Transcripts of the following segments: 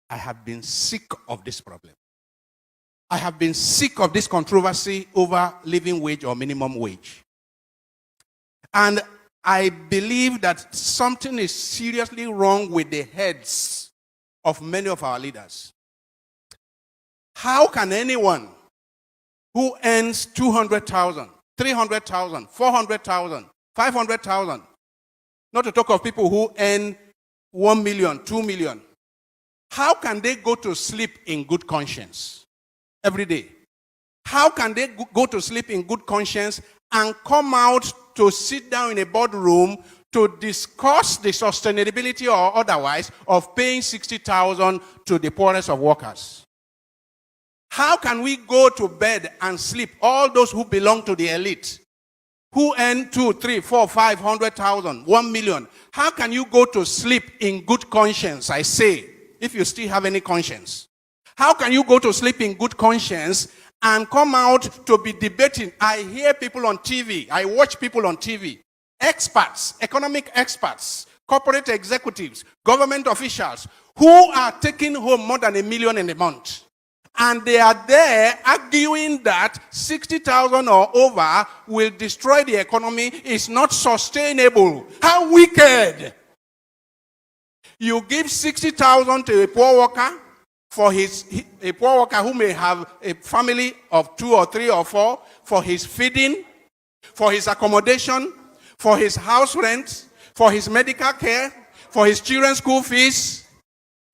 I have been sick of this problem. I have been sick of this controversy over living wage or minimum wage. And I believe that something is seriously wrong with the heads of many of our leaders. How can anyone who earns 200,000, 300,000, 400,000, 500,000, not to talk of people who earn 1 million, 2 million, how can they go to sleep in good conscience every day? How can they go to sleep in good conscience and come out to sit down in a boardroom to discuss the sustainability or otherwise of paying 60,000 to the poorest of workers? How can we go to bed and sleep, all those who belong to the elite, who earn 2, 3, 4, 500,000, 1 million? How can you go to sleep in good conscience, I say, if you still have any conscience? How can you go to sleep in good conscience and come out to be debating? I hear people on TV, I watch people on TV, experts, economic experts, corporate executives, government officials, who are taking home more than $1 million in a month. And they are there arguing that 60,000 or over will destroy the economy. It's not sustainable. How wicked! You give 60,000 to a poor worker, a poor worker who may have a family of 2 or 3 or 4, for his feeding, for his accommodation, for his house rent, for his medical care, for his children's school fees.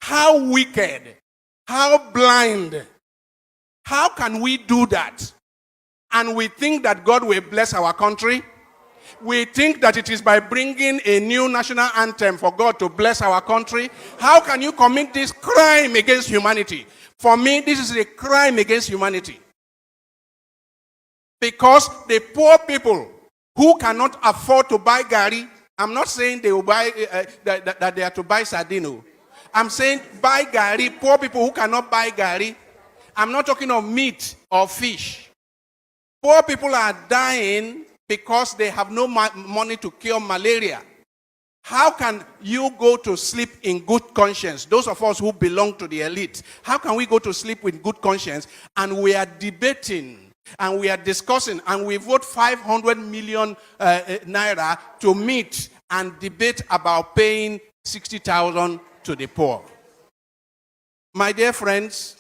How wicked! How blind! How can we do that? And we think that God will bless our country. We think that it is by bringing a new national anthem for God to bless our country. How can you commit this crime against humanity? For me, this is a crime against humanity. Because the poor people who cannot afford to buy gari, I'm not saying they will buy that they are to buy sardine. I'm saying buy gari, poor people who cannot buy gari. I'm not talking of meat or fish. Poor people are dying because they have no money to cure malaria. How can you go to sleep in good conscience? Those of us who belong to the elite, how can we go to sleep with good conscience and we are debating and we are discussing and we vote 500 million naira to meet and debate about paying 60,000 to the poor? My dear friends,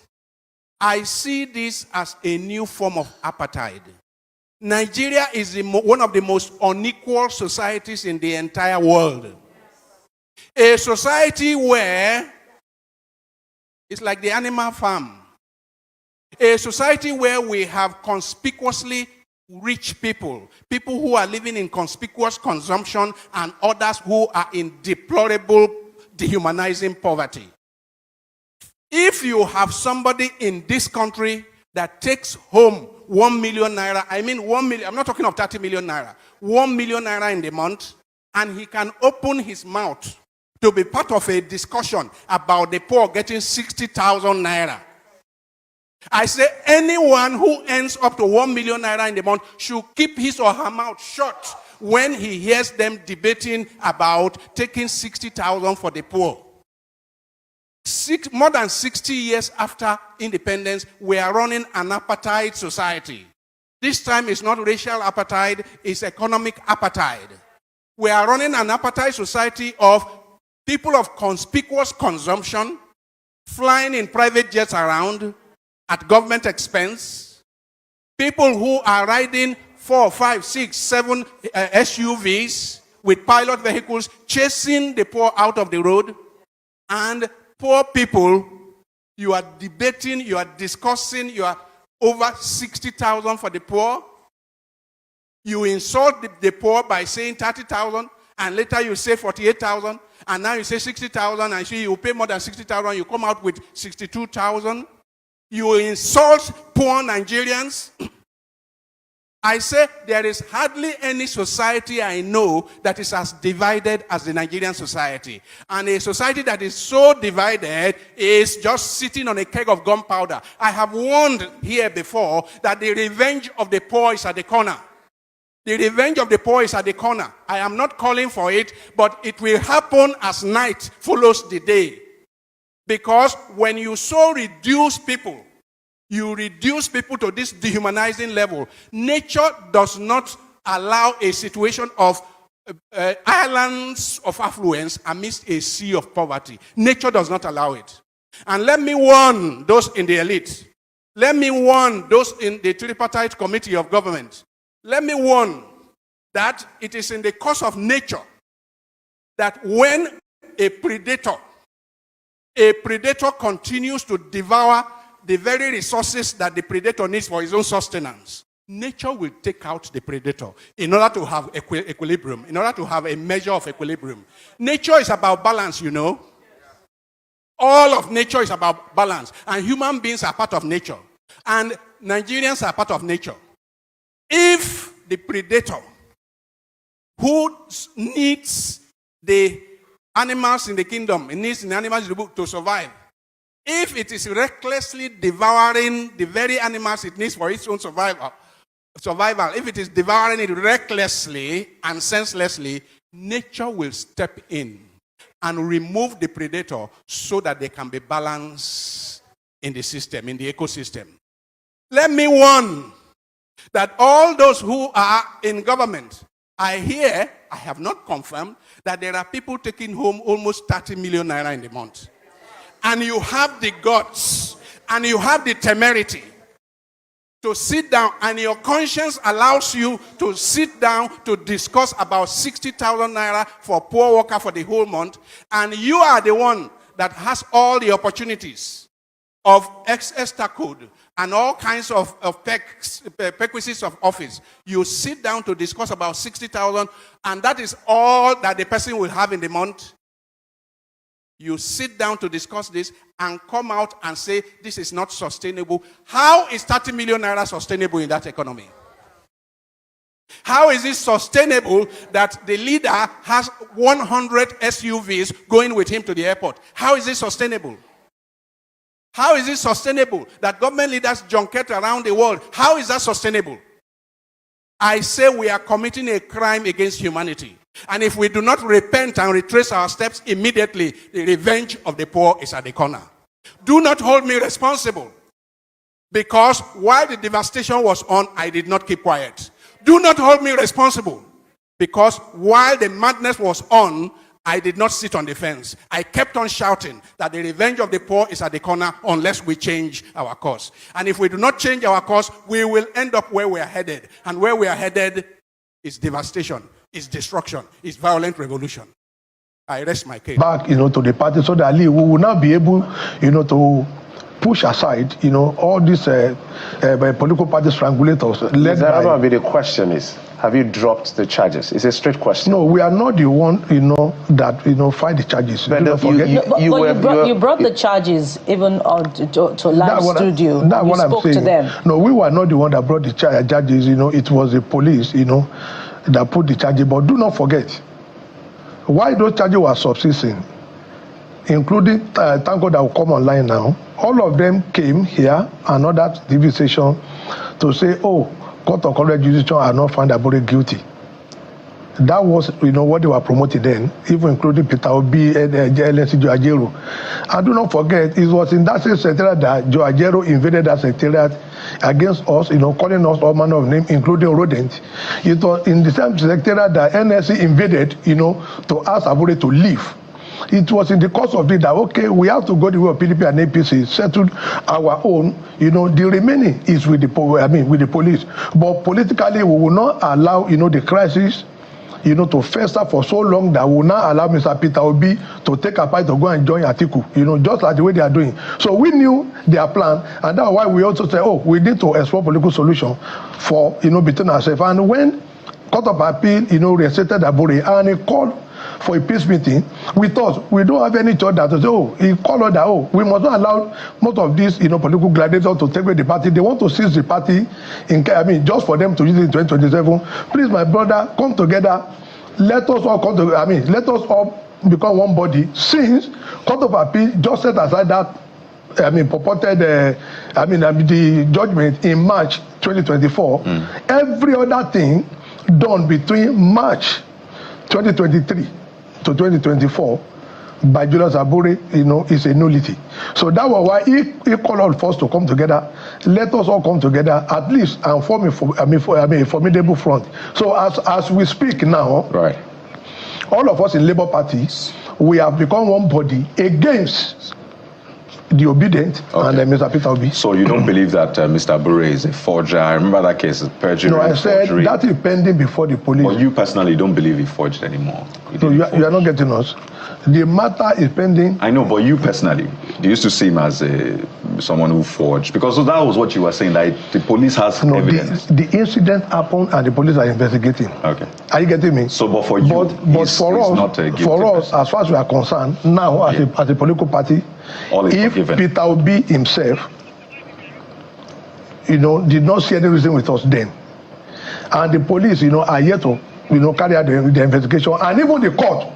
I see this as a new form of apartheid. Nigeria is one of the most unequal societies in the entire world. A society where it's like the animal farm. A society where we have conspicuously rich people, people who are living in conspicuous consumption, and others who are in deplorable, dehumanizing poverty. If you have somebody in this country that takes home 1 million naira, I mean 1 million, I'm not talking of 30 million naira, 1 million naira in the month, and he can open his mouth to be part of a discussion about the poor getting 60,000 naira. I say anyone who earns up to 1 million naira in the month should keep his or her mouth shut when he hears them debating about taking 60,000 for the poor. More than 60 years after independence, we are running an apartheid society. This time it's not racial apartheid, it's economic apartheid. We are running an apartheid society of people of conspicuous consumption, flying in private jets around at government expense, people who are riding 4, 5, 6, 7 SUVs with pilot vehicles, chasing the poor out of the road, and poor people, you are debating, you are discussing, you are over 60,000 for the poor. You insult the poor by saying 30,000, and later you say 48,000, and now you say 60,000, and you pay more than 60,000, you come out with 62,000. You insult poor Nigerians. I say there is hardly any society I know that is as divided as the Nigerian society. And a society that is so divided is just sitting on a keg of gunpowder. I have warned here before that the revenge of the poor is at the corner. The revenge of the poor is at the corner. I am not calling for it, but it will happen as night follows the day. Because when you so reduce people, you reduce people to this dehumanizing level. Nature does not allow a situation of islands of affluence amidst a sea of poverty. Nature does not allow it. And let me warn those in the elite. Let me warn those in the tripartite committee of government. Let me warn that it is in the course of nature that when a predator continues to devour the very resources that the predator needs for his own sustenance, nature will take out the predator in order to have equilibrium, in order to have a measure of equilibrium. Nature is about balance, you know. All of nature is about balance. And human beings are part of nature. And Nigerians are part of nature. If the predator, who needs the animals in the kingdom, it needs the animals to survive, if it is recklessly devouring the very animals it needs for its own survival, if it is devouring it recklessly and senselessly, nature will step in and remove the predator so that there can be balance in the system, in the ecosystem. Let me warn that all those who are in government, I hear, I have not confirmed, that there are people taking home almost 30 million naira in the month. And you have the guts, and you have the temerity to sit down, and your conscience allows you to sit down to discuss about 60,000 naira for poor worker for the whole month, and you are the one that has all the opportunities of extra code and all kinds of perquisites of office. You sit down to discuss about 60,000, and that is all that the person will have in the month. You sit down to discuss this and come out and say, this is not sustainable. How is 30 million naira sustainable in that economy? How is it sustainable that the leader has 100 SUVs going with him to the airport? How is it sustainable? How is it sustainable that government leaders junket around the world? How is that sustainable? I say we are committing a crime against humanity. And if we do not repent and retrace our steps immediately, the revenge of the poor is at the corner. Do not hold me responsible, because while the devastation was on, I did not keep quiet. Do not hold me responsible, because while the madness was on, I did not sit on the fence. I kept on shouting that the revenge of the poor is at the corner unless we change our course. And if we do not change our course, we will end up where we are headed. And where we are headed is devastation, is destruction, is violent revolution. I rest my case. Back, to the party so that we will not be able, to push aside, all these political party strangulators. The question is, have you dropped the charges? It's a straight question. No, we are not the one, that, fight the charges. But you brought the charges even to live studio. You spoke to them. No, we were not the one that brought the charges. It was the police, that put the charges. But do not forget, why those charges were subsisting, including thank God that will come online now. All of them came here, another TV station, to say, oh, Court of Corporate Jurisdiction are not found Abure guilty. That was, what they were promoting then, even including Peter Obi and LNC Joe Ajero. And do not forget, it was in that same secretariat that Joe Ajero invaded that secretariat against us, calling us all manner of names, including rodents. It was in the same secretariat that NSC invaded, to ask Abure to leave. It was in the course of it that, okay, we have to go the way of PDP and APC, settle our own, the remaining is with the police. But politically, we will not allow, the crisis, to fester for so long that will not allow Mr. Peter Obi to take a part to go and join Atiku, just like the way they are doing. So we knew their plan, and that's why we also said, oh, we need to explore political solution for, between ourselves. And when Court of Appeal, reinstated Abure, and he called for a peace meeting, we thought we don't have any choice that to say, oh, he called us that, oh, we must not allow most of these, political gladiators to take away the party. They want to seize the party, just for them to use it in 2027. Please, my brother, come together. Let us all come together. Let us all become one body. Since Court of Appeal just set aside that, purported, the judgment in March 2024. Every other thing done between March 2023 to 2024 by Julius Abure, is a nullity. So that was why he called on us to come together. Let us all come together at least and form a formidable front. So as we speak now, right, all of us in Labour Party, we have become one body against the Obidients and Mr. Peter Obi. So you don't believe that Mr. Abure is a forger? I remember that case, perjury. No, I said forgery. that is pending before the police. But you personally don't believe he forged anymore? No, you are not getting us. The matter is pending. I know, but you personally, you used to see him as someone who forged, because that was what you were saying, that the police has evidence. The incident happened and the police are investigating. Okay. Are you getting me? So, but for you, but for us, as far as we are concerned, now as a political party, if Peter Obi himself, did not see any reason with us then, and the police, are yet to, carry out the investigation, and even the court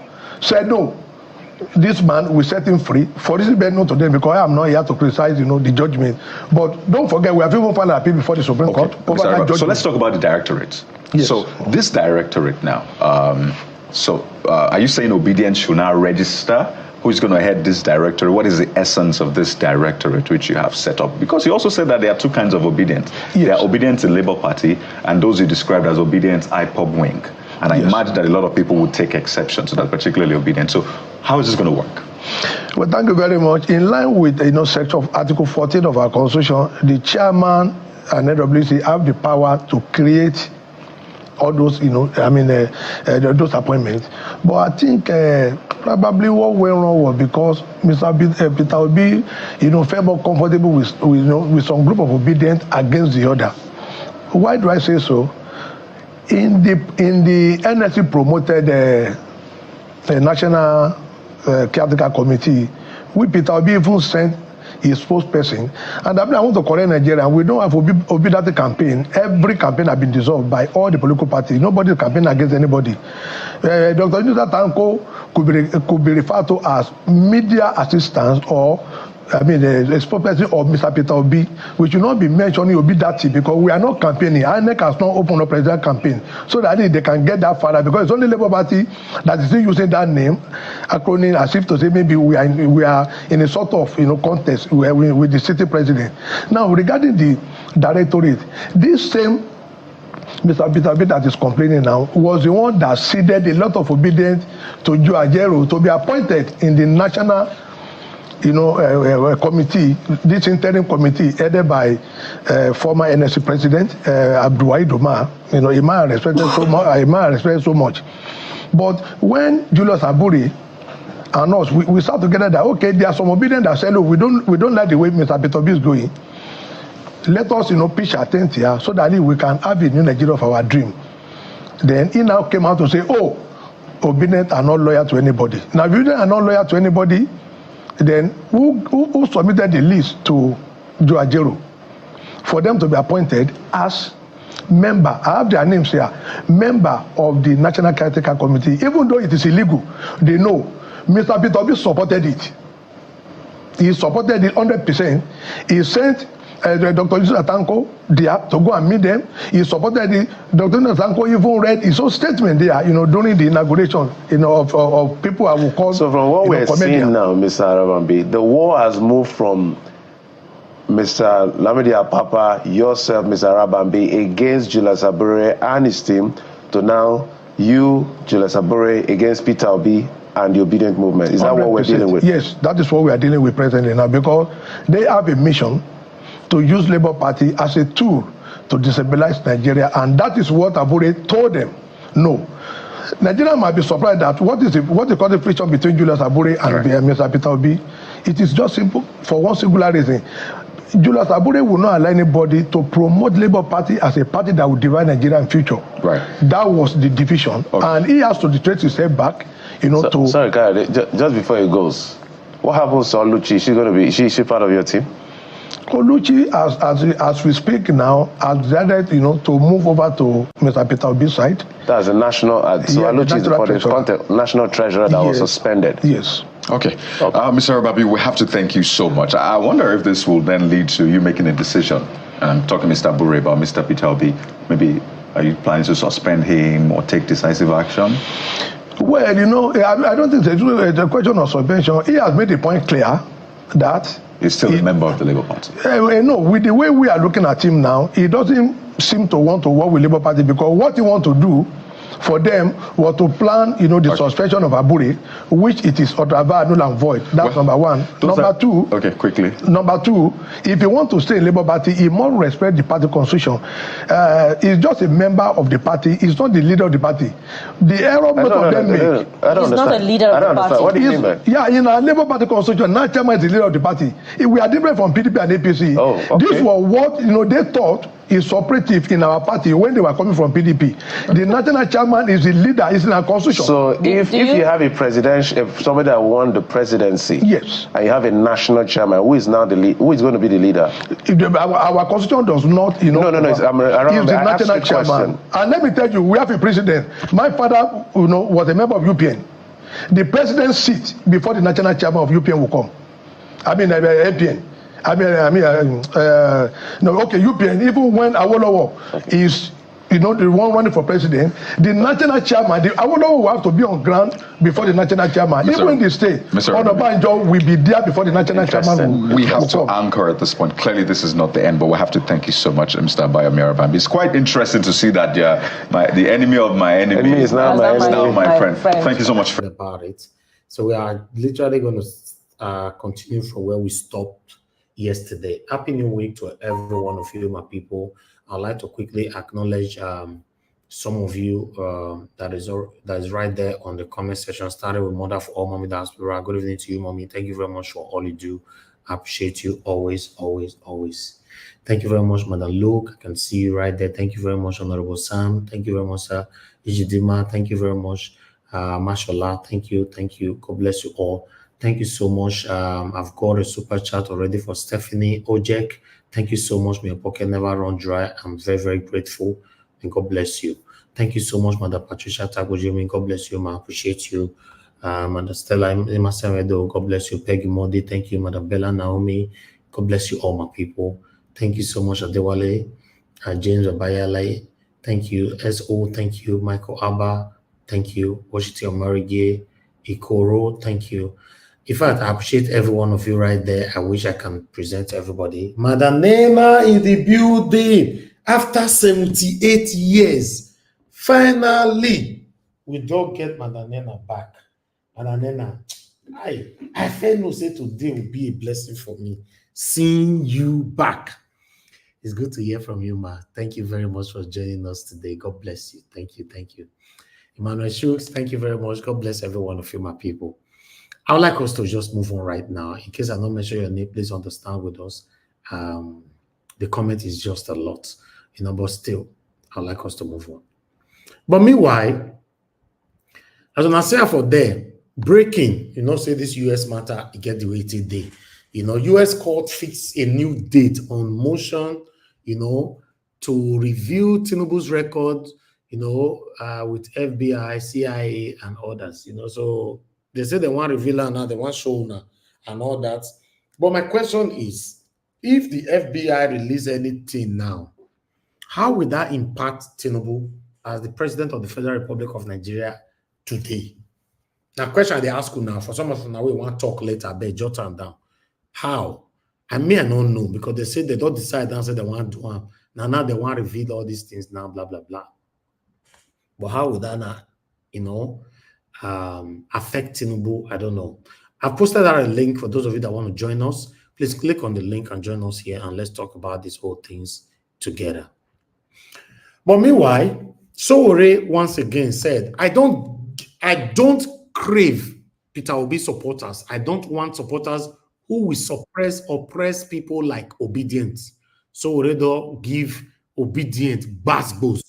said no, this man, we set him free. For this is better known to them, because I am not here to criticize, the judgment. But don't forget, we have even filed an appeal before the Supreme Court over that judgment. So let's talk about the directorate. Yes. So this directorate now, are you saying Obidients should now register? Who's going to head this directorate? What is the essence of this directorate which you have set up? Because you also said that there are two kinds of Obidients. Yes. There are Obidients in Labour Party and those you described as Obidients IPOB wing. And I imagine that a lot of people would take exception to that, particularly Obidients. So how is this going to work? Well, thank you very much. In line with section of Article 14 of our Constitution, the chairman and NWC have the power to create all those, those appointments. But I think probably what went wrong was because Mr. Peter Obi, felt more comfortable with some group of Obidients against the other. Why do I say so? In the NSC promoted National Caretaker Committee, Peter Obi even sent his spokesperson. And I want to correct Nigeria. We don't have Obidients campaign. Every campaign has been dissolved by all the political parties. Nobody is campaigning against anybody. Dr. Nisa Tanko could be referred to as media assistance or the spokesperson of Mr. Peter Obi. We should not be mentioning Obidients because we are not campaigning. INEC has not opened up presidential campaign so that they can get that further, because it's only Labour Party that is still using that name, acronym, as if to say maybe we are in a sort of contest with the city president. Now, regarding the directorate, this same Mr. Peter Obi that is complaining now was the one that ceded a lot of Obidients to Joe Ajero to be appointed in the national committee, this interim committee headed by former NSC president Abure. A man respected so much. But when Julius Abure and us, we start together that there are some Obidients that say, look, we don't like the way Mr. Peter Obi is going. Let us pitch our tent here so that we can have a new Nigeria of our dream. Then he now came out to say, Obidients are not loyal to anybody. Now, if Obidients are not loyal to anybody, then who submitted the list to Joe Ajero for them to be appointed as member? I have their names here. Member of the National Caretaker Committee. Even though it is illegal, they know. Mr. Peter Obi supported it. He supported it 100%. He sent Dr. Nisa Tanko there to go and meet them. He supported it. Dr. Nisa Tanko even read his own statement there, during the inauguration, of people I will call. So from what we're seeing now, Mr. Arabambi, the war has moved from Mr. Lamidi Apapa, yourself, Mr. Arabambi, against Julius Abure and his team, to now you, Julius Abure, against Peter Obi and the Obidient movement. Is that what we're dealing with? Yes, that is what we are dealing with presently now, because they have a mission to use Labour Party as a tool to destabilize Nigeria, and that is what Abure told them. No. Nigeria might be surprised that what is the friction between Julius Abure and Mr. Peter Obi? It is just simple, for one singular reason. Julius Abure will not allow anybody to promote Labour Party as a party that will divide Nigeria in future. Right. That was the division, and he has to retrace his head back, to... Sorry, Kyle, just before he goes, what happens to Oluchi? Is she part of your team? Oluchi, as we speak now, has decided, to move over to Mr. Peter Obi's side. That's a national. So Oluchi is for the national treasurer that was suspended. Yes. Okay. Mr. Arabambi, we have to thank you so much. I wonder if this will then lead to you making a decision. And I'm talking Mr. Abure about Mr. Peter Obi. Maybe are you planning to suspend him or take decisive action? Well, you know, I don't think it's a question of suspension. He has made the point clear that he's still a member of the Labour Party. No, with the way we are looking at him now, he doesn't seem to want to work with Labour Party, because what he wants to do for them was to plan, you know, the suspension of Abure, which it is otherwise null and void. That's number one. Number two. Okay, quickly. Number two, if you want to stay in Labour Party, he must respect the party constitution. He's just a member of the party. He's not the leader of the party. The error both of them make. He's not a leader of the party. What do you mean by? Yeah, in our Labour Party constitution, now chairman is the leader of the party. We are different from PDP and APC. Oh, okay. This was what, you know, they thought is operative in our party when they were coming from PDP. The national chairman is the leader, is in our constitution. So if you have a presidential, if somebody that won the presidency, yes, and you have a national chairman, who is now the lead, who is going to be the leader? Our constitution does not, you know. No. He's the national chairman. And let me tell you, we have a president. My father, you know, was a member of UPN. The president's seat before the national chairman of UPN will come. I mean, APN. UPN, even when Awolowo is, you know, the one running for president, the national chairman, the Awolowo will have to be on ground before the national chairman. Even in the state, Obidients will be there before the national chairman. We have to anchor at this point. Clearly, this is not the end, but we have to thank you so much, Mr. Abure Arabambi. It's quite interesting to see that the enemy of my enemy is now my friend. Thank you so much for about it. So we are literally going to continue from where we stopped yesterday. Happy New Week to every one of you, my people. I'd like to quickly acknowledge some of you that is right there on the comment section. Started with Mother for All, Mommy Diaspora. Good evening to you, Mommy. Thank you very much for all you do. I appreciate you always, always, always. Thank you very much, Madam Luke. I can see you right there. Thank you very much, Honorable Sam. Thank you very much, Sir Ijidima. Thank you very much, Mashallah. Thank you. God bless you all. Thank you so much. I've got a super chat already for Stephanie Ojek. Thank you so much. May your pocket never run dry. I'm very, very grateful. And God bless you. Thank you so much, Mother Patricia Tagojimi. God bless you, ma. I appreciate you. Mother Stella Masamedo. God bless you. Peggy Modi. Thank you, Mother Bella Naomi. God bless you all, my people. Thank you so much, Adewale. James Abayale. Thank you. S.O. Thank you. Michael Abba. Thank you. Washington Marigye. Ikoro. Thank you. In fact, I appreciate every one of you right there. I wish I can present everybody. Madam Nema in the building. After 78 years, finally, we don't get Madam Nena back. Madam Nena, I felt no say today will be a blessing for me. Seeing you back. It's good to hear from you, ma. Thank you very much for joining us today. God bless you. Thank you. Emmanuel Shooks, thank you very much. God bless every one of you, my people. I would like us to just move on right now. In case I don't mention your name, please understand with us. The comment is just a lot, but still, I'd like us to move on. But meanwhile, as an answer for them, breaking, say this US matter, get the waiting day. US court fixed a new date on motion, to review Tinubu's record, with FBI, CIA, and others, so they say they want to reveal her now, they want to show now, and all that. But my question is, if the FBI release anything now, how will that impact Tinubu as the president of the Federal Republic of Nigeria today? Now, question they ask you now, for some of you now, we want to talk later, but jot them down. How? I don't know, because they say they don't decide and say they want to do them. Now they want to reveal all these things now, blah, blah, blah. But how would that not, affect Tinubu? I don't know. I've posted out a link for those of you that want to join us. Please click on the link and join us here, and let's talk about these whole things together. But meanwhile, Sowore once again said, I don't crave Peter Obi supporters. I don't want supporters who will oppress people like Obidients. Sowore give Obidient basbos.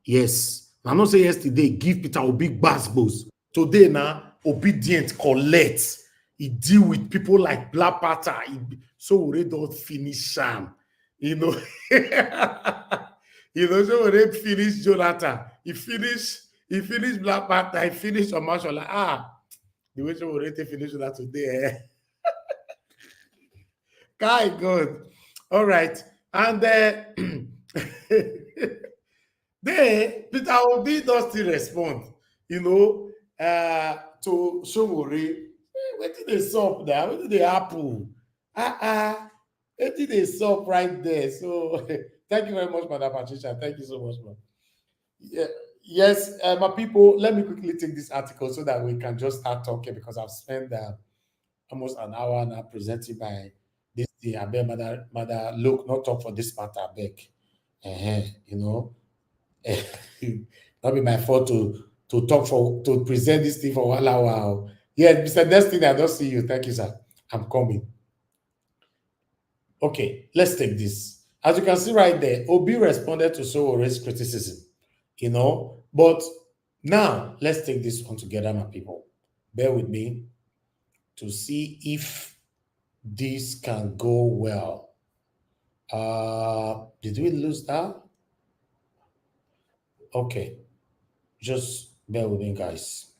Yes. I not say yesterday, give Peter Obi basbos. Today now, Obidient collect. He deal with people like Black Panther. Sowore don't finish him. So when they finish Jonathan, he finish Black Panther, he finish Omashola. The way Sowore finish that today. God. All right. And Peter Obi does still respond. you know, to Sowore. What did they sup there? What did they happen? What did they sup right there? So thank you very much, Madam Patricia. Thank you so much, man. Yeah, yes, my people, let me quickly take this article so that we can just start talking because I've spent almost an hour now presenting by this thing. I beg, mother, look, not talk for this matter, I beg. You know, not be my fault to present this thing for 1 hour. Yeah, Mr. Destiny, I don't see you. Thank you, sir. I'm coming. Okay, let's take this. As you can see right there, Obi responded to Sowore's criticism, you know, but now let's take this one together, my people. Bear with me to see if this can go well. Did we lose that? Okay, just bear with me, guys.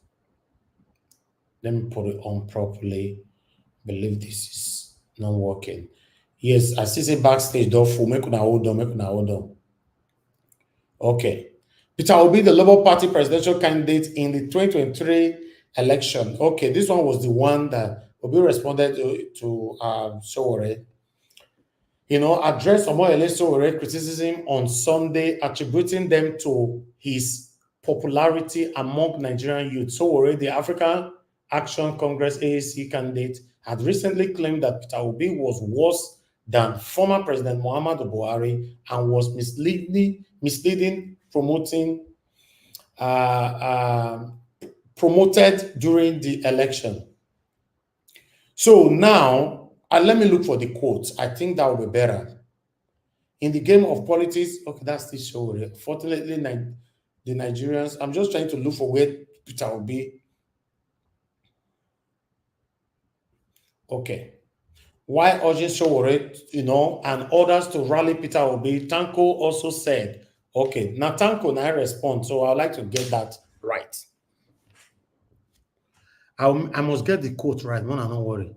Let me put it on properly. Believe this is not working. Yes, I see say backstage door full. Make una hold on. Okay. Peter Obi, the Labour Party presidential candidate in the 2023 election. Okay, this one was the one that Obi responded to Sowore. You know, addressed Omoyele Sowore criticism on Sunday, attributing them to his popularity among Nigerian youth. Sowore, the African Action Congress AAC candidate, had recently claimed that Peter Obi was worse than former President Muhammadu Buhari and was misleading, promoted during the election. So now, let me look for the quotes. I think that will be better. In the game of politics, okay, that's the show. Fortunately, the Nigerians, I'm just trying to look for where Peter will be. Okay. Why urging Sowore, you know, and others to rally Peter Obi, Tanko also said, okay, now Tanko now respond, so I'd like to get that right. I must get the quote right, man, I'm not worried.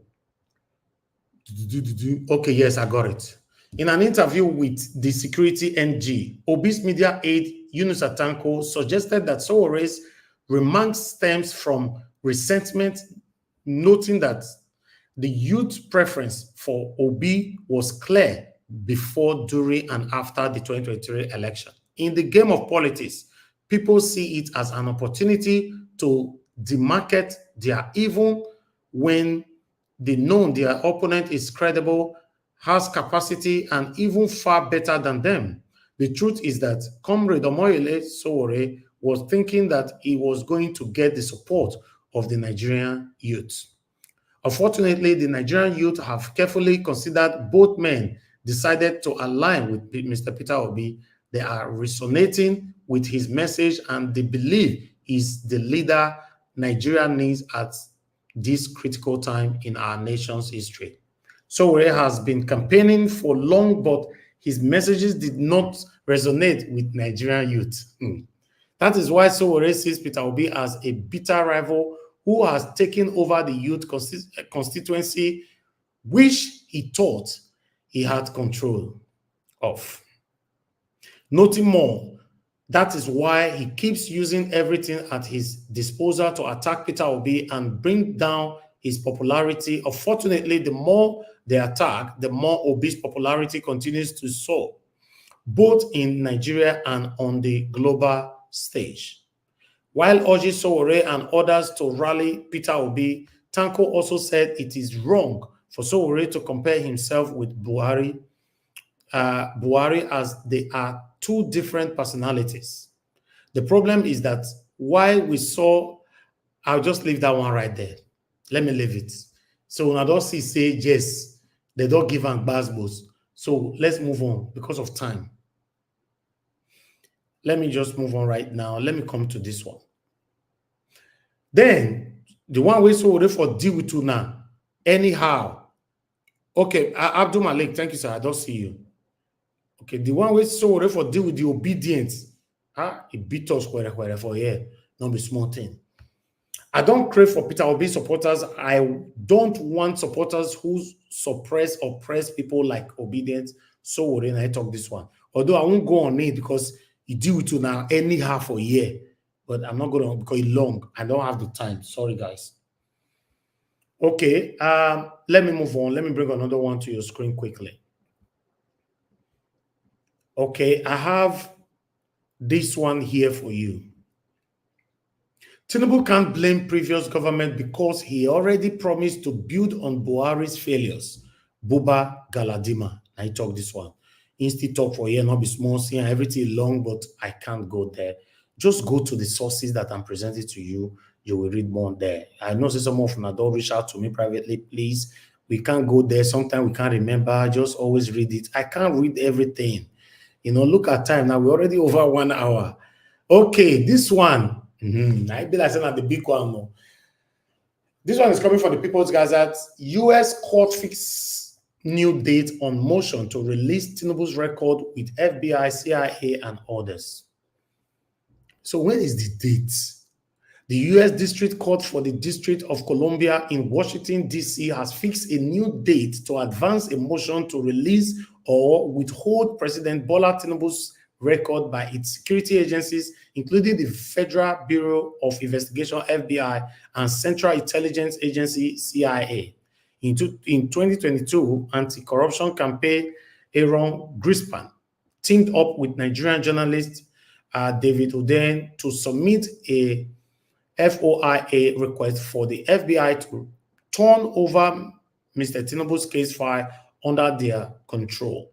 Okay, yes, I got it. In an interview with the Security NG, Obi's media aide, Yunus Tanko, suggested that Sowore's remarks stems from resentment, noting that the youth preference for Obi was clear before, during, and after the 2023 election. In the game of politics, people see it as an opportunity to demarket their evil when they know their opponent is credible, has capacity, and even far better than them. The truth is that Comrade Omoyele Sowore was thinking that he was going to get the support of the Nigerian youth. Unfortunately, the Nigerian youth have carefully considered both men, decided to align with Mr. Peter Obi. They are resonating with his message and they believe he's the leader Nigeria needs at this critical time in our nation's history. Sowore has been campaigning for long, but his messages did not resonate with Nigerian youth. That is why Sowore sees Peter Obi as a bitter rival who has taken over the youth constituency, which he thought he had control of. Noting more, that is why he keeps using everything at his disposal to attack Peter Obi and bring down his popularity. Unfortunately, the more they attack, the more Obi's popularity continues to soar, both in Nigeria and on the global stage. While urging Sowore and others to rally Peter Obi, Tanko also said it is wrong for Sowore to compare himself with Buhari, as they are two different personalities. The problem is that while we saw, I'll just leave that one right there. Let me leave it. So when I don't see say yes, they don't give an basbos. So let's move on because of time. Let me just move on right now. Let me come to this one. Then the one we saw for deal with you now. Anyhow. Okay, Abdul Malik, thank you, sir. I don't see you. Okay, the one we saw for deal with the Obidients. It beat us wherever for here. Not be small thing. I don't crave for Peter Obi supporters. I don't want supporters who suppress or oppress people like Obidients. So when I talk this one. Although I won't go on it because he deal with you now anyhow for a year. but I'm not going to because it's long. I don't have the time. Sorry, guys. Okay, let me move on. Let me bring another one to your screen quickly. Okay, I have this one here for you. Tinubu can't blame previous government because he already promised to build on Buhari's failures. Buba Galadima. I talk this one. Insti talk for here, not be small, seeing everything long, but I can't go there. Just go to the sources that I'm presenting to you. You will read more there. I know some of you don't reach out to me privately, please. We can't go there. Sometimes we can't remember. Just always read it. I can't read everything. You know, look at time. Now we're already over 1 hour. Okay, this one. I be like saying that the big one. No. This one is coming from the People's Gazette. U.S. court fixed new date on motion to release Tinubu's record with FBI, CIA, and others. So when is the date? The U.S. District Court for the District of Columbia in Washington, D.C. has fixed a new date to advance a motion to release or withhold President Bola Tinubu's record by its security agencies, including the Federal Bureau of Investigation, FBI, and Central Intelligence Agency, CIA. In 2022, anti-corruption campaign Aaron Grispan teamed up with Nigerian journalist David Uden to submit a FOIA request for the FBI to turn over Mr. Tinubu's case file under their control.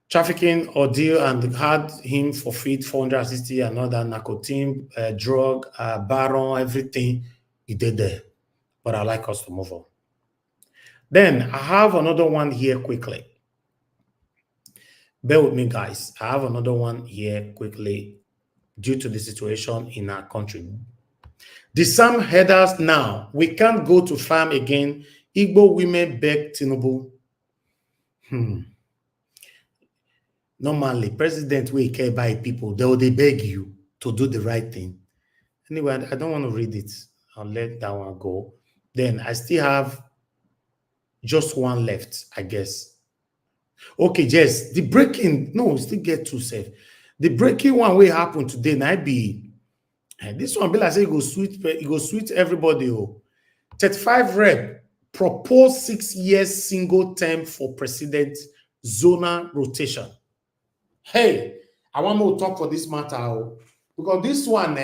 Trafficking ordeal and had him forfeit 460 another narcotin, drug, baron, everything he did there. But I'd like us to move on. Then I have another one here quickly. Bear with me, guys. I have another one here quickly due to the situation in our country. The Sam headers now. We can't go to farm again. Igbo women beg Tinubu. Normally, president will care by people. They beg you to do the right thing. Anyway, I don't want to read it. I'll let that one go. Then I still have just one left, I guess. Okay, Jess, the breaking, no, still get too safe. The breaking one will happen today. Now be this one be like say it go sweet everybody. 35 rep proposed 6 years single term for president zonal rotation. Hey, I want to talk for this matter because this one,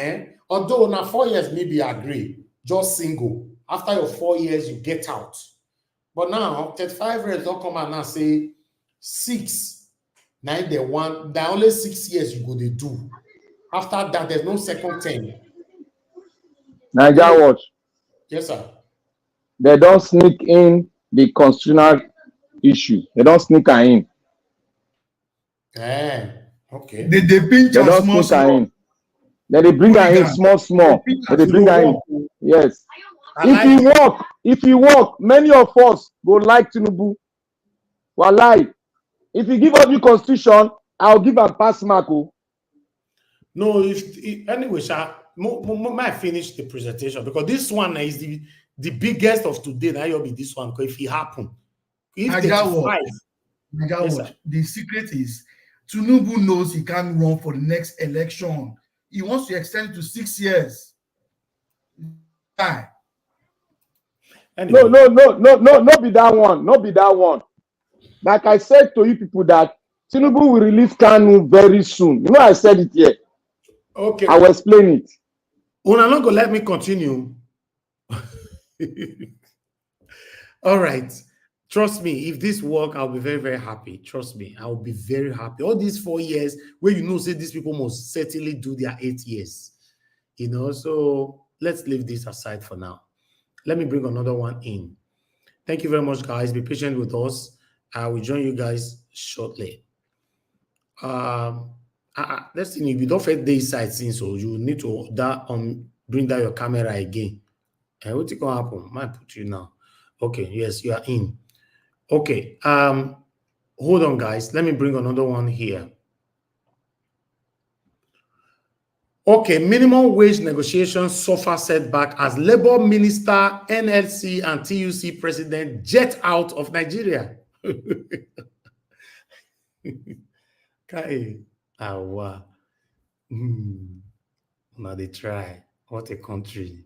although now 4 years maybe agree, just single. After your 4 years, you get out. But now 35 reps don't come and now say 6. Now they want that only 6 years you go to do. After that, there's no second term. Naija watch. Yes, sir. They don't sneak in the constitutional issue. They don't sneak her in. Okay. They pinch they don't small, sneak her in. Then they bring her in small. They bring her in. Yes. If he walk, many of us go like Tinubu. Wallahi. If he give us the constitution, I'll give a pass mark. No, anyway, sir, might finish the presentation because this one is the biggest of today. Now you'll be this one because if it happen, the secret is Tinubu knows he can't run for the next election. He wants to extend it to 6 years. Anyway. No, be that one. No, be that one. Like I said to you people that Tinubu will release Kanu very soon. You know, I said it here. Okay. I will explain it. Una not gonna let me continue. All right. Trust me, if this work, I'll be very, very happy. Trust me, I'll be very happy. All these 4 years where you know, say these people must certainly do their 8 years. You know, so let's leave this aside for now. Let me bring another one in. Thank you very much, guys. Be patient with us. I will join you guys shortly. Let's see, if you don't fit this side since, so you need to bring down your camera again. And what's gonna happen? Might put you now. Okay, yes, you are in. Okay, hold on, guys. Let me bring another one here. Okay, minimum wage negotiations suffer setback as Labour Minister, NLC, and TUC President jet out of Nigeria. Now they try. What a country.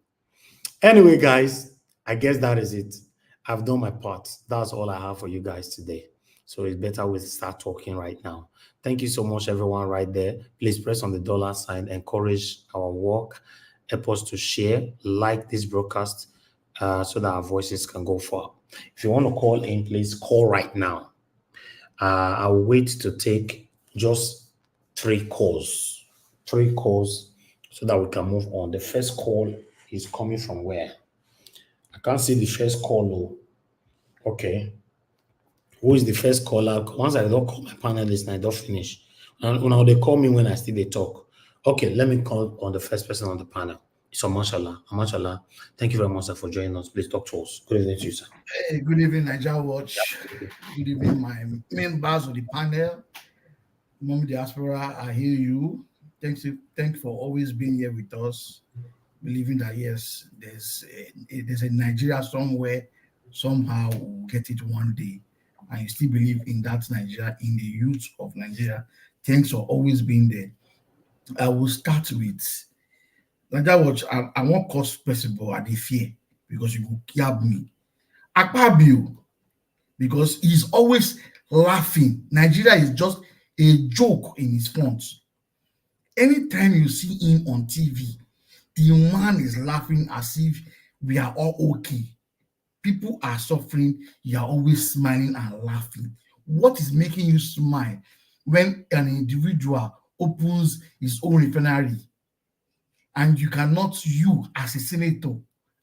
Anyway, guys, I guess that is it. I've done my part. That's all I have for you guys today. So it's better we start talking right now. Thank you so much, everyone, right there. Please press on the dollar sign, encourage our work, help us to share, like this broadcast so that our voices can go far. If you want to call in, please call right now. I'll wait to take just 3 calls. 3 calls so that we can move on. The first call is coming from where? I can't see the first call. Oh. Okay. Who is the first caller? Once I don't call my panelists, I don't finish. And when they call me when I still they talk. Okay, let me call on the first person on the panel. So Mashallah. Mashallah. Thank you very much, sir, for joining us. Please talk to us. Good evening to you, sir. Hey, good evening, Niger Watch. Good evening, my members of the panel. Mom Diaspora, I hear you. Thank you for always being here with us. Believing that yes, there's a Nigeria somewhere, somehow we'll get it one day. And you still believe in that Nigeria, in the youth of Nigeria. Thanks for always being there. I will start with Nigeria Watch. I won't cause possible at the fear because you will kill me. Akpabio, because he's always laughing. Nigeria is just a joke in his front. Anytime you see him on TV, the man is laughing as if we are all okay. People are suffering, you are always smiling and laughing. What is making you smile when an individual opens his own refinery and you cannot, you as a senator,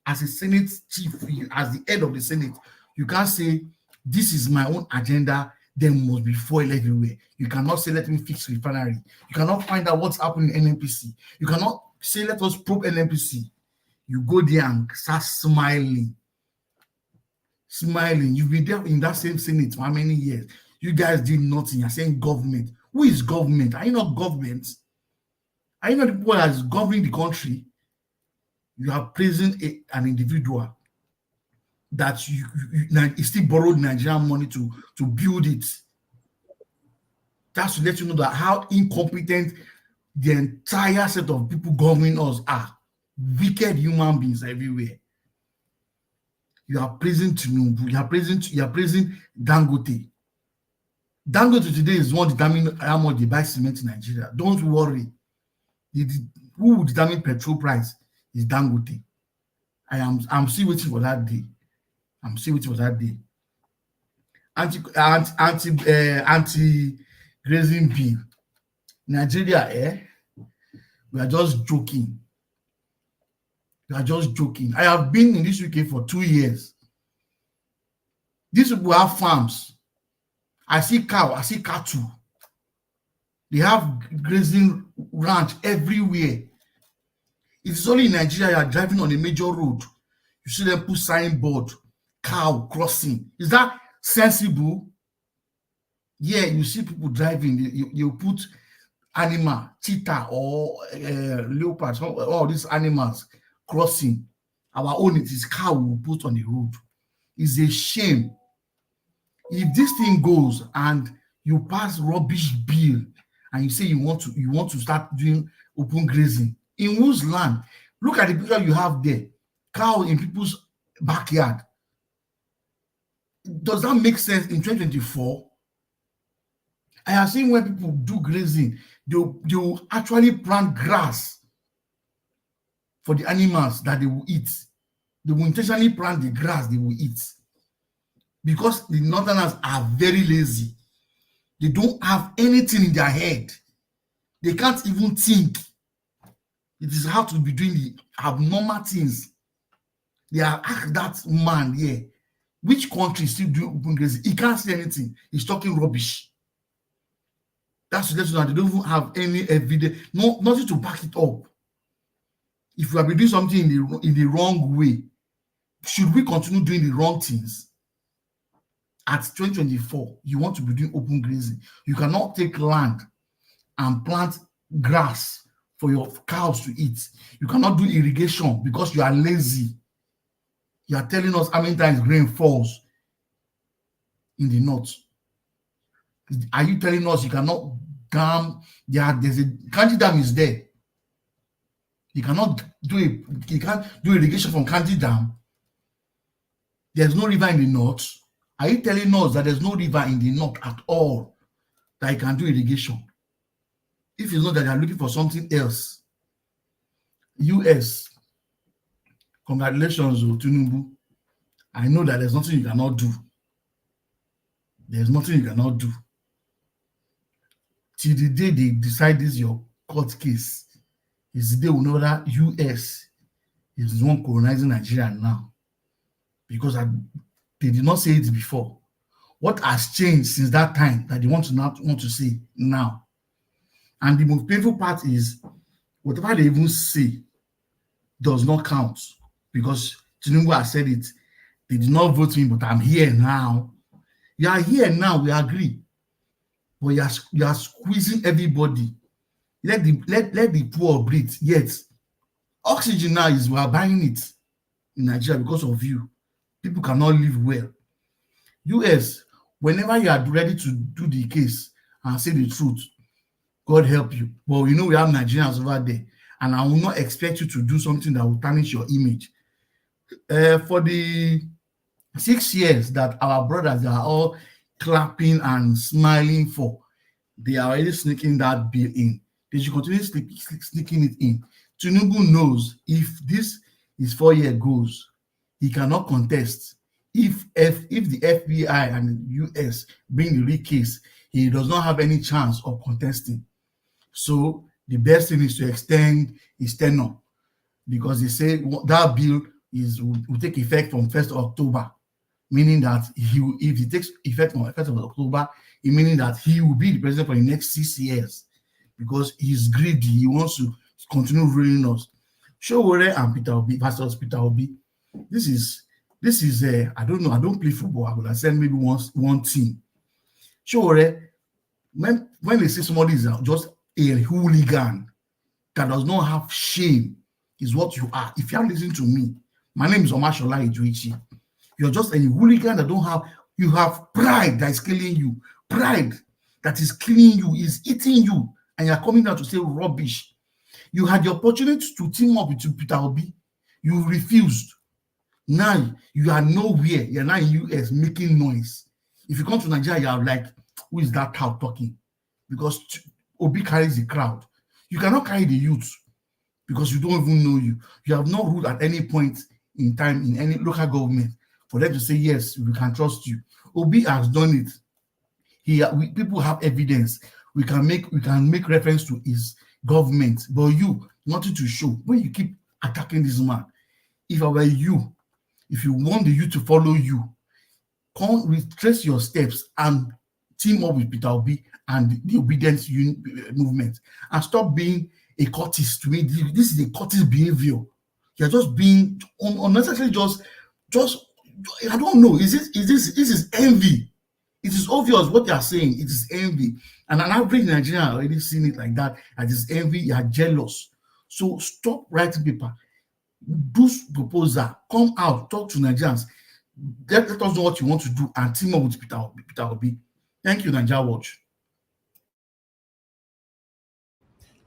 as a Senate chief, as the head of the Senate, you can't say, this is my own agenda, there must be fuel everywhere. You cannot say, let me fix refinery. You cannot find out what's happening in NNPC. You cannot say, let us probe NNPC. You go there and start smiling. Smiling. You've been there in that same Senate for how many years? You guys did nothing. You're saying government. Who is government? Are you not government? Are you not the people that is governing the country? You are praising an individual that you still borrowed Nigerian money to build it. That's to let you know that how incompetent the entire set of people governing us are. Wicked human beings everywhere. You are praising Tinubu. You are praising Dangote. Dangote today is one determining how much they buy cement in Nigeria. Don't worry. Who will determine petrol price is Dangote. I'm still waiting for that day. I'm still waiting for that day. Anti-grazing bill. Nigeria, we are just joking. We are just joking. I have been in this UK for 2 years. These people have farms. I see cow, I see cattle. They have grazing ranch everywhere. It is only in Nigeria you are driving on a major road. You see them put signboard, cow crossing. Is that sensible? Yeah, you see people driving. You put animal, cheetah or leopard, all these animals crossing. Our own, it is cow we put on the road. It's a shame. If this thing goes and you pass rubbish bill and you say you want to start doing open grazing, in whose land? Look at the picture you have there. Cow in people's backyard. Does that make sense in 2024? I have seen when people do grazing, they will actually plant grass for the animals that they will eat. They will intentionally plant the grass they will eat. Because the northerners are very lazy. They don't have anything in their head. They can't even think. It is how to be doing the abnormal things. They are asked that man here. Which country still do open grazing? He can't say anything. He's talking rubbish. That's to let you know they don't even have any evidence, nothing to back it up. If we are doing something in the wrong way, should we continue doing the wrong things? At 2024, you want to be doing open grazing. You cannot take land and plant grass for your cows to eat. You cannot do irrigation because you are lazy. You are telling us how many times rain falls in the north. Are you telling us you cannot dam? There's a Kanji dam is there. You cannot do you can't do irrigation from Kanji Dam. There's no river in the north. Are you telling us that there's no river in the north at all that you can do irrigation? If it's not that they are looking for something else. US, congratulations, Tinubu. I know that there's nothing you cannot do. There's nothing you cannot do. Till the day they decide this your court case, is the day we know that US is the one colonizing Nigeria now. Because they did not say it before. What has changed since that time that they want to say now? And the most painful part is whatever they even say does not count, because Tinubu has said it. They did not vote me, but I'm here now. You are here now, we agree. But you are squeezing everybody. Let the poor breathe. Yet, oxygen now we are buying it in Nigeria because of you. People cannot live well. US, whenever you are ready to do the case and say the truth, God help you. But we have Nigerians over there, and I will not expect you to do something that will tarnish your image. For the 6 years that our brothers are all clapping and smiling for, they are already sneaking that bill in. They should continue sneaking it in. Tinubu knows if this is 4-year goes, he cannot contest. If the FBI and the US bring the real case, he does not have any chance of contesting. So the best thing is to extend his tenure, because they say that bill will take effect from 1st of October, meaning that if it takes effect on 1st of October, it meaning that he will be the president for the next 6 years, because he's greedy. He wants to continue ruling us. Sowore and Peter Obi versus Peter Obi. This is I don't know. I don't play football. I would have said maybe one team. Sowore, when they say somebody is just a hooligan that does not have shame, is what you are. If you are listening to me, my name is Omashola Ijuichi. You're just a hooligan that you have pride that is killing you. Pride that is killing you, is eating you, and you're coming out to say rubbish. You had the opportunity to team up with Peter Obi. You refused. Now you are nowhere. You're now in US making noise. If you come to Nigeria, you're like, who is that cow talking? Because Obi carries the crowd. You cannot carry the youth because you don't even know you. You have not ruled at any point in time in any local government for them to say, yes, we can trust you. Obi has done it. People have evidence. We can make reference to his government, but you, nothing to show. When you keep attacking this man, if I were you, if you want the youth to follow you, come retrace your steps and team up with Peter Obi and the Obidients movement, and stop being a cultist. To me, this is a cultist behavior. You're just being unnecessarily just I don't know. This is envy. It is obvious what you are saying. It is envy. And an average Nigerian already seen it like that. It is envy. You are jealous. So stop writing paper. Do proposal. Come out. Talk to Nigerians. Let us know what you want to do and team up with Peter Obi. Thank you, Nigeria Watch.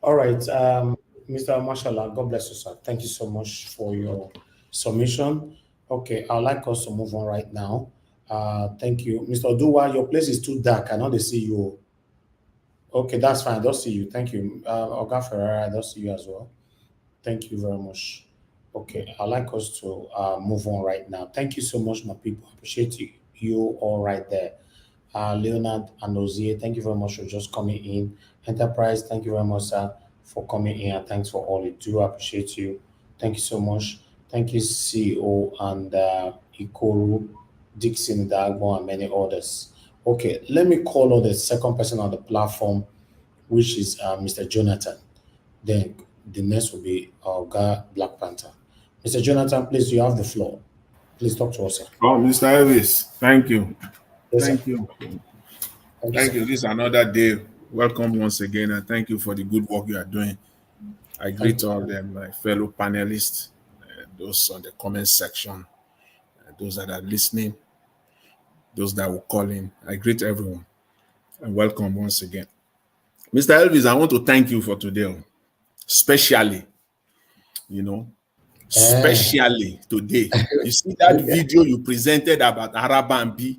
All right. Mr. Mashallah, God bless you, sir. Thank you so much for your submission. Okay, I'd like us to move on right now. Thank you. Mr. Oduwa, your place is too dark. I know they see you. Okay, that's fine. I don't see you. Thank you. Oga Ferrara, I don't see you as well. Thank you very much. Okay, I'd like us to move on right now. Thank you so much, my people. I appreciate you all right there. Leonard and Ozier, thank you very much for just coming in. Enterprise, thank you very much, sir, for coming in, and thanks for all you do. I appreciate you. Thank you so much. Thank you, CEO and Ikoru, Dixon, Dagbo, and many others. Okay, let me call on the second person on the platform, which is Mr. Jonathan. Then the next will be Oga Black Panther. Mr. Jonathan, please, you have the floor. Please talk to us, sir. Oh, Mr. Elvis, thank you. Yes, thank you. Thank you. This is another day. Welcome once again, and thank you for the good work you are doing. I greet all them, my fellow panelists, those on the comment section, those that are listening, those that will call in. I greet everyone and welcome once again. Mr. Elvis, I want to thank you for today, especially you know, especially today. You see that video you presented about Arabambi?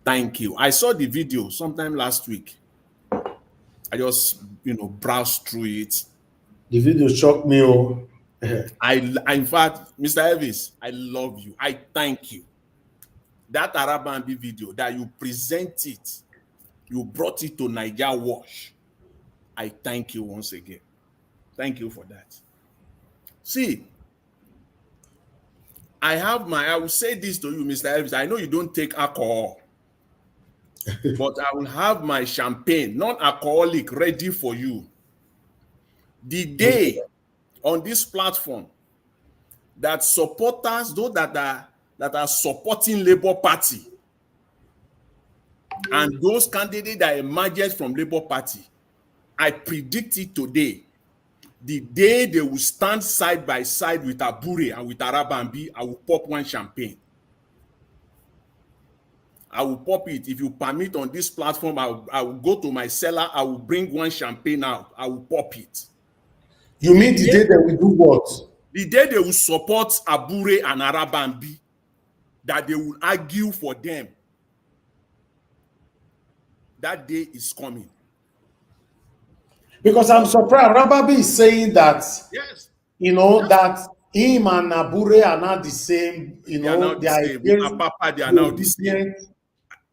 Thank you. I saw the video sometime last week. I just, you know, browsed through it. The video shocked me. Oh. In fact, Mr. Elvis, I love you. I thank you. That Arabambi video that you present it, you brought it to Niger Wash. I thank you once again. Thank you for that. See, I will say this to you, Mr. Elvis. I know you don't take alcohol, but I will have my champagne, non-alcoholic, ready for you. The day on this platform that supporters, those that are supporting Labour Party, and those candidates that emerged from Labour Party, I predict it today. The day they will stand side by side with Abure and with Arabambi, I will pop one champagne. I will pop it. If you permit on this platform, I will go to my cellar. I will bring one champagne out. I will pop it. You mean the day they will do what? The day they will support Abure and Arabambi, that they will argue for them. That day is coming. Because I'm surprised Arabambi is saying that, yes, you know, that him and Abure are not the same, you know, they are now the same.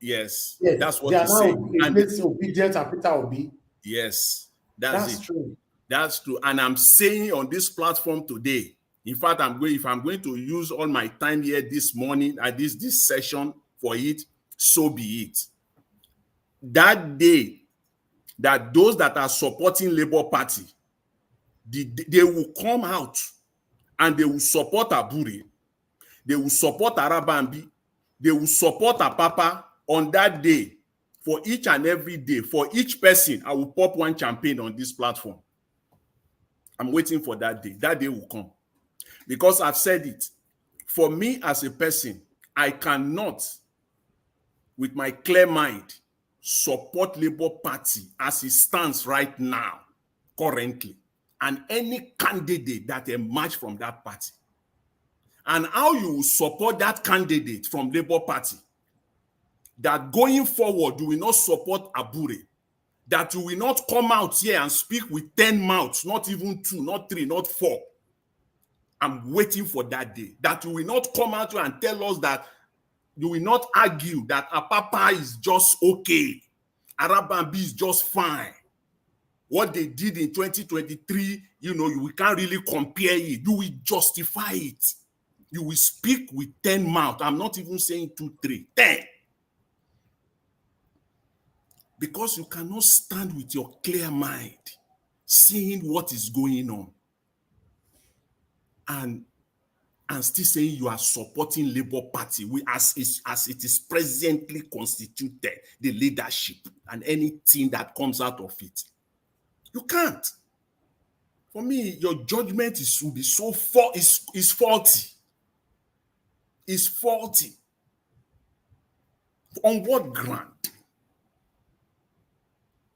Yes, that's what he's saying. And it's Obidients and Peter Obi. Yes, that's true. That's true. And I'm saying on this platform today, in fact, if I'm going to use all my time here this morning at this session for it, so be it. That day, that those that are supporting Labour Party, they will come out and they will support Abure, they will support Arabambi, they will support Apapa on that day. For each and every day, for each person, I will pop one champagne on this platform. I'm waiting for that day. That day will come. Because I've said it. For me as a person, I cannot, with my clear mind, support Labour Party as it stands right now, currently, and any candidate that emerge from that party. And how you will support that candidate from Labour Party, that going forward, you will not support Abure, that you will not come out here and speak with 10 mouths, not even 2, not 3, not 4. I'm waiting for that day, that you will not come out here and tell us that you will not argue that Apapa is just okay, Arabambi is just fine. What they did in 2023, you know, we can't really compare it. You will justify it. You will speak with 10 mouths. I'm not even saying 2, 3, 10. Because you cannot stand with your clear mind, seeing what is going on, and still saying you are supporting Labour Party as it is presently constituted, the leadership and anything that comes out of it. You can't. For me, your judgment will be so is faulty. Is faulty. On what ground?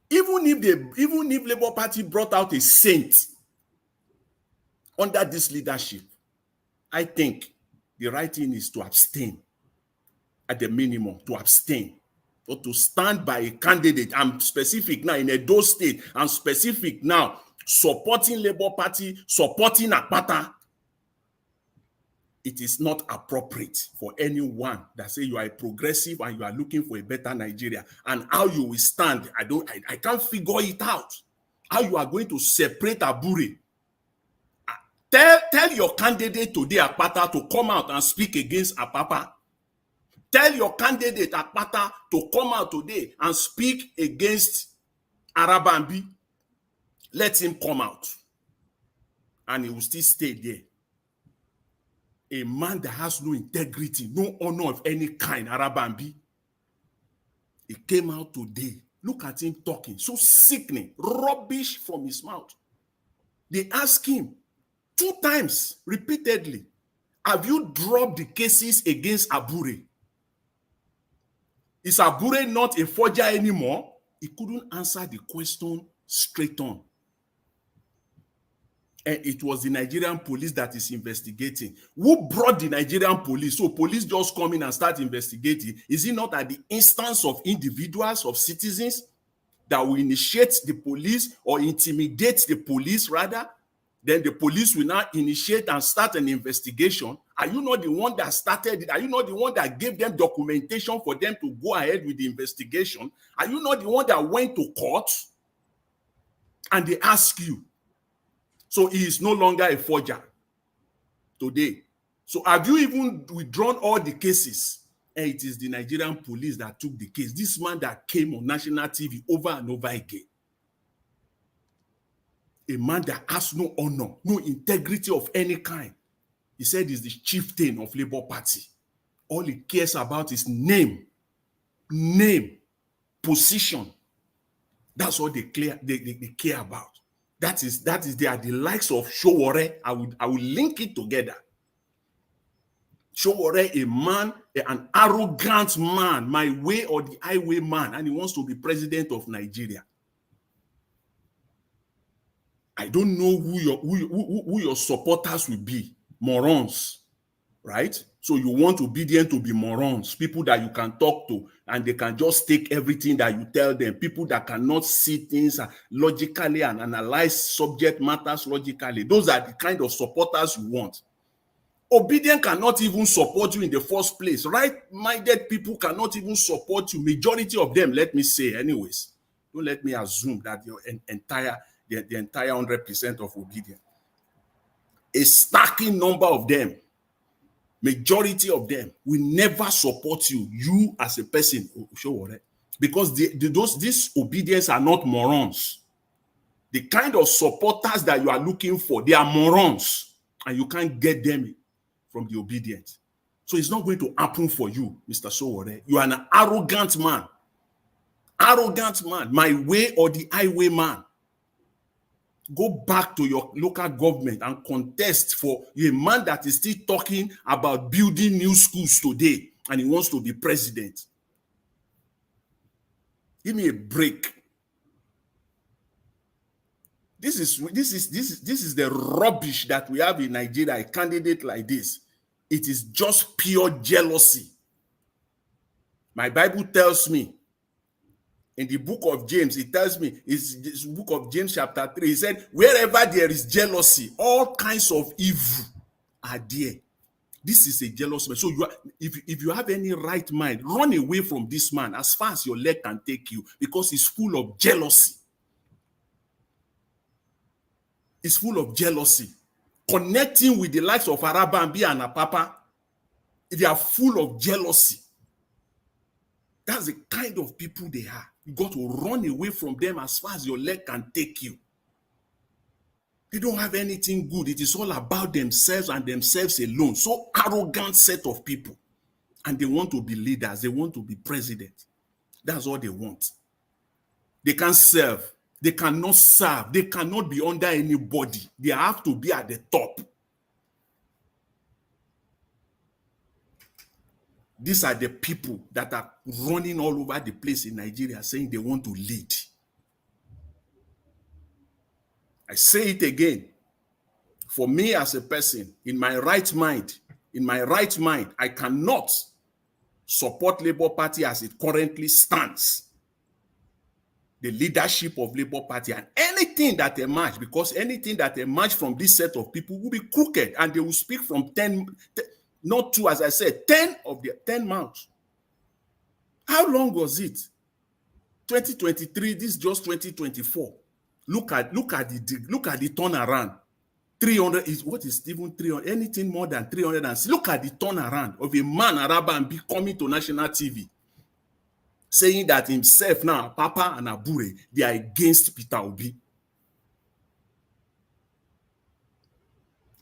Even if Labour Party brought out a saint under this leadership, I think the right thing is to abstain at the minimum, to abstain, or to stand by a candidate. I'm specific now in Edo State. I'm specific now, supporting Labour Party, supporting Akpata. It is not appropriate for anyone that say you are a progressive and you are looking for a better Nigeria. And how you will stand, I can't figure it out. How you are going to separate Abure. Tell your candidate today, Akpata, to come out and speak against Apapa. Tell your candidate, Akpata, to come out today and speak against Arabambi. Let him come out. And he will still stay there. A man that has no integrity, no honor of any kind, Arabambi. He came out today. Look at him talking. So sickening. Rubbish from his mouth. They asked him 2 times, repeatedly, have you dropped the cases against Abure? Is Abure not a forger anymore? He couldn't answer the question straight on. And it was the Nigerian police that is investigating. Who brought the Nigerian police? So police just come in and start investigating. Is it not at the instance of individuals, of citizens, that will initiate the police or intimidate the police rather? Then the police will now initiate and start an investigation. Are you not the one that started it? Are you not the one that gave them documentation for them to go ahead with the investigation? Are you not the one that went to court and they ask you? So he is no longer a forger today. So have you even withdrawn all the cases? And it is the Nigerian police that took the case. This man that came on national TV over and over again. A man that has no honor, no integrity of any kind. He said he's the chieftain of Labour Party. All he cares about is name, position. That's all they care about. That is they are the likes of Sowore. I will link it together. Sowore, a man, an arrogant man, my way or the highway man, and he wants to be president of Nigeria. I don't know who your supporters will be. Morons, right? So you want Obidients to be morons, people that you can talk to and they can just take everything that you tell them, people that cannot see things logically and analyze subject matters logically. Those are the kind of supporters you want. Obidients cannot even support you in the first place. Right-minded people cannot even support you. Majority of them, let me say anyways. Don't let me assume that the entire 100% of Obidients. A stacking number of them, majority of them, will never support you as a person, because these Obidients are not morons. The kind of supporters that you are looking for, they are morons, and you can't get them from the Obidients. So it's not going to happen for you, Mr. Sowore. You are an arrogant man. Arrogant man, my way or the highway man. Go back to your local government and contest for a man that is still talking about building new schools today and he wants to be president. Give me a break. This is the rubbish that we have in Nigeria, a candidate like this. It is just pure jealousy. My Bible tells me, in the book of James, it tells me, it's this book of James chapter 3, he said, wherever there is jealousy, all kinds of evil are there. This is a jealous man. So if you have any right mind, run away from this man as far as your leg can take you, because he's full of jealousy. It's full of jealousy. Connecting with the likes of Arabambi and Apapa, they are full of jealousy. That's the kind of people they are. You got to run away from them as far as your leg can take you. They don't have anything good. It is all about themselves and themselves alone. So arrogant set of people. And they want to be leaders. They want to be president. That's all they want. They can't serve. They cannot serve. They cannot be under anybody. They have to be at the top. These are the people that are running all over the place in Nigeria saying they want to lead. I say it again. For me as a person, in my right mind, I cannot support Labour Party as it currently stands. The leadership of Labour Party and anything that emerge, because anything that emerge from this set of people will be crooked and they will speak from 10, not 2, as I said, 10 of their 10 mouths. How long was it? 2023, this is just 2024. Look at the turnaround. 300 is what is even 300, anything more than 300. And look at the turnaround of a man, Arabambi, coming to national TV, saying that himself now, Papa and Abure, they are against Peter Obi.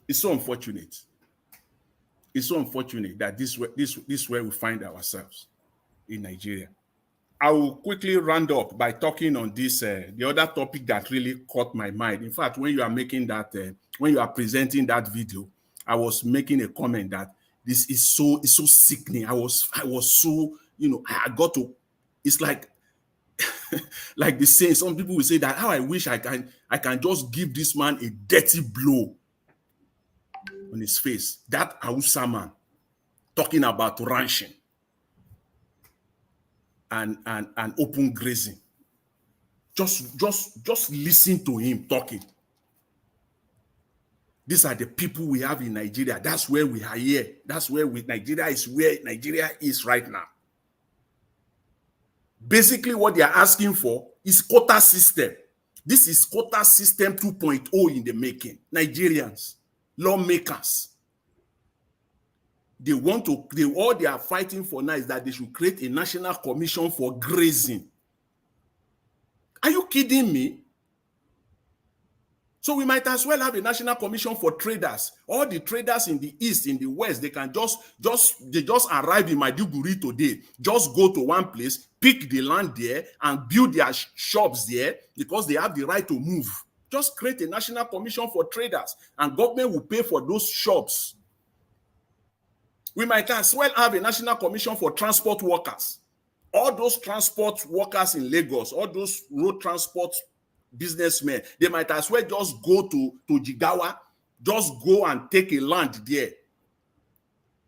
It's so unfortunate. It's so unfortunate that this is where we find ourselves in Nigeria. I will quickly round up by talking on this, the other topic that really caught my mind. In fact, when you are making that, when you are presenting that video, I was making a comment that this is so sickening. I was so, I got to, it's like like the saying, some people will say that how I wish I can just give this man a dirty blow on his face. That Hausa man talking about ranching and open grazing. Just listen to him talking. These are the people we have in Nigeria. That's where we are here. That's where Nigeria is right now. Basically, what they are asking for is quota system. This is quota system 2.0 in the making. Nigerians, lawmakers, all they are fighting for now is that they should create a national commission for grazing. Are you kidding me? So we might as well have a national commission for traders. All the traders in the east, in the west, they can just arrive in Maiduguri today. Just go to one place, pick the land there, and build their shops there because they have the right to move. Just create a national commission for traders, and government will pay for those shops. We might as well have a national commission for transport workers. All those transport workers in Lagos, all those road transport businessmen, they might as well just go to Jigawa, just go and take a land there,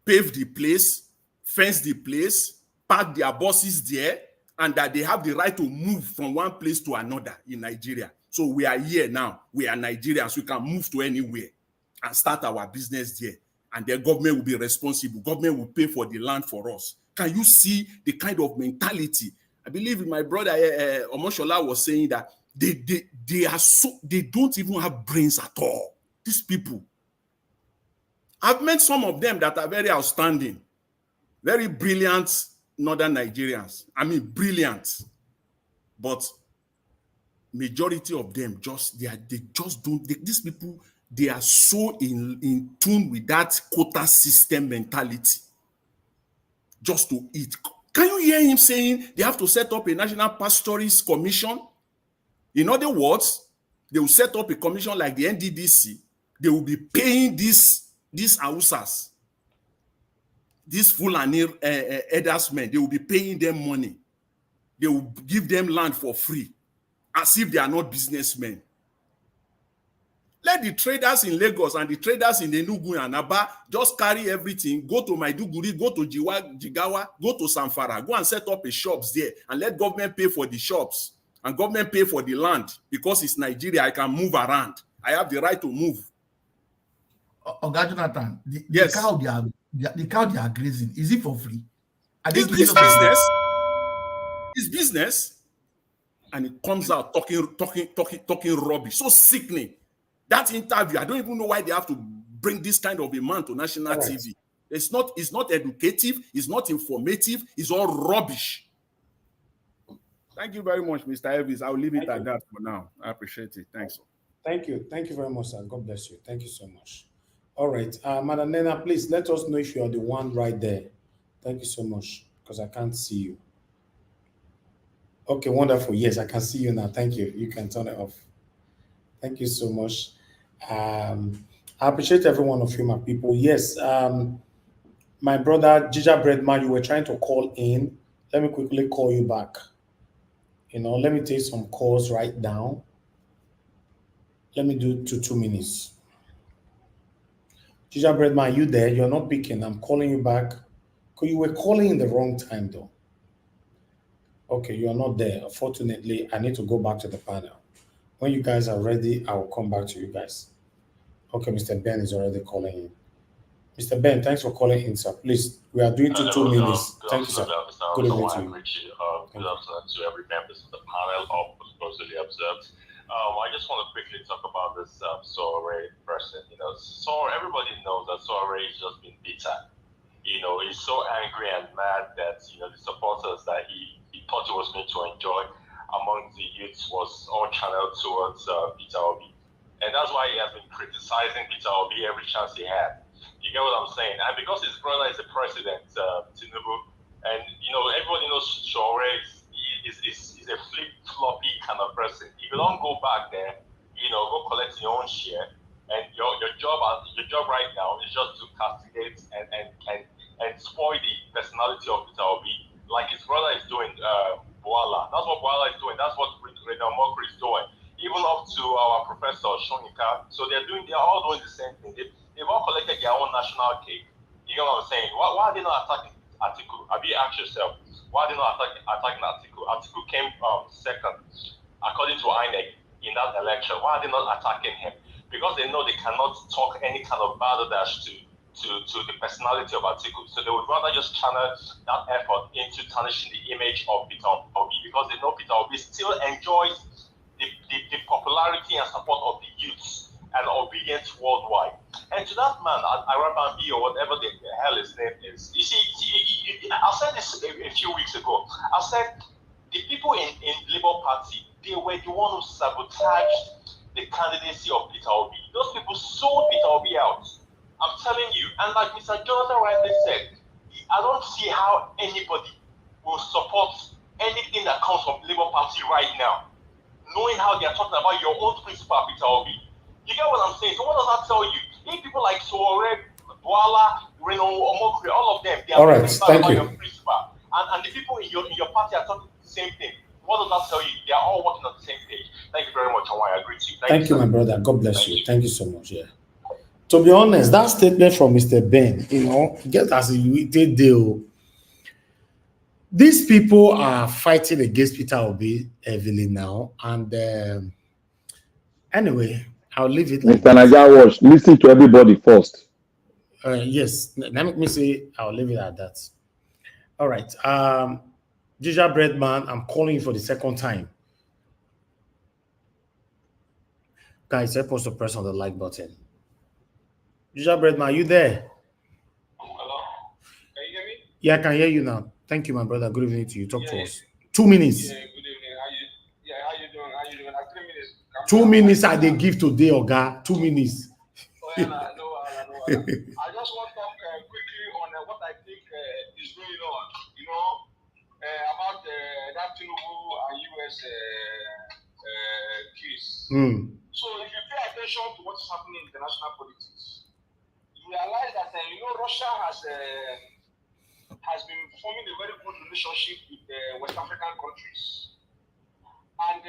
pave the place, fence the place, park their buses there, and that they have the right to move from one place to another in Nigeria. So we are here now. We are Nigerians. We can move to anywhere and start our business there. And the government will be responsible. Government will pay for the land for us. Can you see the kind of mentality? I believe my brother Omoshola was saying that they don't even have brains at all. These people. I've met some of them that are very outstanding, very brilliant northern Nigerians. I mean, brilliant. But majority of them these people, they are so in tune with that quota system mentality. Just to eat. Can you hear him saying they have to set up a national pastoralist commission? In other words, they will set up a commission like the NDDC. They will be paying these Hausas, these Fulani herdersmen. They will be paying them money. They will give them land for free, as if they are not businessmen. Let the traders in Lagos and the traders in Enugu and Aba just carry everything, go to Maiduguri, go to Jigawa, go to Samfara, go and set up a shops there and let government pay for the shops and government pay for the land because it's Nigeria. I can move around. I have the right to move. Oga Jonathan, yes. the cow they are grazing, is it for free? It's business. It's business. And it comes out talking rubbish. So sickening. That interview, I don't even know why they have to bring this kind of a man to national TV. It's not educative, it's not informative, it's all rubbish. Thank you very much, Mr. Elvis. I'll leave it at that for now. I appreciate it. Thanks. Thank you. Thank you very much, sir. God bless you. Thank you so much. All right. Madam Nena, please let us know if you are the one right there. Thank you so much, because I can't see you. Okay, wonderful. Yes, I can see you now. Thank you. You can turn it off. Thank you so much. I appreciate every one of you, my people. Yes, my brother Jija Breadman, you were trying to call in. Let me quickly call you back. Let me take some calls right now. Let me do 2 minutes. Jija Breadman, are you there? You're not picking. I'm calling you back. You were calling in the wrong time, though. Okay, you're not there. Unfortunately, I need to go back to the panel. When you guys are ready, I will come back to you guys. Okay, Mr. Ben is already calling in. Mr. Ben, thanks for calling in, sir. Please, we are doing 2 minutes. Thank you, sir. Good evening to you. Good afternoon to every member of the panel of Closely Observed. I just want to quickly talk about this Sowore person. Sowore, everybody knows that Sowore has just been bitter. He's so angry and mad that, the supporters that he thought he was going to enjoy among the youths was all channeled towards Peter Obi. And that's why he has been criticizing Peter Obi every chance he had. You get what I'm saying? And because his brother is the president, Tinubu, and, everybody knows Sowore is a flip-floppy kind of person. If you don't go back there, go collect your own share, and your job right now is just to castigate and spoil the personality of Peter Obi, like his brother is doing, Boala. That's what Boala I'm saying, why are they not attacking Atiku? Have you asked yourself, why are they not attacking Atiku? Atiku came second, according to INEC, in that election. Why are they not attacking him? Because they know they cannot talk any kind of balderdash to the personality of Atiku. So they would rather just channel that effort into tarnishing the image of Peter Obi, because they know Peter Obi still enjoys the popularity and support of the youths and Obidients worldwide. And to that man, Arabambi or whatever the hell his name is, you see, I said this a few weeks ago. I said the people in Labour Party, they were the one who sabotaged the candidacy of Peter Obi. Those people sold Peter Obi out. I'm telling you. And like Mr. Jonathan rightly said, I don't see how anybody will support anything that comes from Labour Party right now, knowing how they are talking about your own principal, Peter Obi. You get what I'm saying? So what does that tell you? If people like Sowore, Boala, Reno, Omokri, all of them, they are about your principal. And the people in your party are talking the same thing. What does that tell you? They are all working on the same page. Thank you very much, Hawaii. I agree with you. Thank you, my brother. God bless you. Thank you so much. Yeah. To be honest, that statement from Mr. Ben, get as a wicked deal. These people are fighting against Peter Obi heavily now. And anyway, I'll leave it like Mr. Naja Watch, listen to everybody first. Yes, let me say I'll leave it at that. All right. Gingerbread Man, I'm calling you for the second time. Guys, help us to press on the like button. Gingerbread Man, are you there? Hello? Can you hear me? Yeah, I can hear you now. Thank you, my brother. Good evening to you. Talk to us. 2 minutes. Yeah, good evening. How you doing? How you doing? 3 minutes. 2 minutes I they give today, Oga. 2 minutes. Oh, yeah, no. I just want to talk quickly on what I think is going on. About that Tinubu and US case. So if you pay attention to what's happening in international politics, you realize that Russia has been forming a very good relationship with West African countries, and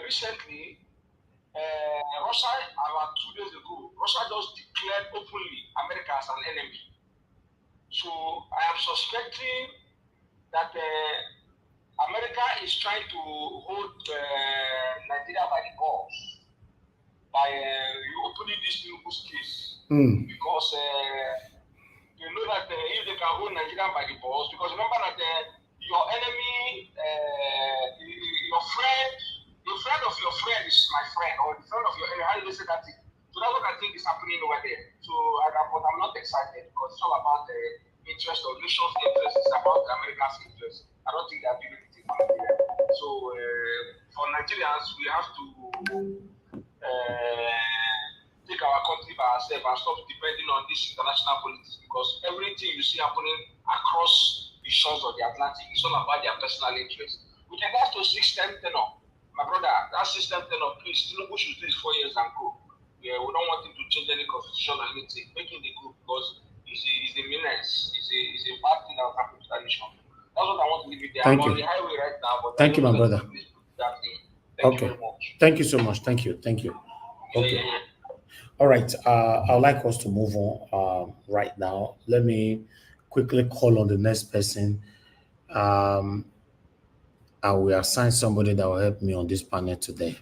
recently, Russia, about 2 days ago, Russia just declared openly America as an enemy. So I am suspecting that America is trying to hold Nigeria by the balls by opening this new case, because you know that if they can hold Nigeria by the balls, because remember that your enemy, your friend of your friend is my friend, or the friend of your enemy. How do they say that thing? So that's what I think is happening over there. So, but I'm not excited, because it's all about the interest of nations' interest. It's about America's interest. I don't think they're doing anything for Nigeria. So, for Nigerians, we have to take our country by ourselves and stop depending on this international politics, because everything you see happening across the shores of the Atlantic is all about their personal interest. With regards to system tenor, my brother, that system tenor, please, Tinubu should do it 4 years and go. Yeah, we don't want him to change any constitution or anything. Make him the group, because he's a menace. He's a bad thing that will happen to that nation. That's what I want to leave it there. I'm on the highway right now. But thank you, my brother. Thank you very much. Thank you so much. Thank you. Okay. All right. I'd like us to move on right now. Let me quickly call on the next person. I will assign somebody that will help me on this panel today.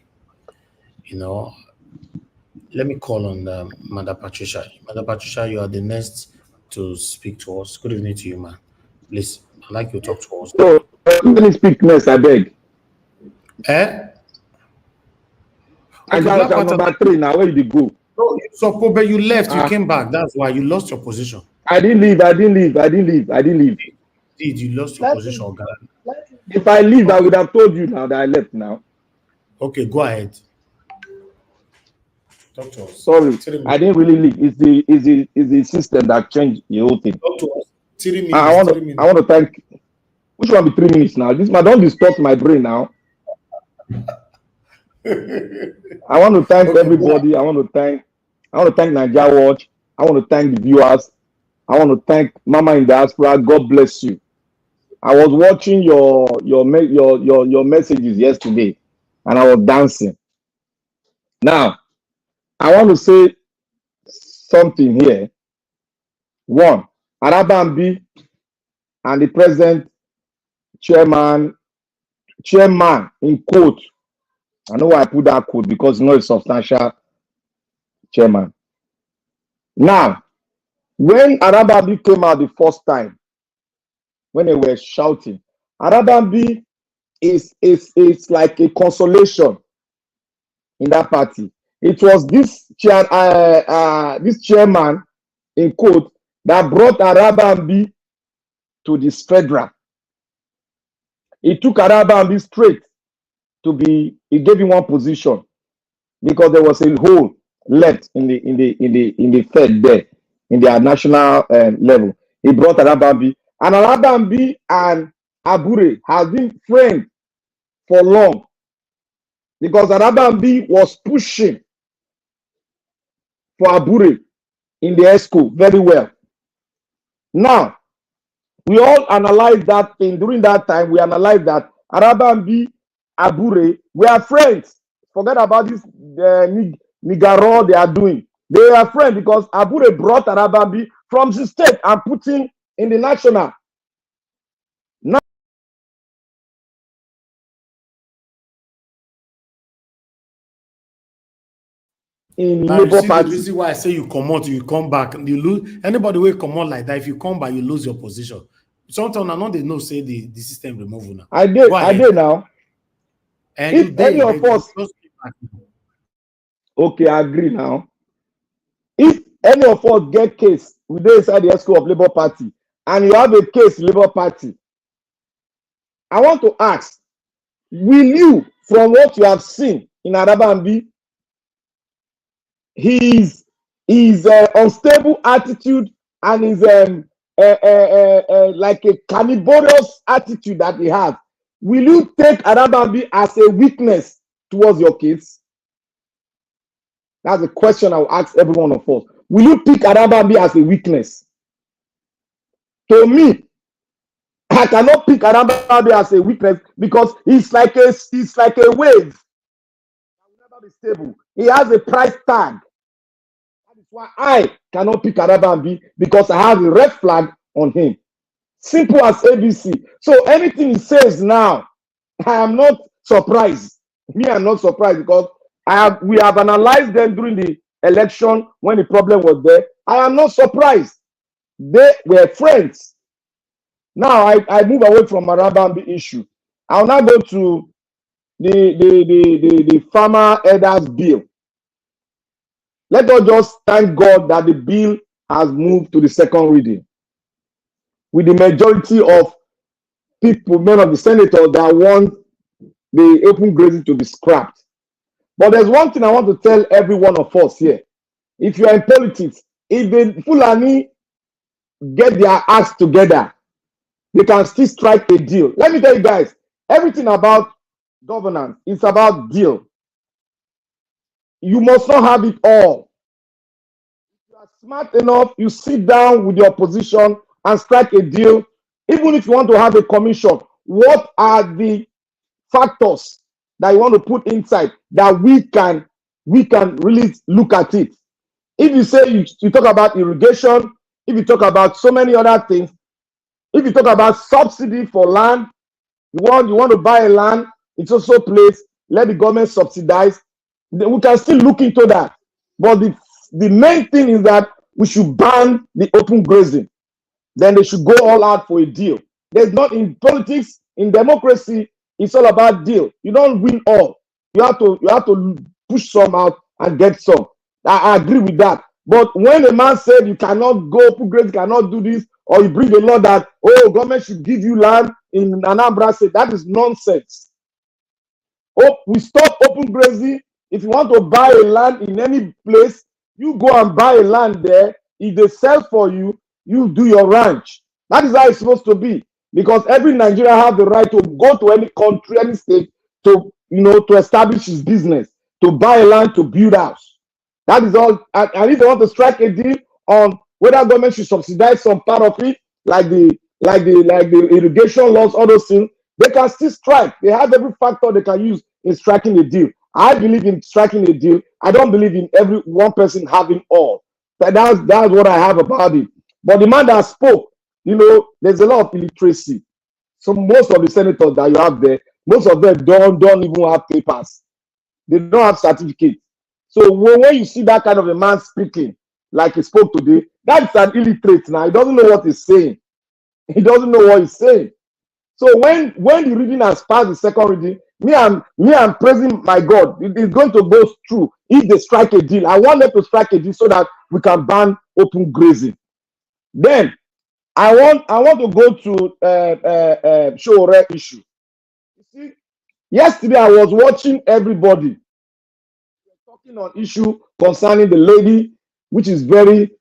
Let me call on Mother Patricia. Mother Patricia, you are the next to speak to us. Good evening to you, man. Please, I'd like you to talk to us. So, let me speak next, I beg. Okay, I got number 3 now. Where did you go? No, so but you left. You came back. That's why you lost your position. I didn't leave. Did you lost your position, Oga? If I leave, I would have told you now that I left now. Okay, go ahead. Talk to us. Sorry, I didn't really leave. It's the system that changed the whole thing. Talk to us. 3 minutes. I want to thank. Which one be 3 minutes now? This man don't distort my brain now. I want to thank everybody. I want to thank Naija Watch. I want to thank the viewers. I want to thank Mama in Diaspora. God bless you. I was watching your messages yesterday, and I was dancing. Now, I want to say something here. One, Arabambi and the present chairman in quote. I know why I put that quote because it's not a substantial chairman. Now, when Arabambi came out the first time, when they were shouting, Arabambi is like a consolation in that party. It was this chairman in quote that brought Arabambi to this federal. He took Arabambi straight to be. He gave him one position because there was a hole left in the Fed there in their national level. He brought Arabambi, and Arabambi and Abure have been friends for long because Arabambi was pushing for Abure in the school very well. Now, we all analyzed that thing. During that time, we analyzed that Arabambi, Abure were friends. Forget about this Nigaro they are doing. They are friends because Abure brought Arabambi from the state and put him in the national. Now, in Labour Party. The reason why I say you come out, you come back, you lose. Anybody will come out like that. If you come back, you lose your position. Sometimes I know they know say the system remove now. I did now. And if any of us, okay, I agree now. If any of us get case within inside the school of Labour Party, and you have a case Labour Party, I want to ask: will you, from what you have seen in Arabambi, his unstable attitude and his like a carnivorous attitude that he has, will you take Arabambi as a weakness towards your kids? That's a question I will ask every one of us. Will you pick Arabambi as a weakness? To me, I cannot pick Arabambi as a weakness because it's like a wave. I will never be stable. He has a price tag. That is why I cannot pick Arabambi because I have a red flag on him. Simple as ABC. So anything he says now, I am not surprised. Me, I'm not surprised because we have analyzed them during the election when the problem was there. I am not surprised. They were friends. Now I move away from Arabambi issue. I'll now go to the farmer elders bill. Let us just thank God that the bill has moved to the second reading with the majority of people, men of the senators that want the open grazing to be scrapped. But there's one thing I want to tell every one of us here. If you are in politics, if the Fulani get their acts together, they can still strike a deal. Let me tell you guys, everything about governance is about deal. You must not have it all. If you are smart enough, you sit down with the opposition and strike a deal. Even if you want to have a commission, what are the factors that you want to put inside that we can really look at it? If you say you talk about irrigation, if you talk about so many other things, if you talk about subsidy for land, you want to buy a land, it's also placed, let the government subsidize. We can still look into that. But the main thing is that we should ban the open grazing. Then they should go all out for a deal. There's not in politics, in democracy, it's all about deal. You don't win all. You have to push some out and get some. I agree with that. But when a man said you cannot go open grazing, cannot do this, or you bring a law that government should give you land in Anambra State, that is nonsense. We stop open grazing. If you want to buy a land in any place, you go and buy a land there. If they sell for you, you do your ranch. That is how it's supposed to be. Because every Nigerian has the right to go to any country, any state, to establish his business, to buy a land, to build house. That is all. And if they want to strike a deal on whether government should subsidize some part of it, like the irrigation laws, all those things, they can still strike. They have every factor they can use in striking a deal. I believe in striking a deal. I don't believe in every one person having all. That's what I have about it. But the man that spoke, you know, there's a lot of illiteracy. So most of the senators that you have there, most of them don't even have papers. They don't have certificates. So when you see that kind of a man speaking, like he spoke today, that's an illiterate now. He doesn't know what he's saying. He doesn't know what he's saying. So when the reading has passed the second reading, me I'm praising my God. It is going to go through if they strike a deal. I want them to strike a deal so that we can ban open grazing. Then I want to go to Sowore issue. You see, yesterday I was watching everybody talking on issue concerning the lady, which is very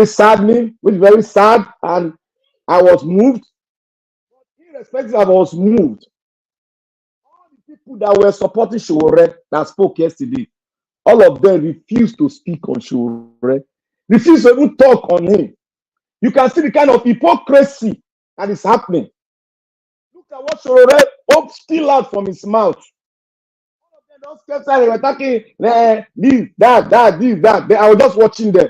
saddening, which is very sad, and I was moved. Irrespective, I was moved. All the people that were supporting Sowore that spoke yesterday, all of them refused to speak on Sowore, refused to even talk on him. You can see the kind of hypocrisy that is happening. Look at what Sowore spilled out from his mouth. All of them just kept saying they were talking this, that. I was just watching them.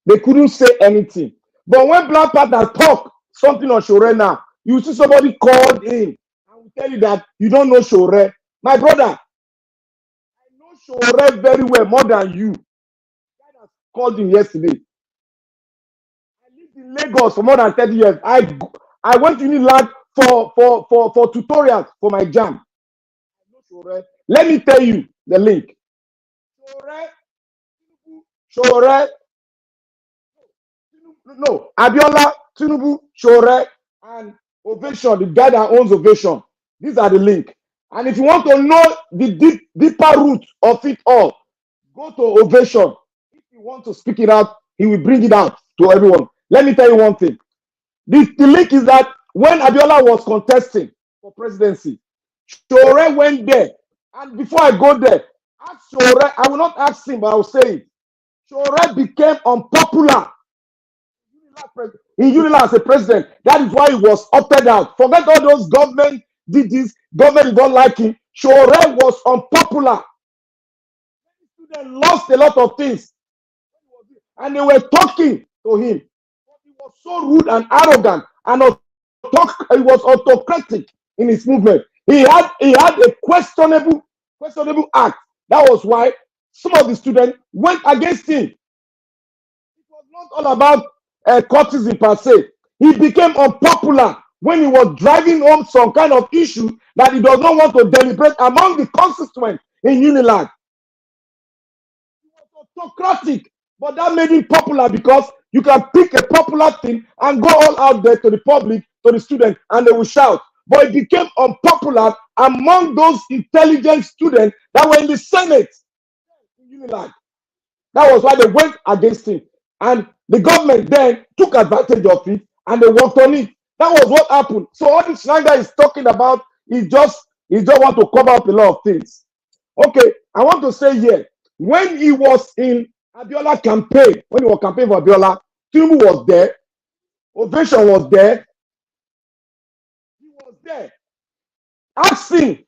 They couldn't say anything. But when Black Panther talk something on Sowore now, you see somebody called in and will tell you that you don't know Sowore. My brother, I know Sowore very well, more than you. The guy that called him yesterday. I lived in Lagos for more than 30 years. I went to Unilag for tutorials for my jam. I know Sowore. Let me tell you the link. Sowore, no, Abiola, Tinubu, Sowore, and Ovation, the guy that owns Ovation. These are the link. And if you want to know the deeper root of it all, go to Ovation. If you want to speak it out, he will bring it out to everyone. Let me tell you one thing. The link is that when Abiola was contesting for presidency, Sowore went there. And before I go there, ask Sowore, I will not ask him, but I will say it. Sowore became unpopular in Unilag as a president. That is why he was opted out. Forget all those government did this, government don't like him. Sowore was unpopular. They lost a lot of things. And they were talking to him. He was so rude and arrogant and he was autocratic in his movement. He had a questionable act. That was why some of the students went against him. It was not all about courtesy per se. He became unpopular when he was driving home some kind of issue that he does not want to deliberate among the constituents in Unilag. He was autocratic, but that made him popular because you can pick a popular thing and go all out there to the public, to the students, and they will shout. But it became unpopular among those intelligent students that were in the Senate in Unilag. That was why they went against him. And the government then took advantage of it and they worked on it. That was what happened. So all this Schneider is talking about is just want to cover up a lot of things. Okay, I want to say here, when he was in Abiola campaign, when he was campaigning for Abiola, Tinubu was there, Ovation was there, he was there. Ask him,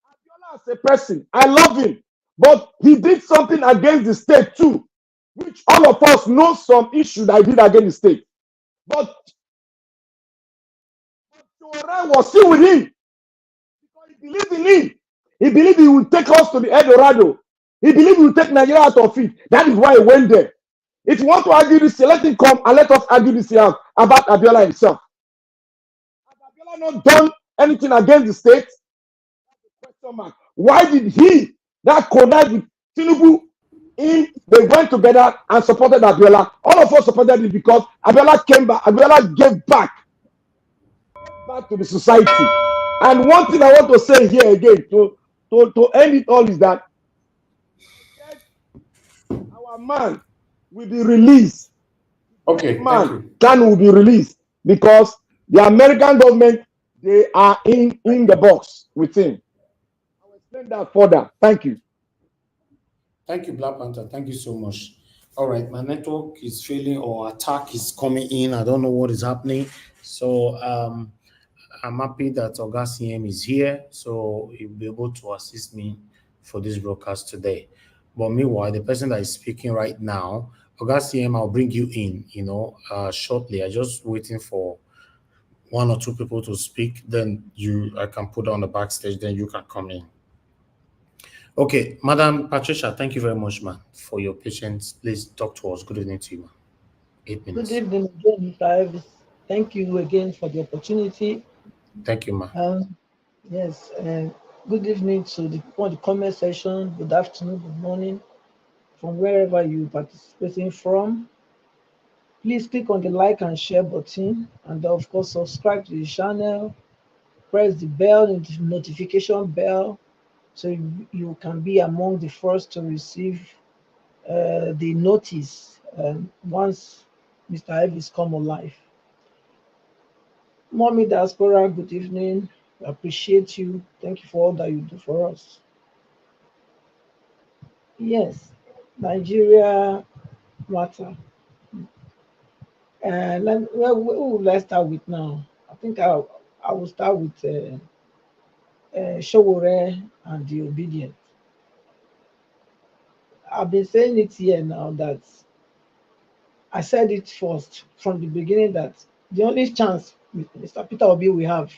Abiola as a person, I love him, but he did something against the state too, which all of us know some issue that he did against the state. But Sowore was still with him because he believed in him. He believed he would take us to the El Dorado. He believed he would take Nigeria out of it. That is why he went there. If you want to argue this, let him come and let us argue this here about Abiola himself. Has Abiola not done anything against the state? Why did he that connect with Tinubu? They went together and supported Abiola. All of us supported it because Abiola came back. Abiola gave back to the society. And one thing I want to say here again to end it all is that our man will be released. Okay, Can will be released because the American government, they are in the box with him. I will explain that further. Thank you. Thank you, Black Panther. Thank you so much. All right, my network is failing or attack is coming in. I don't know what is happening. So I'm happy that Oga CM is here, so he'll be able to assist me for this broadcast today. But meanwhile, the person that is speaking right now, Augustine, I'll bring you in, shortly. I'm just waiting for one or two people to speak. Then I can put on the backstage. Then you can come in. Okay, Madam Patricia, thank you very much, ma'am, for your patience. Please talk to us. Good evening to you, ma'am. 8 minutes. Good evening again, Mr. Ives. Thank you again for the opportunity. Thank you, ma'am. Yes, good evening to the comment section. Good afternoon, good morning, from wherever you're participating from. Please click on the like and share button, and of course subscribe to the channel. Press the bell, the notification bell, so you can be among the first to receive the notice once Mr. Ives come alive. Mommy Diaspora, good evening. I appreciate you. Thank you for all that you do for us. Yes, Nigeria matter. And let's start with now. I think I will start with Sowore and the Obidients. I've been saying it here now that I said it first from the beginning that the only chance Mr. Peter Obi will have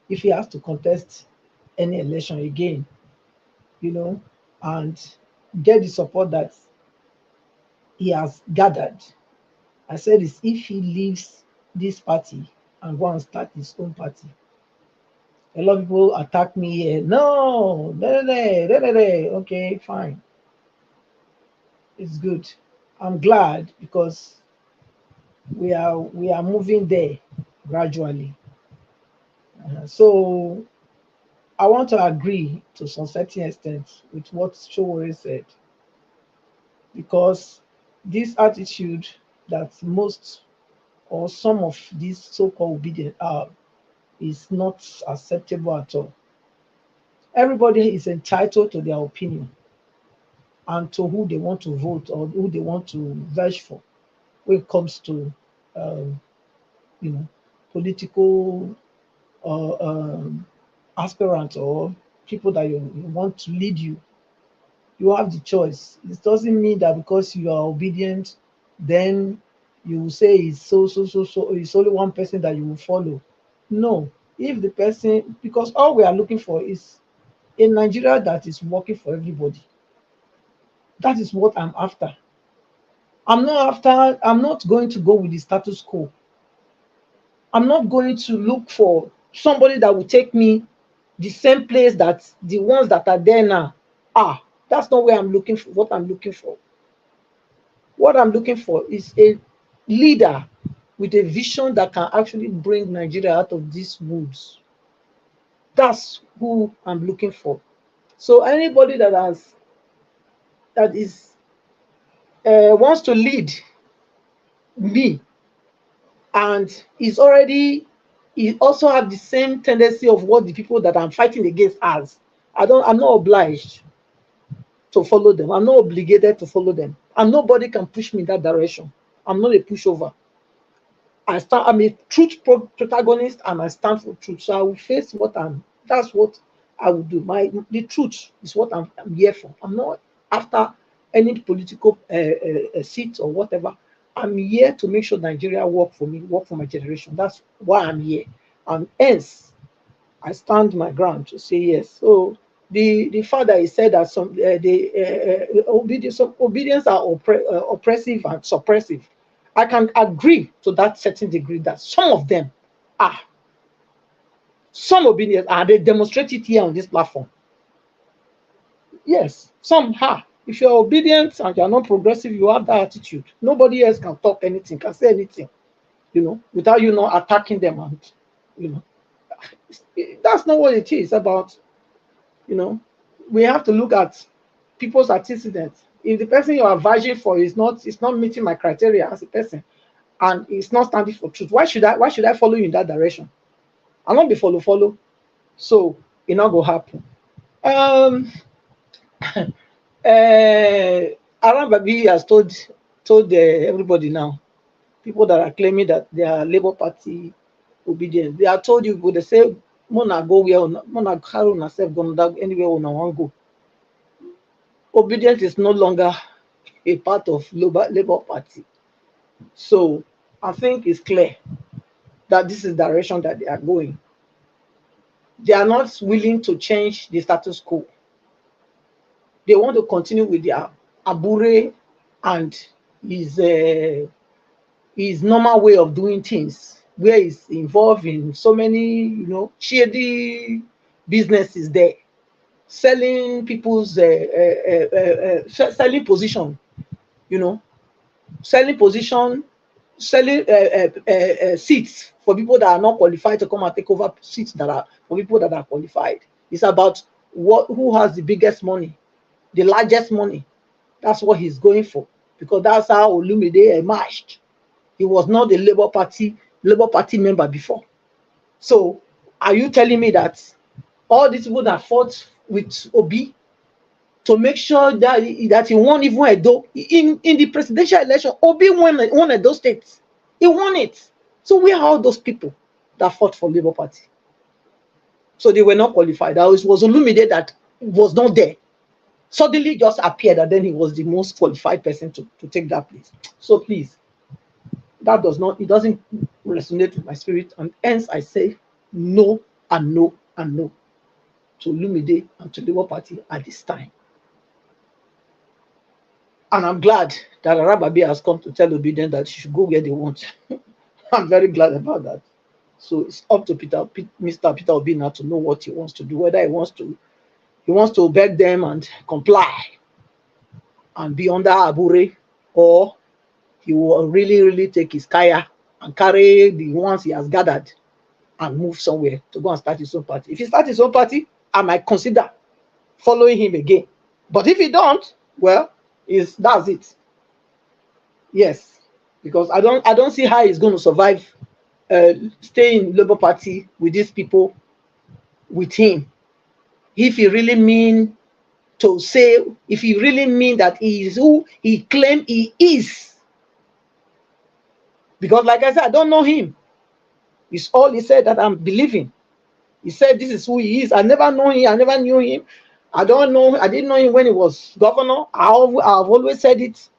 if he has to contest any election again, and get the support that he has gathered. I said is if he leaves this party and go and start his own party. A lot of people attack me here. No, okay, fine. It's good. I'm glad because we are moving there gradually. So I want to agree to some certain extent with what Sowore said, because this attitude that most or some of these so-called obedient are is not acceptable at all. Everybody is entitled to their opinion and to who they want to vote or who they want to vote for when it comes to political aspirants or people that you want to lead you. You have the choice. It doesn't mean that because you are obedient, then you say it's so. It's only one person that you will follow. No, if the person, because all we are looking for is a Nigeria that is working for everybody. That is what I'm after. I'm not going to go with the status quo. I'm not going to look for somebody that will take me the same place that the ones that are there now are. That's not where I'm looking for. What I'm looking for. What I'm looking for is a leader with a vision that can actually bring Nigeria out of these woods. That's who I'm looking for. So anybody that wants to lead me and he also have the same tendency of what the people that I'm fighting against has. I'm not obliged to follow them. I'm not obligated to follow them. And nobody can push me in that direction. I'm not a pushover. I'm a truth protagonist and I stand for truth. So I will face that's what I will do. The truth is what I'm here for. I'm not after any political seat or whatever. I'm here to make sure Nigeria work for me, work for my generation. That's why I'm here. And hence, I stand my ground to say yes. So the father he said that some obedience are oppressive and suppressive. I can agree to that certain degree that some of them are. Some obedience are. They demonstrate it here on this platform. Yes, some are. If you're obedient and you're not progressive, you have that attitude. Nobody else can talk anything, can say anything, without you not attacking them. And, that's not what it is about. We have to look at people's antecedents. If the person you are vouching for is not meeting my criteria as a person, and it's not standing for truth, why should I follow you in that direction? I'll not be follow. So it not go happen. Aram Babi has told everybody now, people that are claiming that they are Labour Party obedient. They are told you go. They say, "Mona go where Mona carry myself go anywhere una want go." Obedience is no longer a part of Labour Party. So I think it's clear that this is the direction that they are going. They are not willing to change the status quo. They want to continue with their Abure and his normal way of doing things, where he's involved in so many, shady businesses there, selling people's selling position, selling position, selling seats for people that are not qualified to come and take over seats that are for people that are qualified. It's about who has the biggest money, the largest money. That's what he's going for, because that's how Olumide emerged. He was not a Labour Party member before. So are you telling me that all these people that fought with Obi to make sure that he won even Edo in the presidential election, Obi won Edo State. He won it. So where are all those people that fought for Labour Party? So they were not qualified. It was Olumide that was not there. Suddenly just appeared, and then he was the most qualified person to take that place. So please, it doesn't resonate with my spirit, and hence I say no and no and no to Olumide and to Labour Party at this time. And I'm glad that Arababi has come to tell Obidients that she should go where they want. I'm very glad about that. So it's up to Mr. Peter Obi now to know what he wants to do, whether he wants to beg them and comply and be under Abure, or he will really, really take his kaya and carry the ones he has gathered and move somewhere to go and start his own party. If he starts his own party, I might consider following him again. But if he don't, well, that's it. Yes, because I don't see how he's going to survive staying in Labour Party with these people with him. If he really mean that he is who he claims he is. Because like I said, I don't know him. It's all he said that I'm believing. He said this is who he is. I never know him. I never knew him. I didn't know him when he was governor. I've always said it.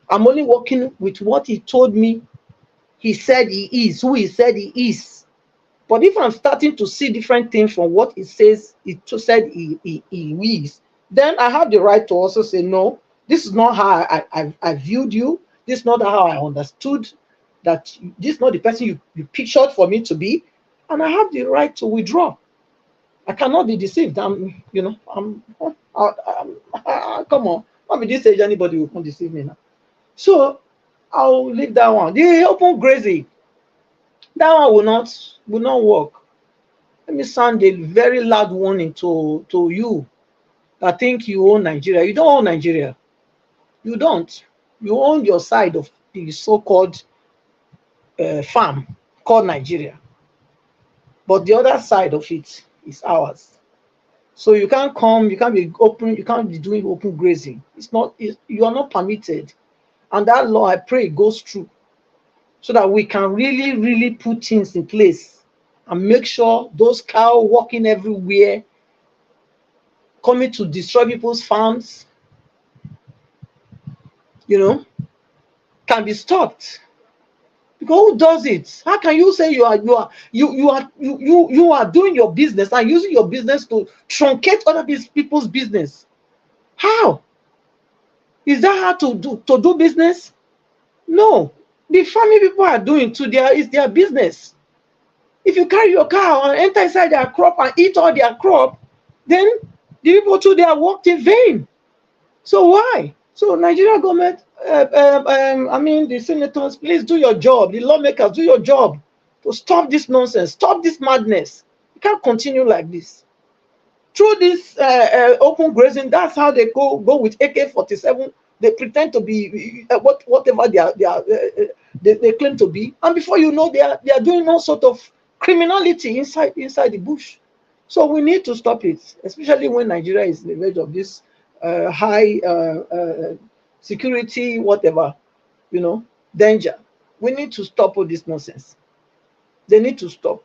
I'm only working with what he told me he said he is, who he said he is. But if I'm starting to see different things from what he says, he said he is, then I have the right to also say, no, this is not how I viewed you. This is not how I understood that. This is not the person you pictured for me to be. And I have the right to withdraw. I cannot be deceived. Come on. Not be this age, anybody will come deceive me now. So I'll leave that one. The open grazing, that one will not work. Let me sound a very loud warning to you that think you own Nigeria. You don't own Nigeria. You don't. You own your side of the so-called farm called Nigeria. But the other side of it is ours. So you can't be open, you can't be doing open grazing. You are not permitted. And that law, I pray, goes through so that we can really, really put things in place and make sure those cows walking everywhere, coming to destroy people's farms, can be stopped. Because who does it? How can you say you are doing your business and using your business to truncate other people's business? How? Is that how to do business? No. The farming people are doing too. It's their business. If you carry your cow and enter inside their crop and eat all their crop, then the people too, they are worked in vain. So why? So Nigeria government, the senators, please do your job. The lawmakers, do your job to stop this nonsense, stop this madness. You can't continue like this. Through this open grazing, that's how they go with AK-47. They pretend to be whatever they claim to be, and before you know, they are doing all sort of criminality inside the bush. So we need to stop it, especially when Nigeria is in the verge of this high security, whatever, danger. We need to stop all this nonsense. They need to stop.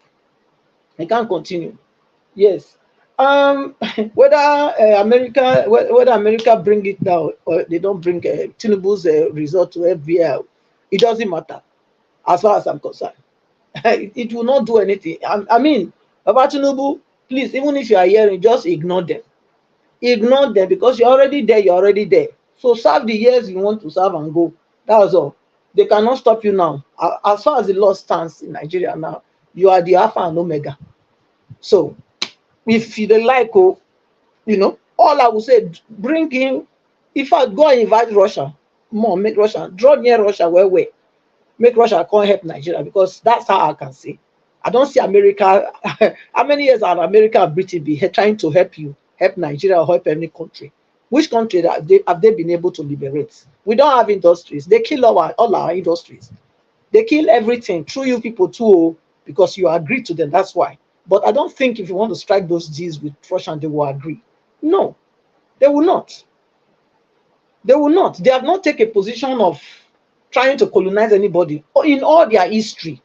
They can't continue. Yes, Whether America bring it down or they don't bring Tinubu's result to FBI, it doesn't matter as far as I'm concerned. It will not do anything. I mean, about Tinubu, please, even if you are hearing, just ignore them. Ignore them because you're already there. You're already there. So serve the years you want to serve and go. That's all. They cannot stop you now. As far as the law stands in Nigeria now, you are the Alpha and Omega. So if you don't like, all I will say, bring in. If I go and invite Russia, more make Russia draw near Russia where make Russia come help Nigeria, because that's how I can say. I don't see America. How many years are America and Britain be trying to help Nigeria, or help any country? Which country have they been able to liberate? We don't have industries. They kill all our industries. They kill everything through you people too, because you agree to them. That's why. But I don't think if you want to strike those deals with Russia, they will agree. No, they will not. They will not. They have not taken a position of trying to colonize anybody in all their history.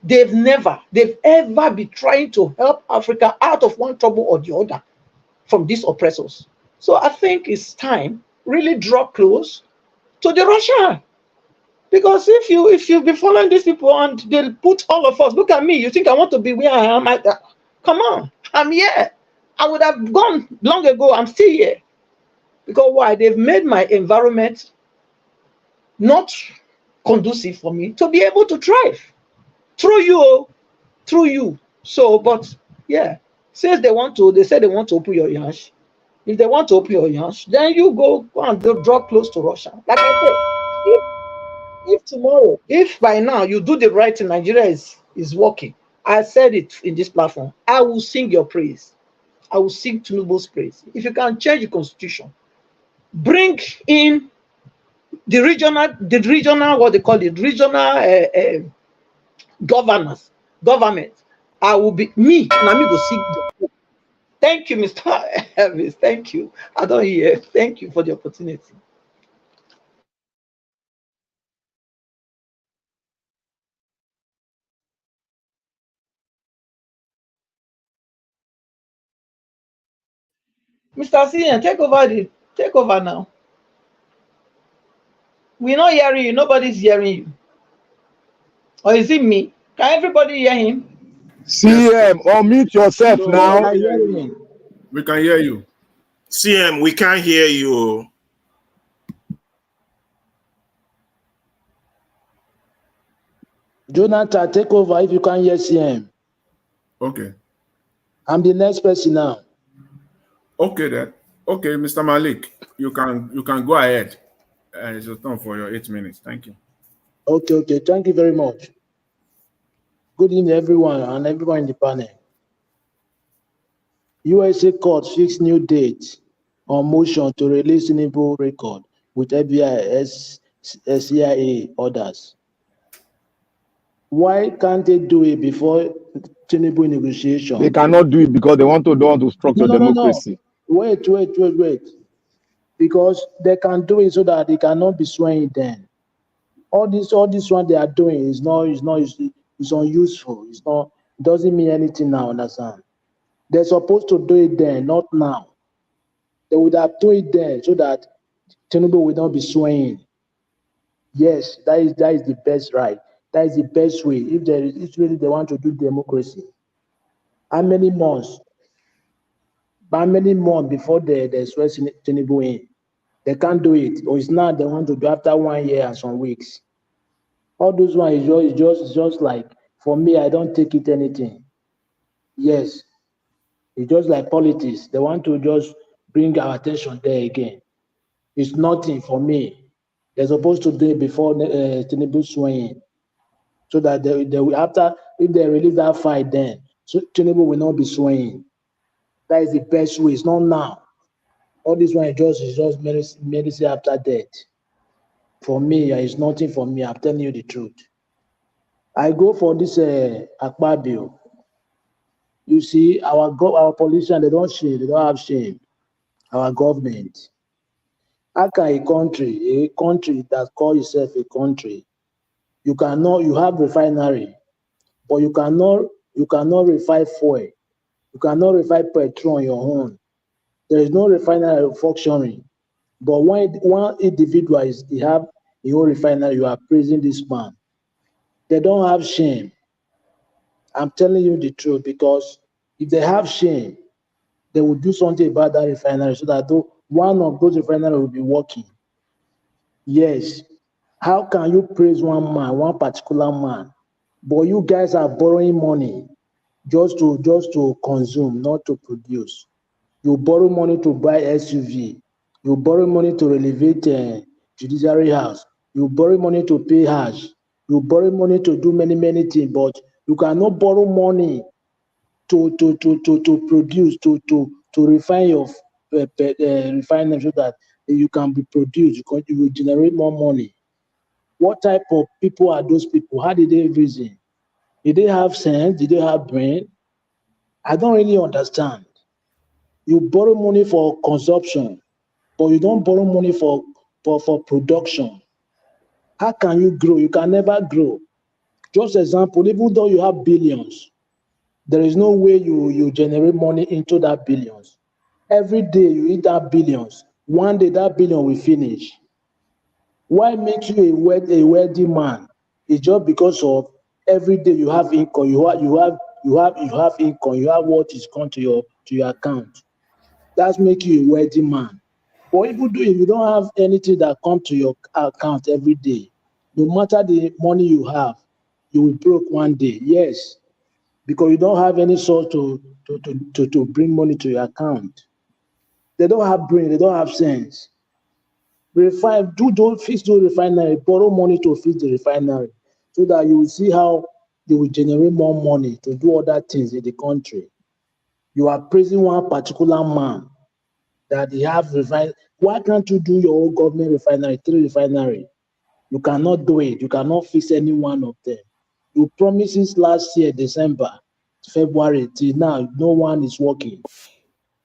They've ever been trying to help Africa out of one trouble or the other from these oppressors. So I think it's time really draw close to the Russia. Because if you be following these people and they'll put all of us, look at me, you think I want to be where I am? Come on, I'm here. I would have gone long ago. I'm still here. Because why? They've made my environment not conducive for me to be able to thrive through you. So, but yeah, since they say they want to open your yash. If they want to open your yash, then you go and draw close to Russia. Like I said, if tomorrow, if by now you do the right thing, Nigeria is working. I said it in this platform. I will sing your praise. I will sing Tinubu's praise. If you can change the constitution, bring in the regional, what they call it, regional government. I will be me, and me go sing. Thank you, Mr. Elvis. Thank you. I don't hear. Thank you for the opportunity. Mr. CN, take over now. We're not hearing you. Nobody's hearing you. Or is it me? Can everybody hear him? CM, unmute yourself now. We can hear you. CM, we can't hear you. Jonathan, take over if you can hear CM. Okay. I'm the next person now. Okay then. Okay, Mr. Malik, you can go ahead. It's your turn for your 8 minutes. Thank you. Okay. Thank you very much. Good evening, everyone, and everyone in the panel. USA court fixed new date on motion to release Tinubu record with FBI CIA orders. Why can't they do it before Tinubu negotiation? They cannot do it because they don't want to structure democracy. No. Wait. Because they can do it so that they cannot be swaying then. All this one they are doing is unuseful. It doesn't mean anything now, understand? They're supposed to do it then, not now. They would have done it then so that Tinubu will not be swaying. Yes, that is the best right. That is the best way. If really they want to do democracy. How many months before they swear Tinubu in? They can't do it. Or it's not they want to do after 1 year and some weeks. All those ones is just like, for me, I don't take it anything. Yes. It's just like politics. They want to just bring our attention there again. It's nothing for me. They're supposed to do it before Tinubu swing, so that they will, after, if they release that fight, then so Tinubu will not be swaying. That is the best way. It's not now. All this one is just medicine after death. For me, it's nothing for me. I'm telling you the truth. I go for this Akpabio. You see, our politicians, they don't have shame. Our government. How can a country that calls itself a country, you have refinery, but you cannot refine fuel You cannot refine petrol on your own. There is no refinery functioning. But when one individual he have his own refinery, you are praising this man. They don't have shame. I'm telling you the truth, because if they have shame, they will do something about that refinery so that one of those refineries will be working. Yes. How can you praise one man, one particular man, but you guys are borrowing money just to consume, not to produce? You borrow money to buy SUV. You borrow money to renovate judiciary house. You borrow money to pay Hajj. You borrow money to do many things, but you cannot borrow money to produce, to refine your refinery so that you can be produced, because you will generate more money. What type of people are those people? How did they reason? Did they have sense? Did they have brain? I don't really understand. You borrow money for consumption, but you don't borrow money for production. How can you grow? You can never grow. Just example, even though you have billions, there is no way you generate money into that billions. Every day you eat that billions. One day that billion will finish. Why make you a wealthy man? It's just because of every day you have income. You have income. You have what is come to your account. That's make you a wealthy man. But if you don't have anything that come to your account every day, no matter the money you have, you will broke one day. Yes, because you don't have any source to bring money to your account. They don't have brain. They don't have sense. Don't fix the refinery. Borrow money to fix the refinery, so that you will see how they will generate more money to do other things in the country. You are praising one particular man that they have refined. Why can't you do your own government refinery, 3 refinery? You cannot do it. You cannot fix any one of them. You promised since last year, December, February, till now, no one is working.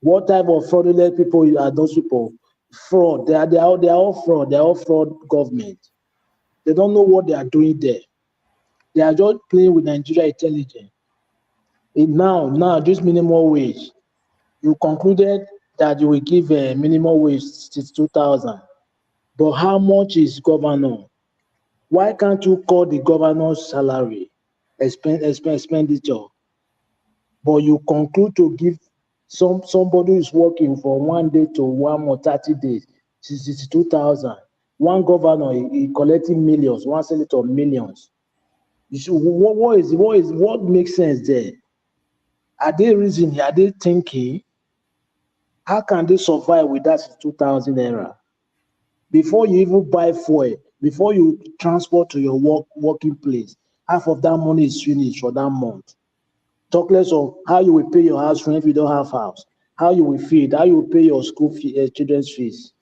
What type of fraudulent people are those people? Fraud. They are all fraud. They are all fraud government. They don't know what they are doing there. They are just playing with Nigeria intelligence. Now, this minimum wage, you concluded that you will give a minimum wage 62,000. But how much is governor? Why can't you call the governor's salary expenditure? But you conclude to give somebody who is working for 1 day to 1 or 30 days, 62,000. One governor he collecting millions, one senator millions. You see, what makes sense there? Are they reasoning? Are they thinking? How can they survive with that 2,000 naira? Before you even buy fuel, before you transport to your working place, half of that money is finished for that month. Talk less of how you will pay your house rent if you don't have house, how you will feed, how you will pay your school fee, children's fees.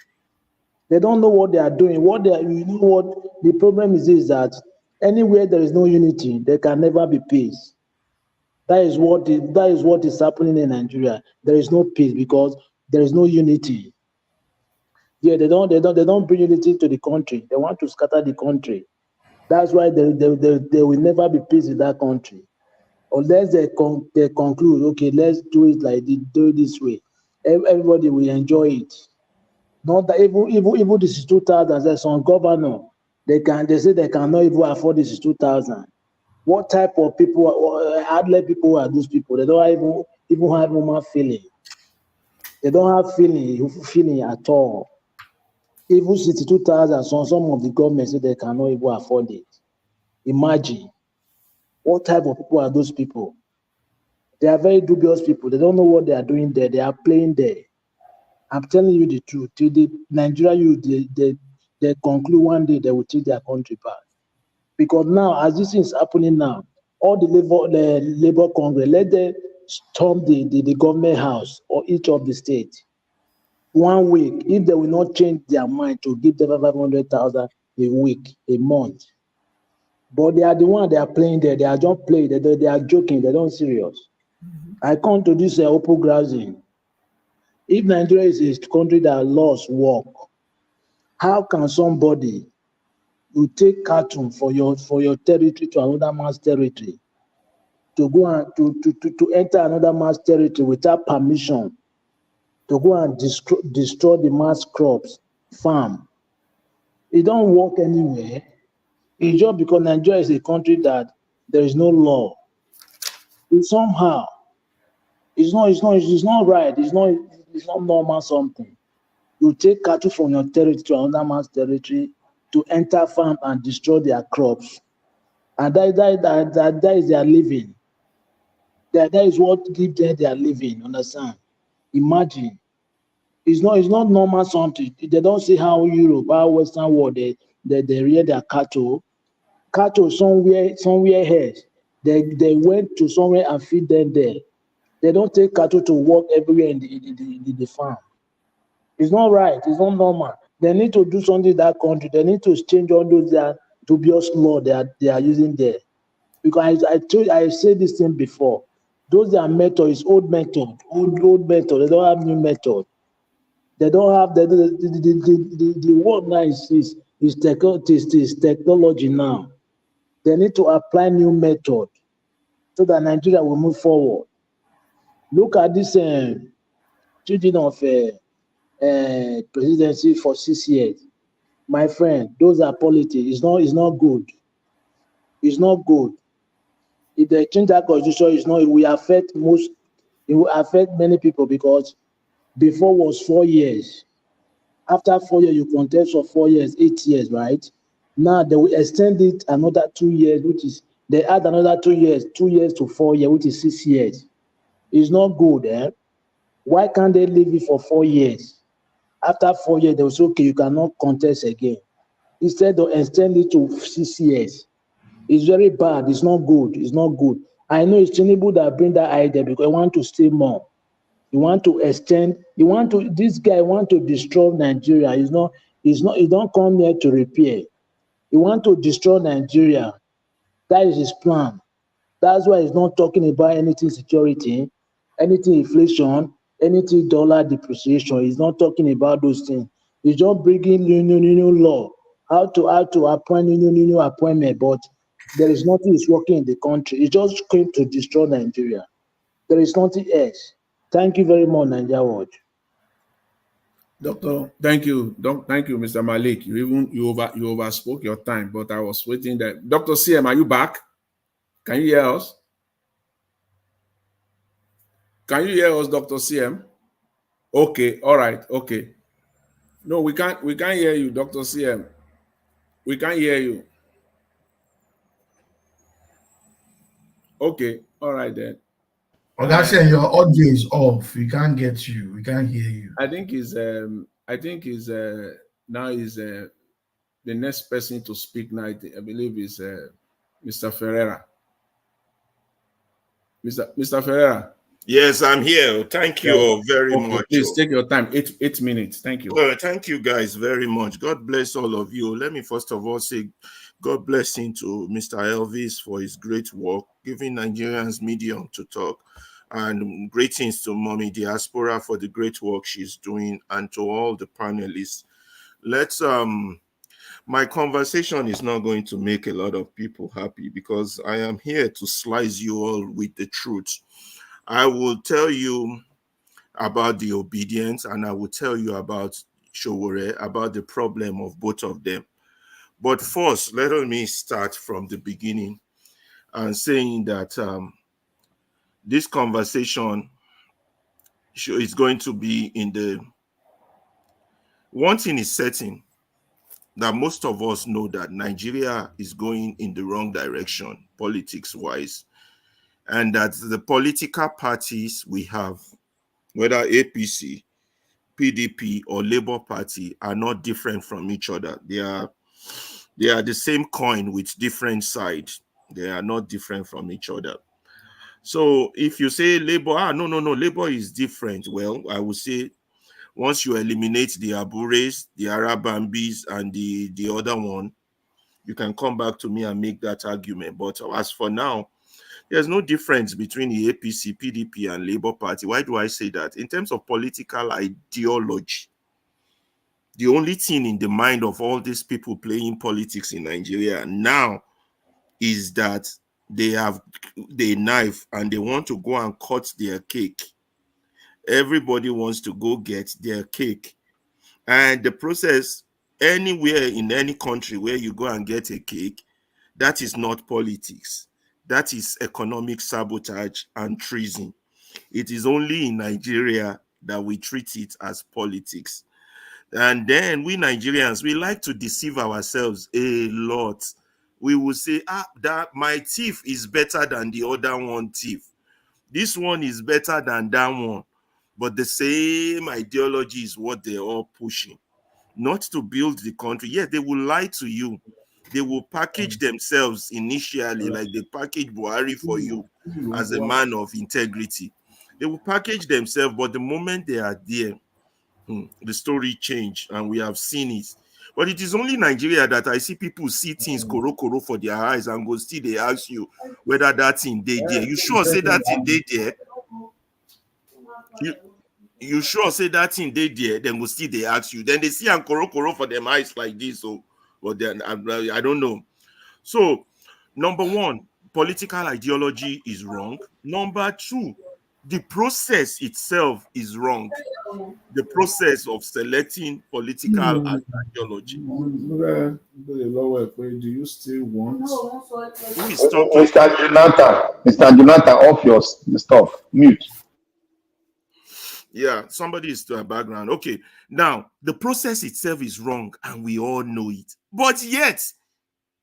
They don't know what they are doing. You know what the problem is that anywhere there is no unity, there can never be peace. That is what is happening in Nigeria. There is no peace because there is no unity. Yeah, they don't bring unity to the country. They want to scatter the country. That's why there will never be peace in that country. Unless they conclude, okay, let's do it like this, do it this way. Everybody will enjoy it. Not that even this is 2,000. There's some governor, they say they cannot even afford this is 2,000. What type of people, hardly people are those people? They don't even have human feeling. They don't have feeling at all. Even 62,000, some of the government say they cannot even afford it. Imagine. What type of people are those people? They are very dubious people. They don't know what they are doing there. They are playing there. I'm telling you the truth. Till the Nigeria youth, they conclude one day they will take their country back. Because now, as this is happening now, all the labor Congress, let them storm the government house or each of the states. 1 week, if they will not change their mind to give them 500,000 a week, a month. But they are the one they are playing there. They are just playing. They are joking. They don't serious. I come to this open grazing. If Nigeria is a country that lost work, how can somebody you take cattle for your territory to another man's territory? to go and to enter another man's territory without permission, to go and destroy the man's crops, farm. It don't work anywhere. It's just because Nigeria is a country that there is no law. It's somehow, it's not right. It's not normal something. You take cattle from your territory to another man's territory to enter farm and destroy their crops. And that is their living. That is what gives them their living, understand? Imagine. It's not normal something. They don't see how Europe, how Western world, they rear their cattle. Cattle somewhere else. They went to somewhere and feed them there. They don't take cattle to work everywhere in the farm. It's not right. It's not normal. They need to do something in that country. They need to change all those dubious law they are using there. Because I said this thing before. Those are method is old method, old method. They don't have new method. They don't have the world now is technology now. They need to apply new method so that Nigeria will move forward. Look at this children of presidency for 6 years. My friend, those are politics. It's not good. It's not good. If they change that constitution, it will affect many people because before was 4 years. After 4 years, you contest for 4 years, 8 years, right? Now they will extend it another 2 years, which is they add another 2 years to 4 years, which is 6 years. It's not good, eh? Why can't they leave it for 4 years? After 4 years, they will say, okay, you cannot contest again. Instead of extend it to 6 years. It's very bad. It's not good. It's not good. I know it's Tinubu that bring that idea because I want to stay more. You want to extend. This guy want to destroy Nigeria. He don't come here to repair. He want to destroy Nigeria. That is his plan. That's why he's not talking about anything security, anything inflation, anything dollar depreciation. He's not talking about those things. He's just bringing new law, how to appoint new appointment, but there is nothing is working in the country. He just came to destroy Nigeria. There is nothing else. Thank you very much, Nigeria Watch. Doctor, thank you. Thank you, Mr. Malik. You overspoke your time, but I was waiting there. Dr. CM, are you back? Can you hear us? Can you hear us, Dr. CM? Okay, all right, okay. No, we can't hear you, Dr. CM. We can't hear you. Okay, all right then. That's saying your audio is off. We can't get you. We can't hear you. I think is now is the next person to speak now. I believe is Mr. Ferreira. Mr. Ferreira. Yes, I'm here. Thank you very much. Please take your time. 8 minutes. Thank you. Thank you guys very much. God bless all of you. Let me first of all say God blessing to Mr. Elvis for his great work, giving Nigerians medium to talk. And greetings to Mommy Diaspora for the great work she's doing, and to all the panelists. My conversation is not going to make a lot of people happy because I am here to slice you all with the truth. I will tell you about the Obidients, and I will tell you about Sowore, about the problem of both of them. But first, let me start from the beginning and saying that this conversation is going to be one thing is certain, that most of us know that Nigeria is going in the wrong direction, politics-wise, and that the political parties we have, whether APC, PDP, or Labour Party, are not different from each other. They are the same coin with different sides. They are not different from each other. So if you say Labour, no, Labour is different. Well, I would say once you eliminate the Abures, the Arabambis, and the other one, you can come back to me and make that argument. But as for now, there's no difference between the APC, PDP, and Labour Party. Why do I say that? In terms of political ideology, the only thing in the mind of all these people playing politics in Nigeria now is that they have the knife and they want to go and cut their cake. Everybody wants to go get their cake. And the process, anywhere in any country where you go and get a cake, that is not politics. That is economic sabotage and treason. It is only in Nigeria that we treat it as politics. And then we Nigerians, we like to deceive ourselves a lot. We will say, that my thief is better than the other one thief. This one is better than that one. But the same ideology is what they're all pushing. Not to build the country. Yes, they will lie to you. They will package themselves initially, like they package Buhari for you as a man of integrity. They will package themselves, but the moment they are there, the story changed, and we have seen it. But it is only Nigeria that I see people see things koro for their eyes and go still they ask you whether that thing they there. You sure say that thing they there? You sure say that thing they there? Then go still they ask you. Then they see and koro for them eyes like this. So, but then I don't know. So, number one, political ideology is wrong. Number two, the process itself is wrong. The process of selecting political ideology. Do you still want? Who is talking? Mr. Jonathan, off your stuff. Mute. Yeah, somebody is to a background. Okay, now the process itself is wrong, and we all know it. But yet,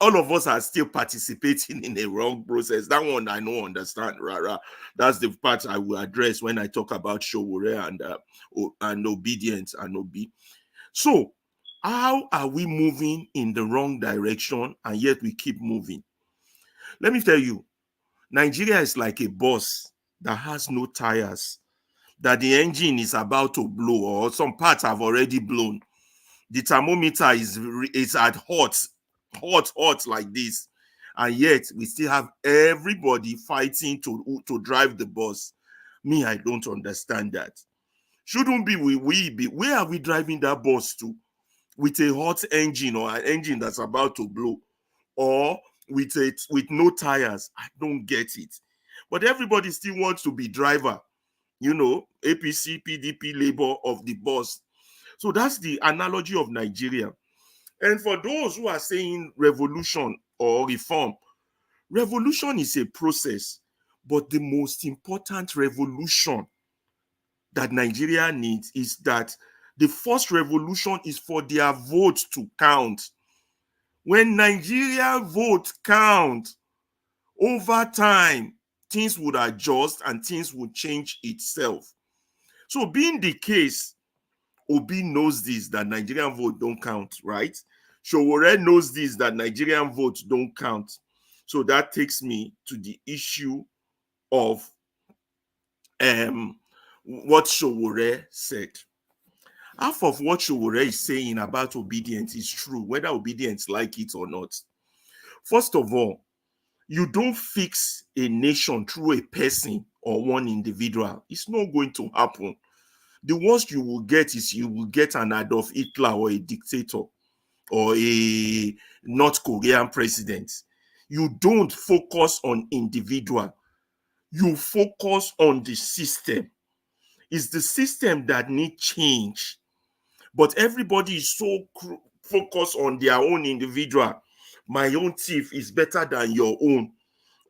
all of us are still participating in a wrong process. That one I don't understand, Rara. That's the part I will address when I talk about Sowore and Obidients and Obi. So, how are we moving in the wrong direction and yet we keep moving? Let me tell you, Nigeria is like a bus that has no tires, that the engine is about to blow or some parts have already blown. The thermometer is at hot like this, and yet we still have everybody fighting to drive the bus. Me, I don't understand that. Shouldn't be we be, where are we driving that bus to? With a hot engine or an engine that's about to blow, or with no tires? I don't get it. But everybody still wants to be driver, APC, PDP, Labour of the bus. So that's the analogy of Nigeria. And for those who are saying revolution or reform, revolution is a process, but the most important revolution that Nigeria needs is that the first revolution is for their vote to count. When Nigeria vote count, over time, things would adjust and things would change itself. So being the case, Obi knows this, that Nigerian vote don't count, right? Sowore knows this, that Nigerian votes don't count. So that takes me to the issue of what Sowore said. Half of what Sowore is saying about Obidients is true, whether Obidients like it or not. First of all, you don't fix a nation through a person or one individual. It's not going to happen. The worst you will get is you will get an Adolf Hitler or a dictator or a North Korean president. You don't focus on individual. You focus on the system. It's the system that needs change. But everybody is so focused on their own individual. My own thief is better than your own.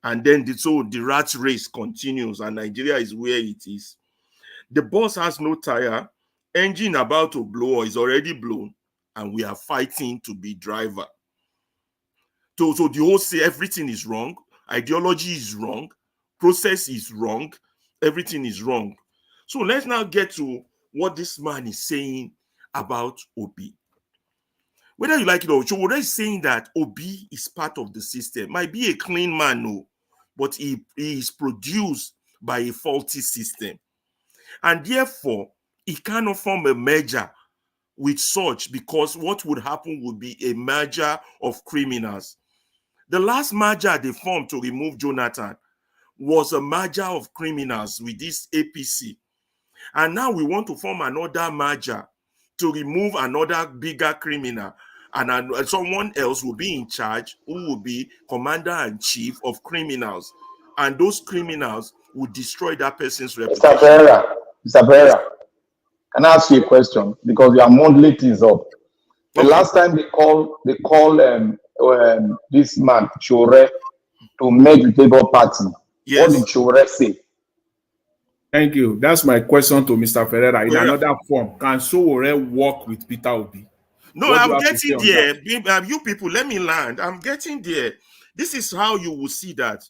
And then the rat race continues, and Nigeria is where it is. The bus has no tire, engine about to blow or is already blown, and we are fighting to be driver. So the whole say everything is wrong, ideology is wrong, process is wrong, everything is wrong. So let's now get to what this man is saying about Obi. Whether you like it or not, Sowore is saying that Obi is part of the system. Might be a clean man, no, but he is produced by a faulty system. And therefore, he cannot form a merger with such, because what would happen would be a merger of criminals. The last merger they formed to remove Jonathan was a merger of criminals with this APC. And now we want to form another merger to remove another bigger criminal. and someone else will be in charge who will be commander-in-chief of criminals, and those criminals will destroy that person's reputation. Mr. Pereira, can I ask you a question? Because you are modeling things up. The last time they call this man Sowore to make the Labour Party, what did Sowore say? Thank you. That's my question to Mr. Ferreira in another form. Can Sowore work with Peter Obi? No, I'm getting there. You people, let me land. I'm getting there. This is how you will see that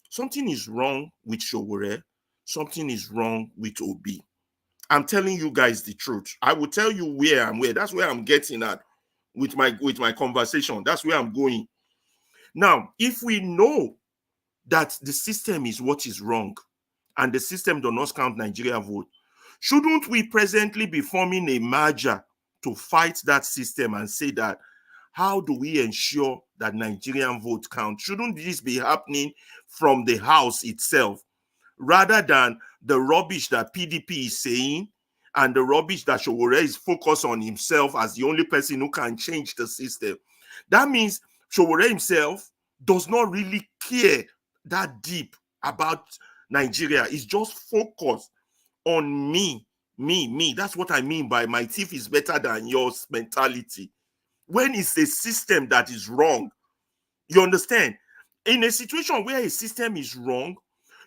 something is wrong with Sowore. Something is wrong with Obi. I'm telling you guys the truth. I will tell you where I'm where. That's where I'm getting at with my conversation. That's where I'm going. Now, if we know that the system is what is wrong and the system does not count Nigeria vote, shouldn't we presently be forming a merger to fight that system and say that how do we ensure that Nigerian vote count? Shouldn't this be happening from the house itself rather than the rubbish that PDP is saying and the rubbish that Sowore is focused on himself as the only person who can change the system? That means Sowore himself does not really care that deep about Nigeria. He's just focused on me. That's what I mean by my thief is better than yours mentality. When it's a system that is wrong, you understand? In a situation where a system is wrong,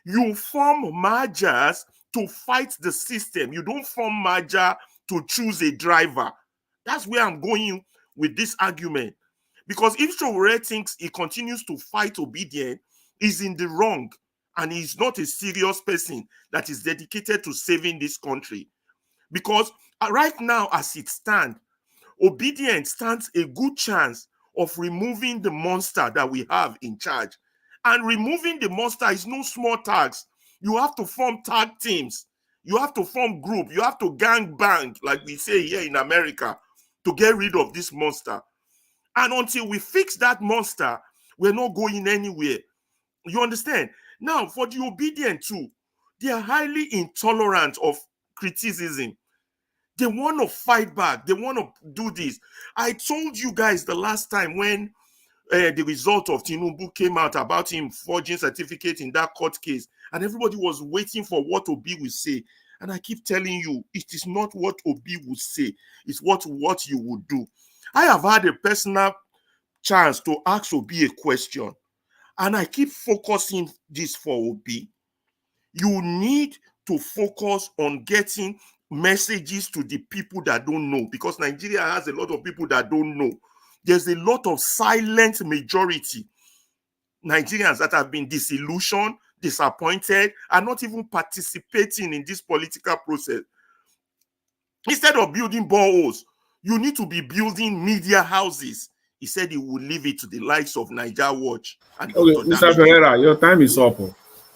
you form mergers to fight the system. You don't form merger to choose a driver. That's where I'm going with this argument. Because if Sowore thinks he continues to fight Obidients, he's in the wrong, and he's not a serious person that is dedicated to saving this country. Because right now, as it stands, Obidients stands a good chance of removing the monster that we have in charge. And removing the monster is no small task. You have to form tag teams. You have to form group. You have to gang bang, like we say here in America, to get rid of this monster. And until we fix that monster, we're not going anywhere. You understand? Now, for the Obidients too, they are highly intolerant of criticism. They want to fight back. They want to do this. I told you guys the last time when the result of Tinubu came out about him forging certificate in that court case, and everybody was waiting for what Obi will say. And I keep telling you, it is not what Obi will say. It's what you would do. I have had a personal chance to ask Obi a question, and I keep focusing this for Obi. You need to focus on getting messages to the people that don't know, because Nigeria has a lot of people that don't know. There's a lot of silent majority Nigerians that have been disillusioned, disappointed, and not even participating in this political process. Instead of building boreholes, you need to be building media houses. He said he would leave it to the likes of Niger Watch. And okay, Mr. Pereira, your time is up.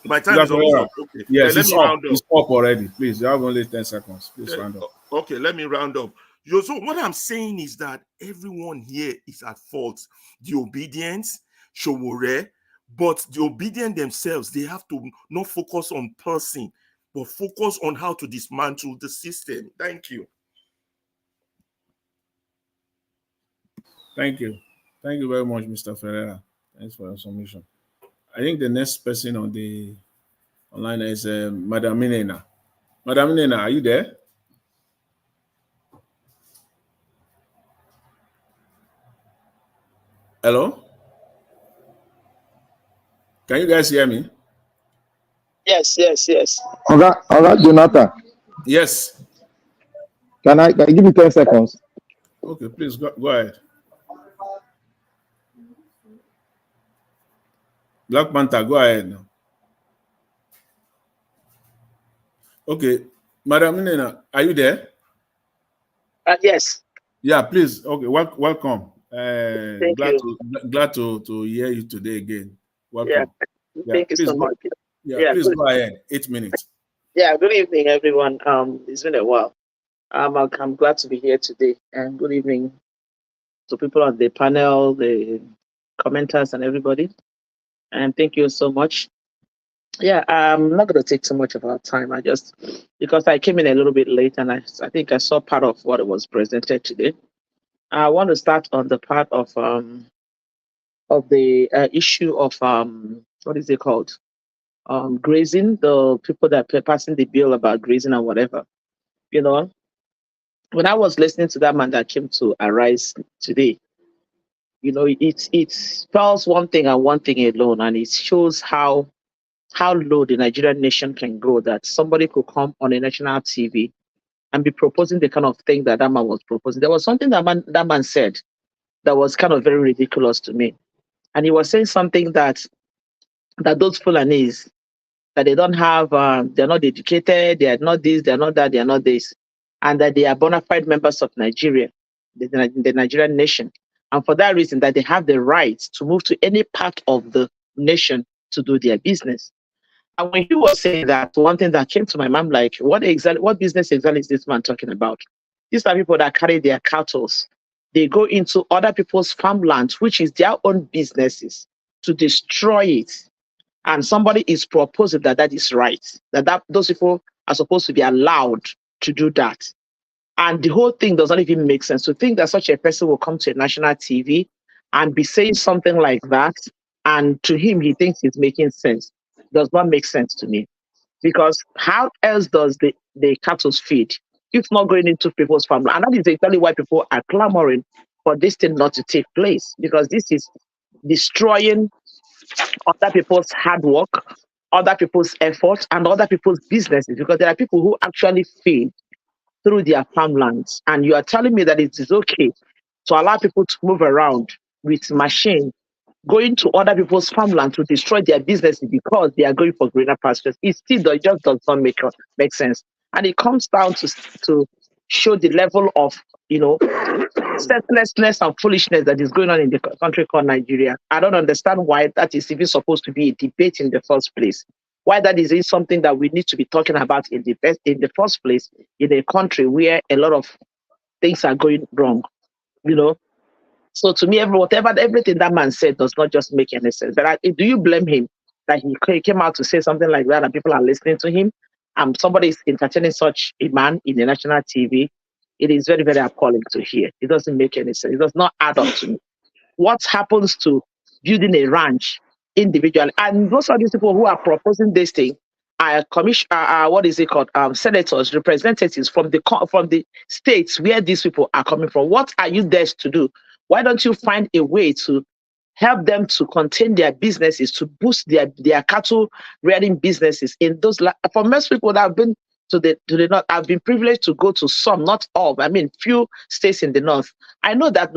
My time is almost up. Okay. Yes, it's up. It's up already. Please, you have only 10 seconds. Please round up. Okay, let me round up. So what I'm saying is that everyone here is at fault. The Obidients, Sowore, but the Obidients themselves, they have to not focus on person, but focus on how to dismantle the system. Thank you. Thank you. Thank you very much, Mr. Ferreira. Thanks for your submission. I think the next person on the online is Madam Minena. Madam Minena, are you there? Hello? Can you guys hear me? Yes. Okay, Jonathan. Yes. Can I give you 10 seconds? Okay, please go ahead. Black Panther, go ahead now. Okay, Madam Minena, are you there? Yes. Yeah, please. Okay, welcome. Thank you. Glad to hear you today again. Welcome. Yeah. Thank you so much. Please go ahead. 8 minutes. Yeah, good evening, everyone. It's been a while. I'm glad to be here today, and good evening to people on the panel, the commenters, and everybody. And thank you so much. Yeah, I'm not going to take too much of our time. Because I came in a little bit late, and I think I saw part of what was presented today. I want to start on the part of the issue of what is it called? Grazing, the people that are passing the bill about grazing and whatever. You know, when I was listening to that man that came to Arise today, you know, it spells one thing and one thing alone, and it shows how low the Nigerian nation can go. That somebody could come on a national TV and be proposing the kind of thing that that man was proposing. There was something that man said that was kind of very ridiculous to me, and he was saying something that those Fulanis, that they don't have, they're not educated, they are not this, they are not that, they are not this, and that they are bona fide members of Nigeria, the Nigerian nation. And for that reason, that they have the right to move to any part of the nation to do their business. And when he was saying that, one thing that came to my mind, like, what business exactly is this man talking about? These are people that carry their cattle. They go into other people's farmlands, which is their own businesses, to destroy it. And somebody is proposing that that is right, that those people are supposed to be allowed to do that. And the whole thing does not even make sense. To think that such a person will come to a national TV and be saying something like that, and to him, he thinks it's making sense, does not make sense to me. Because how else does the cattle feed if not going into people's family? And that is exactly why people are clamoring for this thing not to take place, because this is destroying other people's hard work, other people's effort, and other people's businesses, because there are people who actually feed through their farmlands. And you are telling me that it is okay to allow people to move around with machines, going to other people's farmland to destroy their businesses because they are going for greener pastures. It still just does not make sense. And it comes down to show the level of, you know, senselessness and foolishness that is going on in the country called Nigeria. I don't understand why that is even supposed to be a debate in the first place. Why that is something that we need to be talking about in the first place in a country where a lot of things are going wrong, you know. So to me, everything that man said does not just make any sense. But do you blame him that he came out to say something like that and people are listening to him? Somebody is entertaining such a man in the national TV. It is very, very appalling to hear. It doesn't make any sense. It does not add up to me. What happens to building a ranch individually? And most of these people who are proposing this thing are senators, representatives from the states where these people are coming from. What are you there to do? Why don't you find a way to help them to contain their businesses, to boost their cattle rearing businesses in those? For most people that have been to the north, I've been privileged to go to some, not all, I mean few states in the north. I know that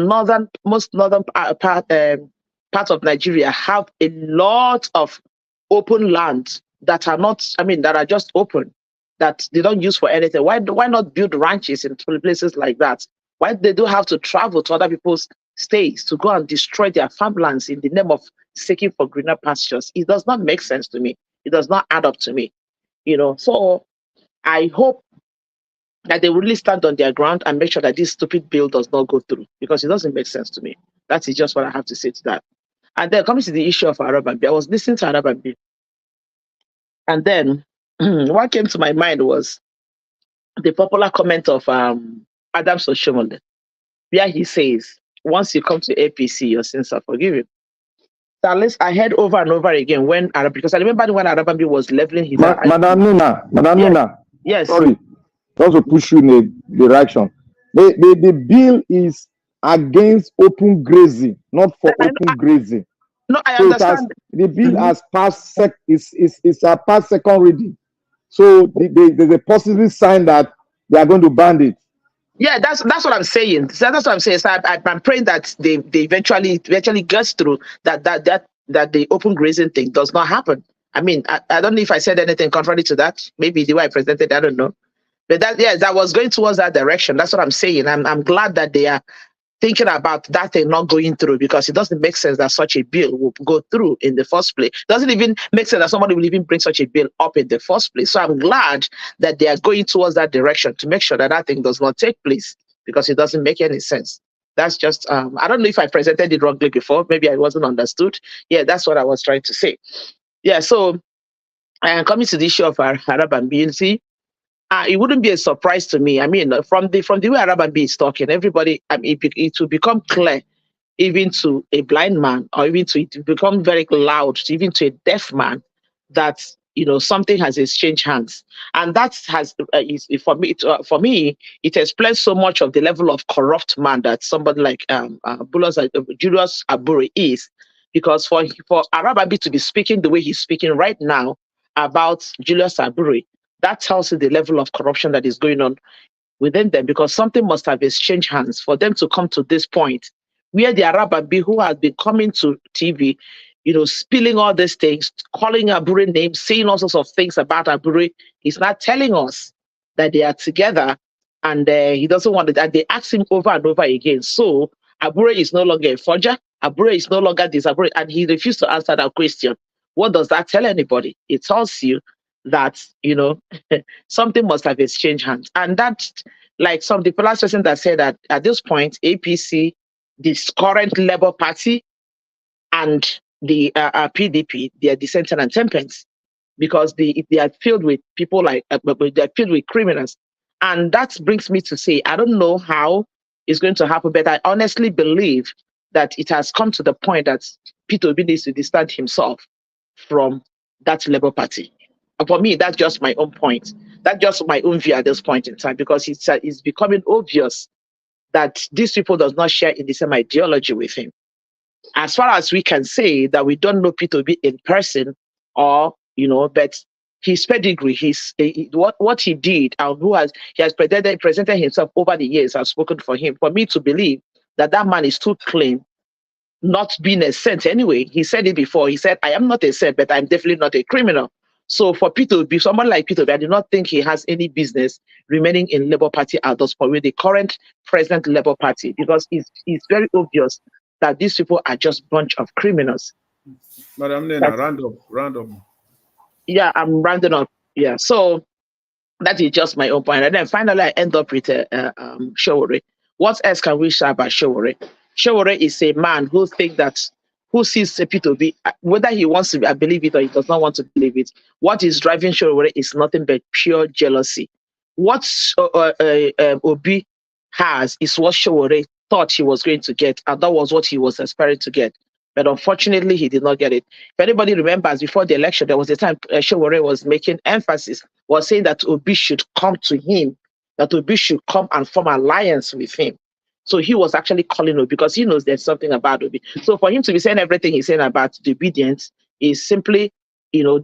most northern part of Nigeria have a lot of open land that are not, that are just open, that they don't use for anything. Why not build ranches in places like that? Why they do have to travel to other people's states to go and destroy their farmlands in the name of seeking for greener pastures? It does not make sense to me. It does not add up to me, you know. So I hope that they will really stand on their ground and make sure that this stupid bill does not go through, because it doesn't make sense to me. That is just what I have to say to that. And then coming to the issue of Arabanbi, I was listening to Arabanbi, and then what came to my mind was the popular comment of Adam Soshomole, where he says, once you come to APC, your sins are forgiven. So at least I heard over and over again because I remember when Arabanbi was leveling his... Madam Nina. Yes. Sorry, just to push you in a direction. The bill is against open grazing, not for open grazing. No, I understand. The bill has passed it's a past second reading. So there's a possible sign that they are going to ban it. Yeah, that's what I'm saying. That's what I'm saying. So I'm praying that they eventually gets through that the open grazing thing does not happen. I mean, I don't know if I said anything contrary to that. Maybe the way I presented, I don't know. But that was going towards that direction. That's what I'm saying. I'm glad that they are thinking about that thing not going through, because it doesn't make sense that such a bill will go through in the first place. It doesn't even make sense that somebody will even bring such a bill up in the first place. So I'm glad that they are going towards that direction to make sure that that thing does not take place, because it doesn't make any sense. That's just, I don't know if I presented it wrongly before. Maybe I wasn't understood. Yeah, that's what I was trying to say. Yeah, so coming to the issue of Arab ambiguity, it wouldn't be a surprise to me. I mean, from the way Arababi is talking, everybody, I mean, it will become clear, even to a blind man, or even to it become very loud, even to a deaf man, that something has exchanged hands, and that has for me it explains so much of the level of corrupt man that somebody like Julius Abure is, because for Arababi to be speaking the way he's speaking right now about Julius Abure, that tells you the level of corruption that is going on within them, because something must have exchanged hands for them to come to this point where the Arababi, who has been coming to TV, spilling all these things, calling Abure names, saying all sorts of things about Abure, he's not telling us that they are together, and he doesn't want it. And they ask him over and over again. So Abure is no longer a forger. Abure is no longer this Abure, and he refused to answer that question. What does that tell anybody? It tells you that something must have exchanged hands, and that, like the last person that said that at this point, APC, this current Labour Party, and the PDP, they are dissenting and tempers, because they are filled with people like they are filled with criminals, and that brings me to say, I don't know how it's going to happen, but I honestly believe that it has come to the point that Peter Obi needs to distance himself from that Labour Party. And for me, that's just my own point. That's just my own view at this point in time, because it's becoming obvious that these people does not share in the same ideology with him. As far as we can say that we don't know Peter Obi in person, or but his pedigree, what he did, and he has presented himself over the years, has spoken for him. For me to believe that man is too clean, not being a saint anyway. He said it before. He said, I am not a saint, but I'm definitely not a criminal. So for Peter Obi, someone like Peter Obi, I do not think he has any business remaining in Labour Party at this point with the current present Labour Party, because it's very obvious that these people are just a bunch of criminals. Madam Nena, round up. Yeah, I'm rounding up. Yeah, so that is just my own point. And then finally, I end up with Sowore. What else can we say about Sowore? Sowore is a man who sees Peter Obi, whether he wants to believe it or he does not want to believe it. What is driving Sowore is nothing but pure jealousy. What Obi has is what Sowore thought he was going to get, and that was what he was aspiring to get. But unfortunately, he did not get it. If anybody remembers, before the election, there was a time Sowore was making emphasis, was saying that Obi should come to him, that Obi should come and form an alliance with him. So he was actually calling Obi, because he knows there's something about Obi. So for him to be saying everything he's saying about the Obidients is simply,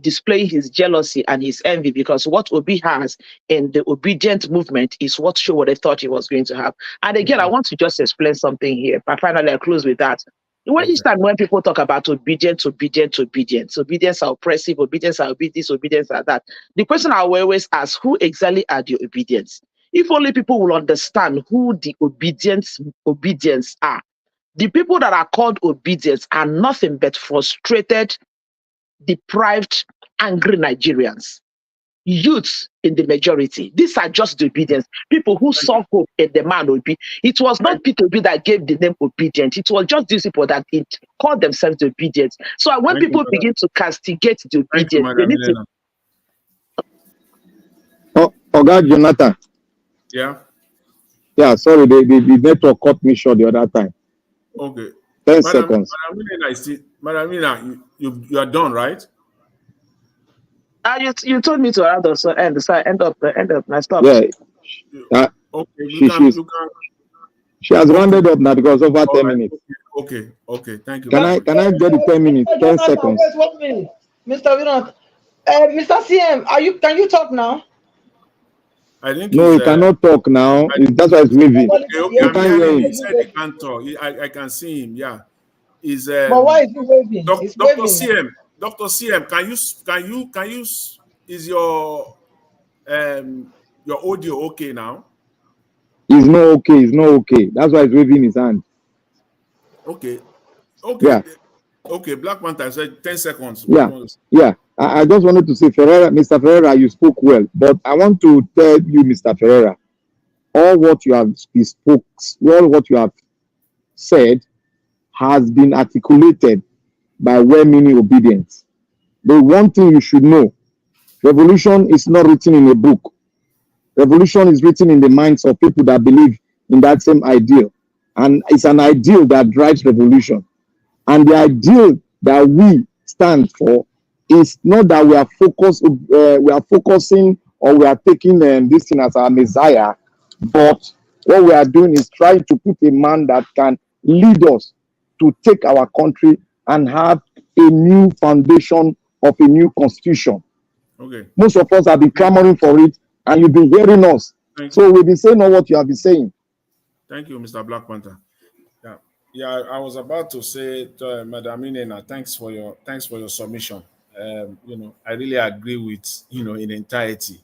displaying his jealousy and his envy, because what Obi has in the Obidient movement is what Sowore thought he was going to have. And again, I want to just explain something here, but finally I close with that. Each time when people talk about obedience are oppressive, obedience are this, obedience are that, the question I always ask, who exactly are the Obidients? If only people will understand who the obedience are. The people that are called Obidients are nothing but frustrated, deprived, angry Nigerians. Youths in the majority. These are just the Obidients. People who saw hope in the man Obi. It was not Peter Obi that gave the name Obidient. It was just these people that called themselves the Obidients. So when people begin to castigate the Obidients, they need to. Oh, God, Jonathan. Yeah. Yeah, sorry, the network cut me short the other time. Okay. 10 seconds. Madam, you are done, right? You told me to add us end, so I end up. I stop. Yeah. Okay. She has rounded up now because over 10 minutes. Okay. Thank you. Can I get the 10 minutes? 10 seconds. Wait 1 minute, Mr. Vinod. Mr. CM, can you talk now? I think no, he cannot talk now. That's why he's waving. Okay. He said he can't talk. I can see him. Yeah. But why is he waving? Dr. CM, can you is your audio okay now? It's not okay. That's why he's waving his hand. Okay. Yeah. Okay, Black Panther said 10 seconds. Yeah. I just wanted to say, Mr. Ferreira, you spoke well, but I want to tell you, Mr. Ferreira, all what you have said has been articulated by well-meaning Obidients. The one thing you should know, revolution is not written in a book. revolution is written in the minds of people that believe in that same ideal. And it's an ideal that drives revolution. And the ideal that we stand for is not that we are focusing or we are taking this thing as our messiah, but what we are doing is trying to put a man that can lead us to take our country and have a new foundation of a new constitution. Okay. Most of us have been clamoring for it, and you've been hearing us. So we've been saying all what you have been saying. Thank you, Mr. Black Panther. Yeah, I was about to say to Madam Inena, thanks for your submission. I really agree with in entirety,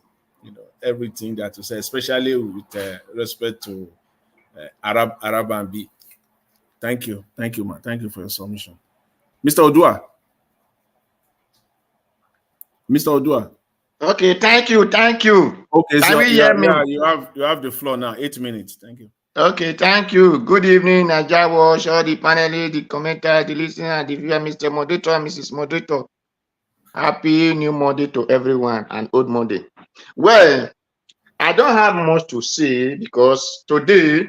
everything that you say, especially with respect to Arab and B. Thank you, man. Thank you for your submission, Mr. Odua. Okay, thank you. Okay, can so we hear me? Yeah, you have the floor now. 8 minutes. Thank you. Okay, thank you. Good evening, Naija Watch, all the panelists, the commenters, the listeners, the viewer, Mr. Moderator, Mrs. Moderator. Happy new Monday to everyone and old Monday. Well, I don't have much to say because today,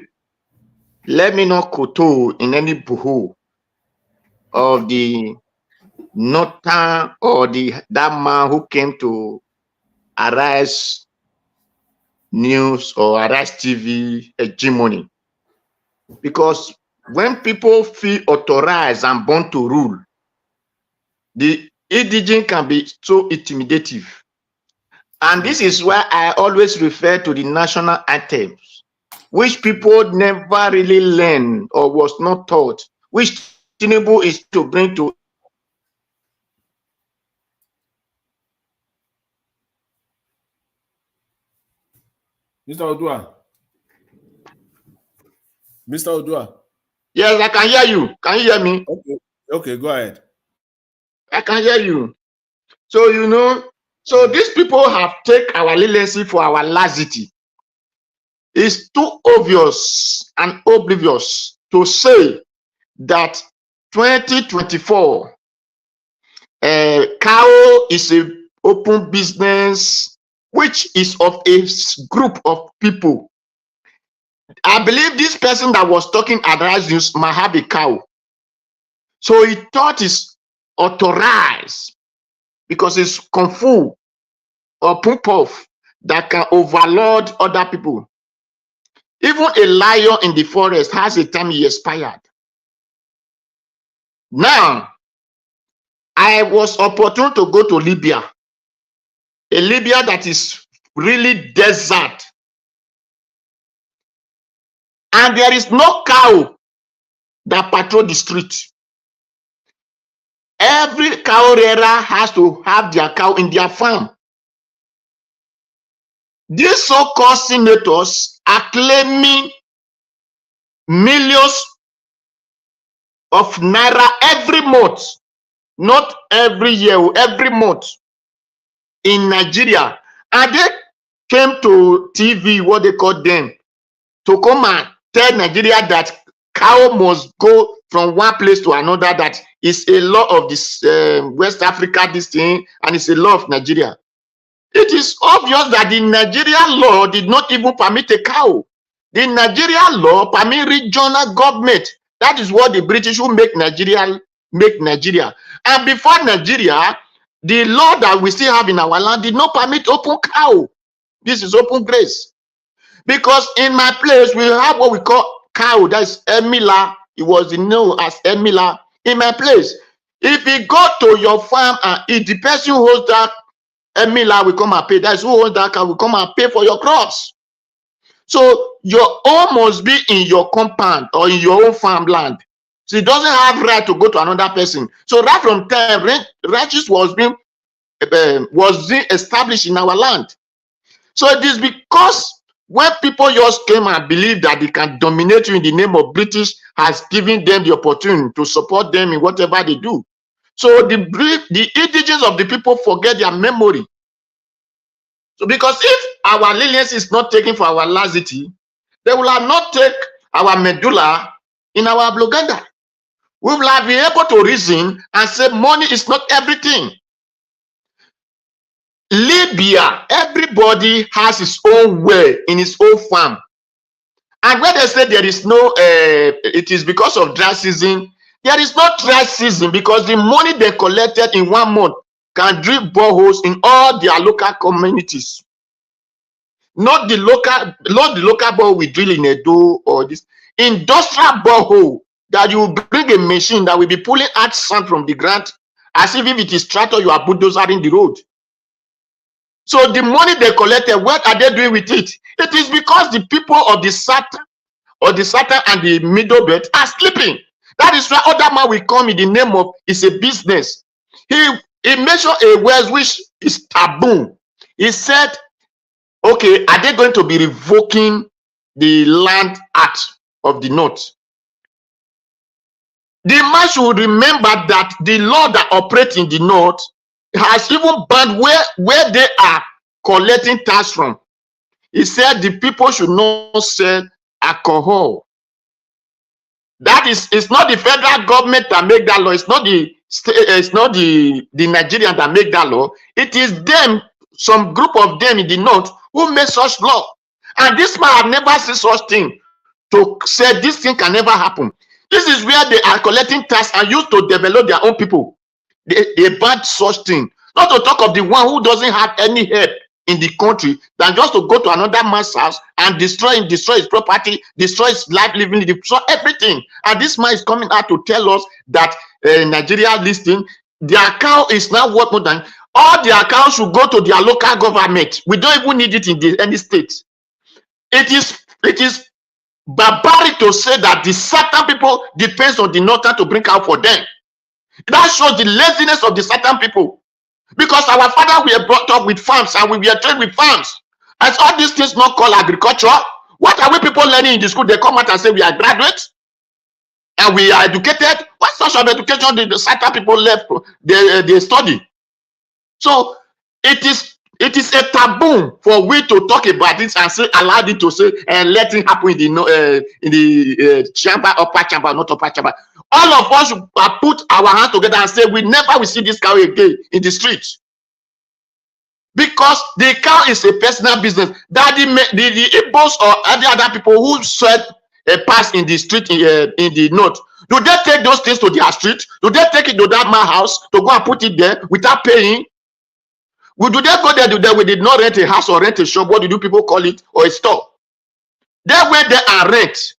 let me not koto in any boohoo of the northern or that man who came to Arise News or Arise TV hegemony. Because when people feel authorized and born to rule, the indigene can be so intimidative. And this is why I always refer to the national anthems, which people never really learn or was not taught, which Tinubu is to bring to Mr. Odua. Yes, I can hear you. Can you hear me? Okay, go ahead. I can hear you. So, these people have taken our leniency for our laxity. It's too obvious and oblivious to say that 2024, cow is an open business, which is of a group of people. I believe this person that was talking at Rise News might have a cow. So he thought it's authorized because it's kung fu or pump-off that can overload other people. Even a lion in the forest has a time he expired. Now, I was opportune to go to Libya, a Libya that is really desert. And there is no cow that patrol the street. Every cow rearer has to have their cow in their farm. These so-called senators are claiming millions of naira every month, not every year, every month in Nigeria. And they came to TV, what they call them, to come and tell Nigeria that cow must go from one place to another, that is a law of this West Africa, this thing, and it's a law of Nigeria. It is obvious that the Nigerian law did not even permit a cow. The Nigerian law permit regional government. That is what the British will make Nigeria. And before Nigeria, the law that we still have in our land did not permit open cow. This is open grace. Because in my place, we have what we call cow. That's Emila. It was known as Emila. In my place, if you go to your farm and if the person who holds that Emila will come and pay, that's who holds that cow will come and pay for your crops. So your own must be in your compound or in your own farmland. So it doesn't have right to go to another person. So right from time, ranches was being established in our land. So it is because when people just came and believe that they can dominate you in the name of British has given them the opportunity to support them in whatever they do. So the indigenous of the people forget their memory. So because if our leniency is not taken for our laxity, they will have not take our medulla in our bloganda. We will have been able to reason and say money is not everything. Libya, everybody has his own well in his own farm. And when they say there is no, it is because of dry season, there is no dry season because the money they collected in 1 month can drill boreholes in all their local communities. Not the local borehole we drill in Edo or this industrial borehole that you bring a machine that will be pulling out sand from the ground as if it is tractor you are bulldozering the road. So the money they collected, what are they doing with it? It is because the people of the south and the middle belt are sleeping. That is why other man will come in the name of it's a business. He mentioned a word which is taboo. He said, okay, are they going to be revoking the Land Act of the North? The man should remember that the law that operates in the North has even banned where they are collecting tax from. He said the people should not sell alcohol. That is, it's not the federal government that make that law. It's not the Nigerians that make that law. It is them, some group of them in the North who made such law. And this man have never seen such thing to say this thing can never happen. This is where they are collecting tax and used to develop their own people. They banned such thing. Not to talk of the one who doesn't have any help in the country than just to go to another man's house and destroy his property, destroy his life, living, destroy everything. And this man is coming out to tell us that Nigeria listing, their account is now worth more than all the accounts should go to their local government. We don't even need it in any state. It is barbaric to say that the certain people depends on the northern to bring out for them. That shows the laziness of the certain people. Because our father were brought up with farms and we were trained with farms. As all these things not called agriculture, what are we people learning in the school? They come out and say we are graduates and we are educated. What sort of education did the certain people left? They study. So it is a taboo for we to talk about this and say allow it to say and let it happen in the chamber, upper chamber, not upper chamber. All of us should put our hands together and say we never will see this cow again in the streets. Because the cow is a personal business. That the Igbos or any other people who sell a pass in the street in the north, do they take those things to their street? Do they take it to that man's house to go and put it there without paying? Do they go there? We did not rent a house or rent a shop. What do people call it? Or a store? They went there and rent.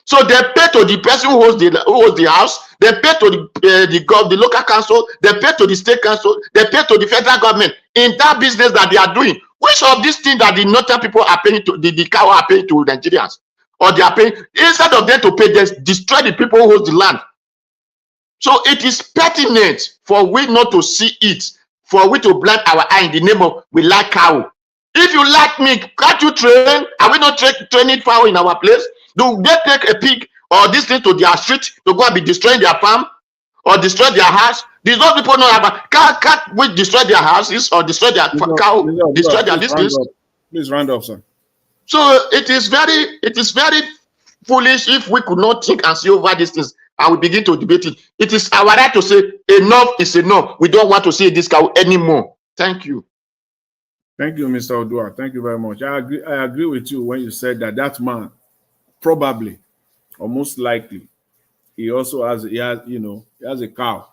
So they pay to the person who owns the house. They pay to the local council. They pay to the state council. They pay to the federal government in that business that they are doing. Which of these things that the northern people are paying to the cow are paying to Nigerians, or they are paying instead of them to pay, they destroy the people who hold the land. So it is pertinent for we not to see it, for we to blind our eye in the name of we like cow. If you like meat, can't you train? Are we not training fowl in our place? Do they take a pig or this thing to their street to go and be destroying their farm or destroy their house? These those people know about can't we destroy their houses or destroy their cow, destroy their listings? Please round up, sir. So it is very foolish if we could not think and see over these things and we begin to debate it. It is our right to say enough is enough. We don't want to see this cow anymore. Thank you. Thank you, Mr. Odua. Thank you very much. I agree with you when you said that man probably or most likely he also has a cow.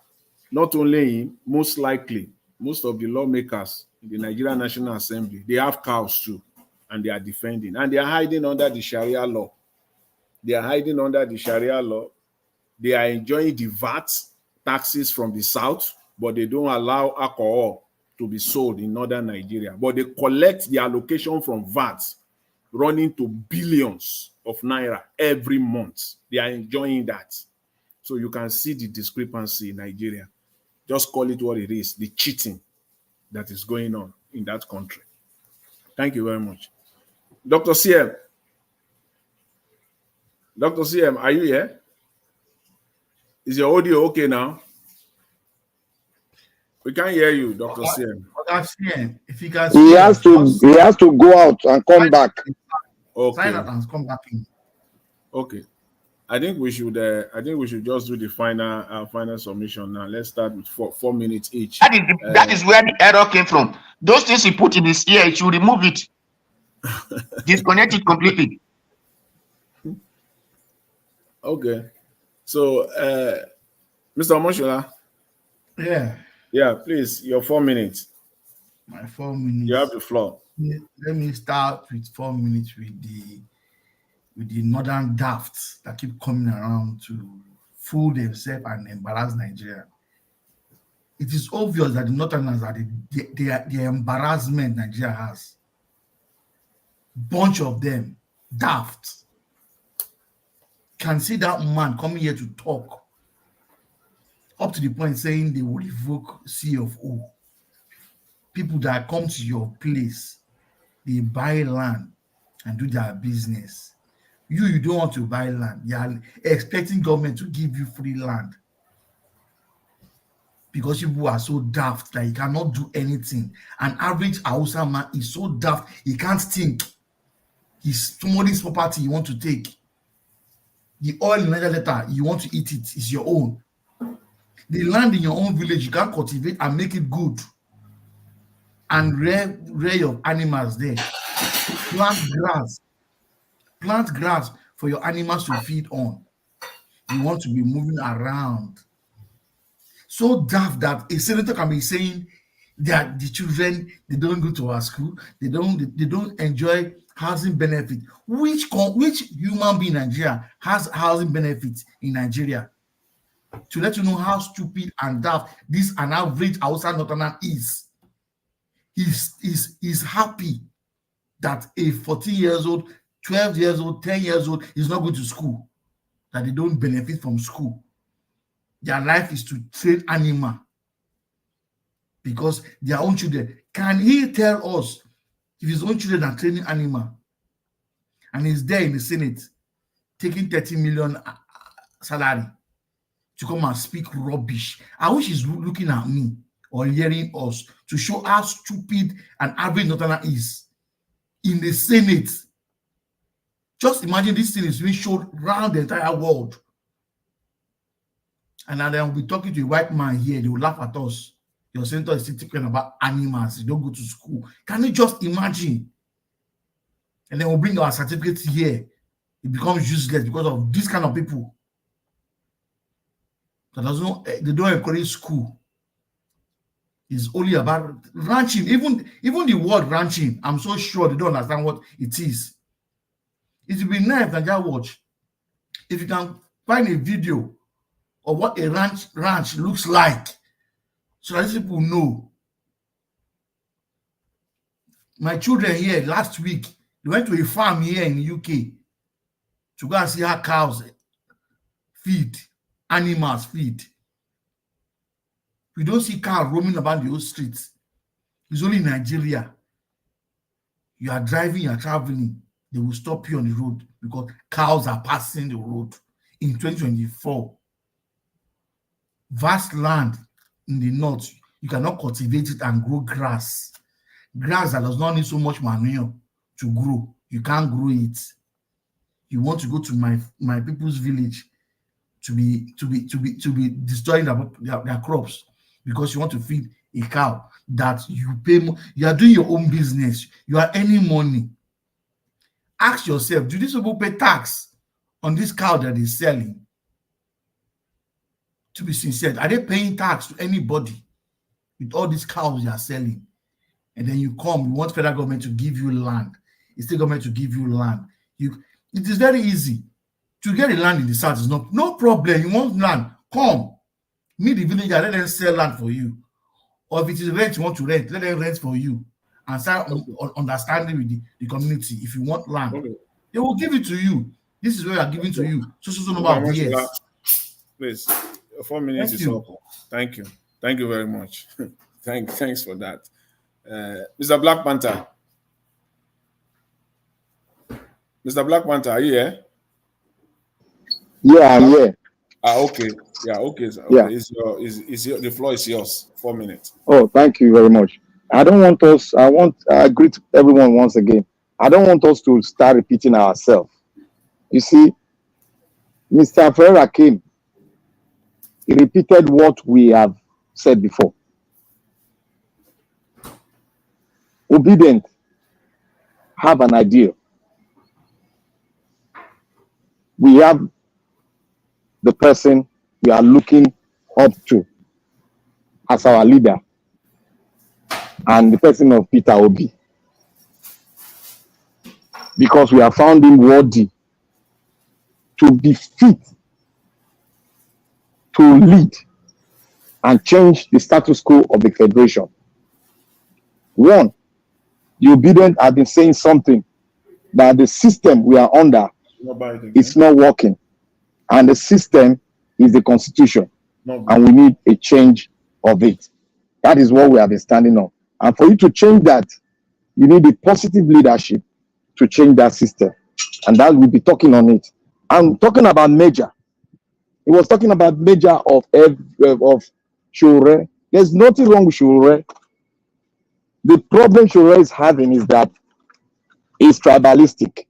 Not only him, most likely most of the lawmakers in the Nigerian National Assembly, they have cows too, and they are defending, and they are hiding under the Sharia law. They are hiding under the Sharia law. They are enjoying the VAT taxes from the south, but they don't allow alcohol to be sold in northern Nigeria. But they collect the allocation from VAT, running to billions of naira every month. They are enjoying that. So you can see the discrepancy in Nigeria. Just call it what it is, the cheating that is going on in that country. Thank you very much. Dr. CM. Dr. CM, are you here? Is your audio okay now? We can't hear you, Dr. CM. If you can he has to go out and come back. Okay. Sign out and come back in. Okay. I think we should just do the final submission now. Let's start with 4 minutes each. That is where the error came from. Those things he put in his ear, he should remove it. Disconnect it completely. Okay. So Mr. Omoshola. Yeah. Yeah, please, your 4 minutes. My 4 minutes. You have the floor. Let me start with 4 minutes with the northern dafts that keep coming around to fool themselves and embarrass Nigeria. It is obvious that the northerners are the embarrassment Nigeria has. Bunch of them, daft. Can see that man coming here to talk up to the point saying they will revoke CFO. People that come to your place, they buy land and do their business. You don't want to buy land. You are expecting government to give you free land because people are so daft that he cannot do anything. An average Hausa man is so daft, he can't think. He's somebody's property you want to take. The oil in Niger Delta, you want to eat it, it's your own. The land in your own village, you can cultivate and make it good. And rear your animals there. Plant grass for your animals to feed on. You want to be moving around. So daft that a senator can be saying that the children, they don't go to our school, they don't enjoy housing benefit. Which human being in Nigeria has housing benefits in Nigeria? To let you know how stupid and daft this an average Hausa northerner is. He's happy that a 14 years old, 12 years old, 10 years old is not going to school, that they don't benefit from school. Their life is to train animal because their own children. Can he tell us if his own children are training animal and he's there in the Senate taking 30 million salary to come and speak rubbish? I wish he's looking at me or hearing us to show how stupid an average northerner is in the Senate. Just imagine this thing is being shown around the entire world. And then we'll be talking to a white man here, they will laugh at us. Your senator is still talking about animals, you don't go to school. Can you just imagine? And then we'll bring our certificates here. It becomes useless because of this kind of people. They don't encourage school. It's only about ranching. Even the word ranching, I'm so sure they don't understand what it is. It would be nice to just watch. If you can find a video of what a ranch looks like, so that people know. My children here last week, they went to a farm here in the UK to go and see how cows feed, animals feed. We don't see cars roaming about the whole streets. It's only in Nigeria. You are driving, you are traveling, they will stop you on the road because cows are passing the road. In 2024, vast land in the north, you cannot cultivate it and grow grass. Grass that does not need so much manure to grow. You can't grow it. You want to go to my people's village to be destroying their crops because you want to feed a cow that you pay more. You are doing your own business. You are earning money. Ask yourself, do these people pay tax on this cow that they're selling? To be sincere, are they paying tax to anybody with all these cows they are selling? And then you want federal government to give you land. It's state government to give you land. It is very easy to get a land in the south. Is no problem. You want land, come meet the villager, let them sell land for you. Or if it is rent you want to rent, let them rent for you and start understanding with the community. If you want land, they will give it to you. This is where they are giving to you. So number of years. Please, 4 minutes is up. Thank you. Thank you very much. Thanks for that. Mr. Black Panther. Mr. Black Panther, are you here? Yeah, I'm here. Okay. Yeah, okay. So, yeah. The floor is yours. 4 minutes. Oh, thank you very much. I greet everyone once again. I don't want us to start repeating ourselves. You see, Mr. Ferreira came, he repeated what we have said before. Obedient have an idea. We have the person we are looking up to as our leader, and the person of Peter Obi, because we have found him worthy to be fit to lead and change the status quo of the federation. One, the Obedient have been saying something that the system we are under is not working, and the system is the constitution, and we need a change of it. That is what we have been standing on. And for you to change that, you need a positive leadership to change that system, and that we'll be talking on it. I'm talking about Major. He was talking about Major of Sowore. There's nothing wrong with Sowore. The problem Sowore is having is that he's tribalistic.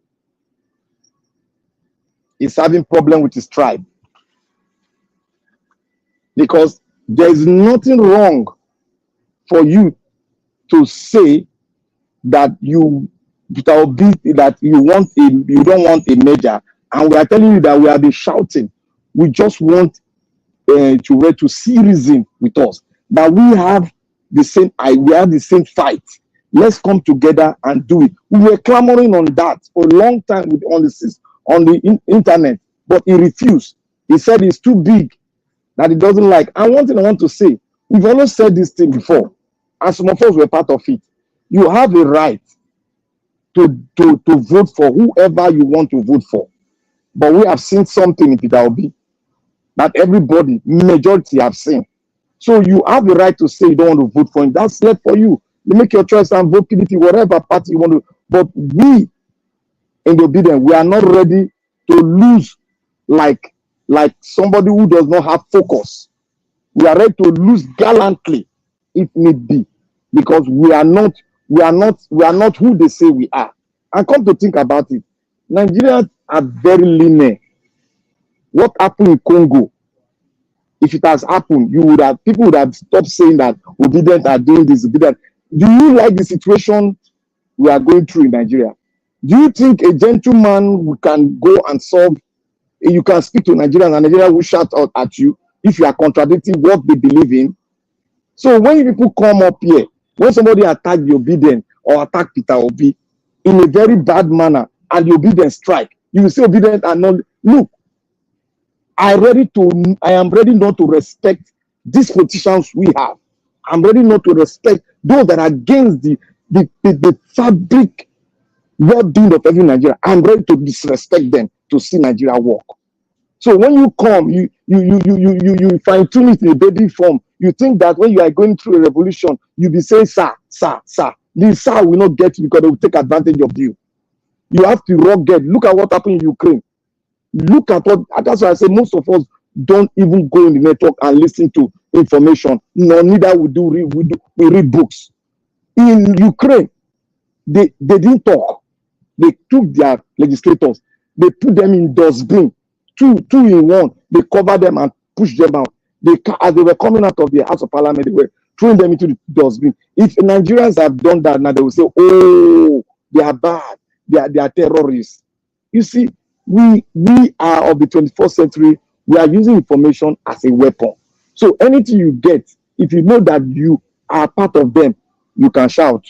He's having problem with his tribe, because there's nothing wrong for you to say that you that you don't want a major, and we are telling you that we have been shouting. We just want to see reason with us, that we have the same fight. Let's come together and do it. We were clamoring on that for a long time on the internet, but he refused. He said it's too big, that he doesn't like. And one thing I want to say, we've always said this thing before, and some of us were part of it. You have a right to vote for whoever you want to vote for. But we have seen something in Peter Obi that everybody, majority, have seen. So you have the right to say you don't want to vote for him. That's left for you. You make your choice and vote PDP, whatever party you want to. But we, in the Obedient, we are not ready to lose like somebody who does not have focus. We are ready to lose gallantly if need be, because we are not who they say we are. And come to think about it, Nigerians are very linear. What happened in Congo? If it has happened, people would have stopped saying that Obedient are doing this, Obedient. Do you like the situation we are going through in Nigeria? Do you think a gentleman can go and solve? You can speak to Nigerians and Nigeria will shout out at you if you are contradicting what they believe in. So when you people come up here, when somebody attack the Obedient or attack Peter Obi in a very bad manner and the Obedient strike, you will say Obedient are not. Look, I am ready not to respect these politicians we have. I'm ready not to respect those that are against the fabric well-being of every Nigeria. I'm ready to disrespect them to see Nigeria work. So when you come, you fine-tune it in a baby form. You think that when you are going through a revolution, you'll be saying, sir. The sir will not get you because they will take advantage of you. You have to rugged. Look at what happened in Ukraine. Look at what, that's why I say most of us don't even go in the network and listen to information. No, neither we read books. In Ukraine, they didn't talk. They took their legislators, they put them in dustbin, two in one. They covered them and pushed them out. As they were coming out of the House of Parliament, they were throwing them into the dustbin. If Nigerians have done that now, they will say, oh, they are bad. They are terrorists. You see, we are of the 21st century. We are using information as a weapon. So anything you get, if you know that you are part of them, you can shout.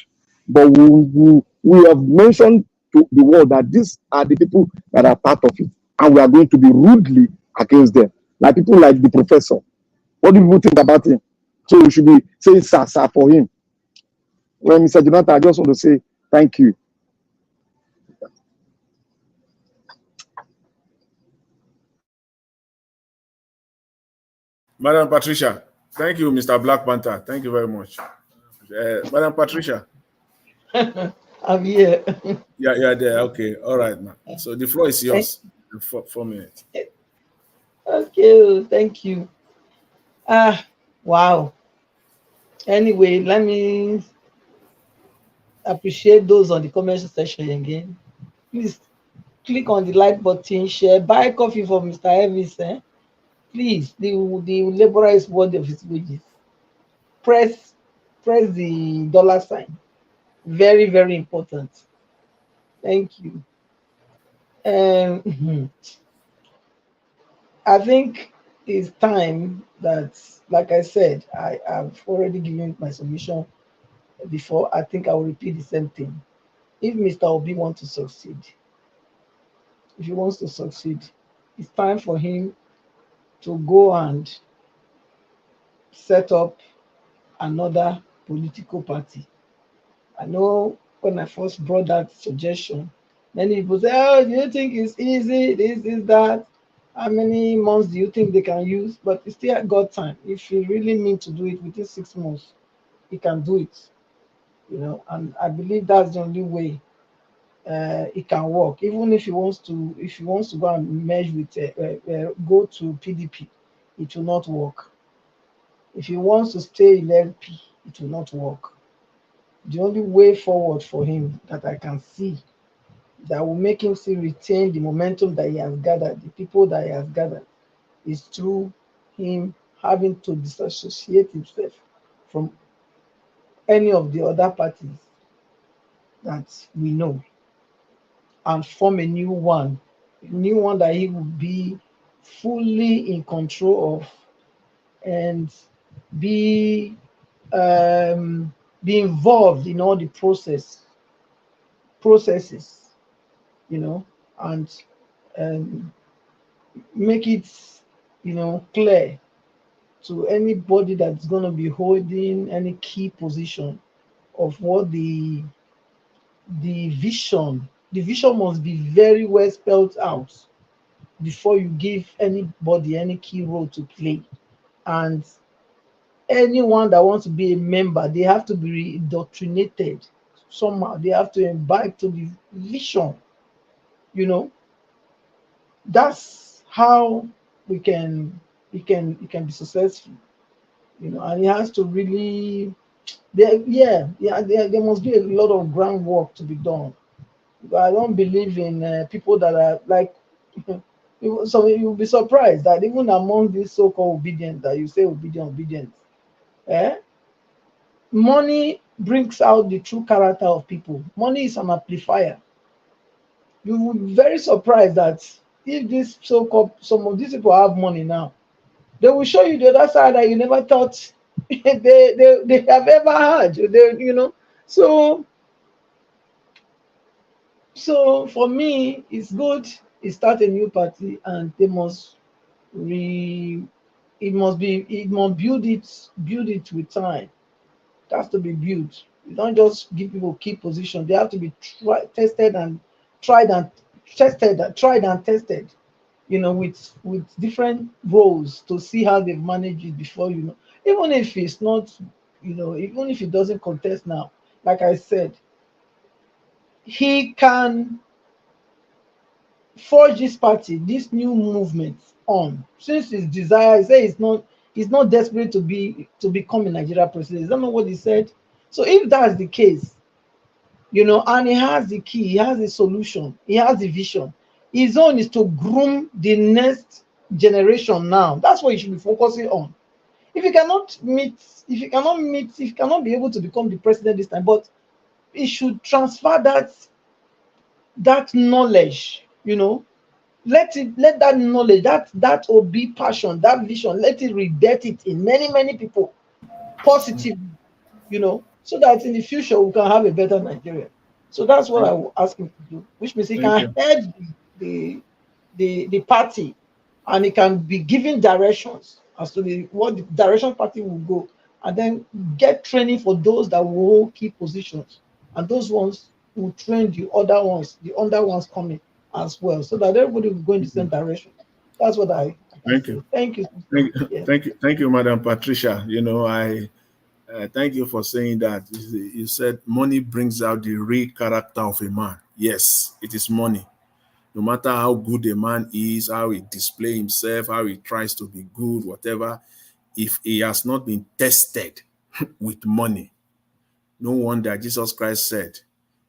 But we have mentioned to the world that these are the people that are part of it, and we are going to be rudely against them. Like people like the professor. What do people think about him? So we should be saying sir for him. Well, Mr. Jonathan, I just want to say thank you. Madam Patricia, thank you, Mr. Black Panther. Thank you very much. Madam Patricia. I'm here. Yeah, you're there. Okay, all right, man. So the floor is yours. 4 minutes. Okay, thank you. Wow. Anyway, let me appreciate those on the comment section again. Please click on the like button, share, buy coffee for Mr. Elvis. Please, the laborer is worthy of his wages. Press the dollar sign. Very, very important. Thank you. I think it's time that, like I said, I have already given my submission before. I think I will repeat the same thing. If Mr. Obi wants to succeed, if he wants to succeed, it's time for him to go and set up another political party. I know when I first brought that suggestion, many people say, "Oh, do you think it's easy? This is that. How many months do you think they can use?" But it's still got time. If you really mean to do it within 6 months, he can do it. And I believe that's the only way it can work. Even if he wants to go and merge with, go to PDP, it will not work. If he wants to stay in LP, it will not work. The only way forward for him that I can see that will make him still retain the momentum that he has gathered, the people that he has gathered, is through him having to disassociate himself from any of the other parties that we know and form a new one that he will be fully in control of and be be involved in all the processes, and make it, clear to anybody that's going to be holding any key position of what the vision must be very well spelled out before you give anybody any key role to play. And anyone that wants to be a member, they have to be indoctrinated somehow. They have to imbibe to the vision. That's how we can be successful. And it has to really there must be a lot of groundwork to be done. But I don't believe in people that are like so you'll be surprised that even among these so-called obedience that you say obedient, money brings out the true character of people. Money is an amplifier. You will be very surprised that if this so-called some of these people have money now, they will show you the other side that you never thought they have ever had. So for me, it's good. It start a new party, and they must it must build it with time. It has to be built. You don't just give people key position. They have to be tested and tried and tested. With different roles to see how they've managed it before. Even if it's not, even if it doesn't contest now, like I said, he can forge this party, this new movement on. Since his desire, he said he's not desperate to become a Nigeria president. Is that not what he said? So if that's the case, and he has the key, he has the solution, he has the vision. His own is to groom the next generation now. That's what he should be focusing on. If he cannot be able to become the president this time, but he should transfer that knowledge, let that knowledge, that OB passion, that vision, let it rebirth it in many people positively, so that in the future we can have a better Nigeria. So that's what I will ask him to do, which means he can head the party, and he can be giving directions as to what the direction party will go, and then get training for those that will hold key positions, and those ones will train the other ones coming as well, so that everybody will go in the same direction. That's what I Thank you. Thank you. Thank you, Madam Patricia. I thank you for saying that. You said money brings out the real character of a man. Yes, it is money. No matter how good a man is, how he displays himself, how he tries to be good, whatever, if he has not been tested with money, no wonder Jesus Christ said,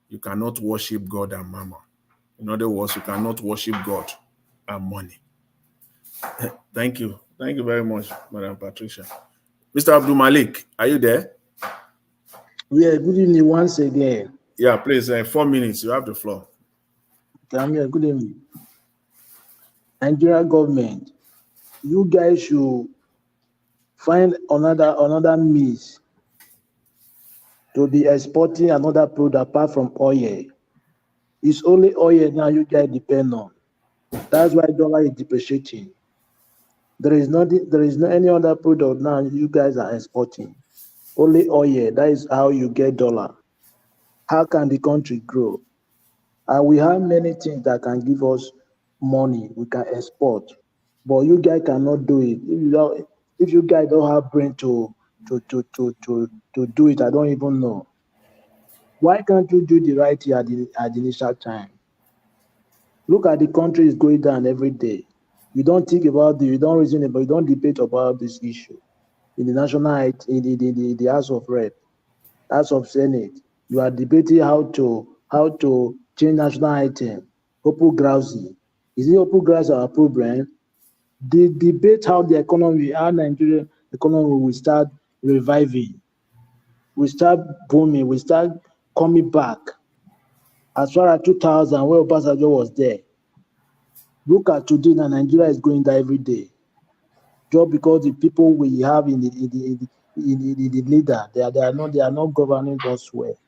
you cannot worship God and mammon. In other words, you cannot worship God and money. Thank you. Thank you very much, Madam Patricia. Mr. Abdul Malik, are you there? Yeah, good evening once again. Yeah, please, 4 minutes. You have the floor. I'm here. Good evening. Nigeria government, you guys should find another means to be exporting another product apart from oil. It's only oil now you guys depend on. That's why dollar is depreciating. There is no any other product now you guys are exporting. Only oil. That is how you get dollar. How can the country grow? And we have many things that can give us money. We can export, but you guys cannot do it. If you guys don't have brain to do it, I don't even know. Why can't you do the right thing at the initial time? Look at the country is going down every day. You don't think about it, you don't reason about it, you don't debate about this issue in the national, in the House of Rep, House of Senate. You are debating how to change national item. Opal Grousey. Is it Opal Grousey our problem? They debate how Nigerian economy will start reviving, will start booming, will start coming back. As far as 2000, where Obasanjo was there. Look at today, now Nigeria is going down every day. Just because the people we have in the leader, they are not governing us well.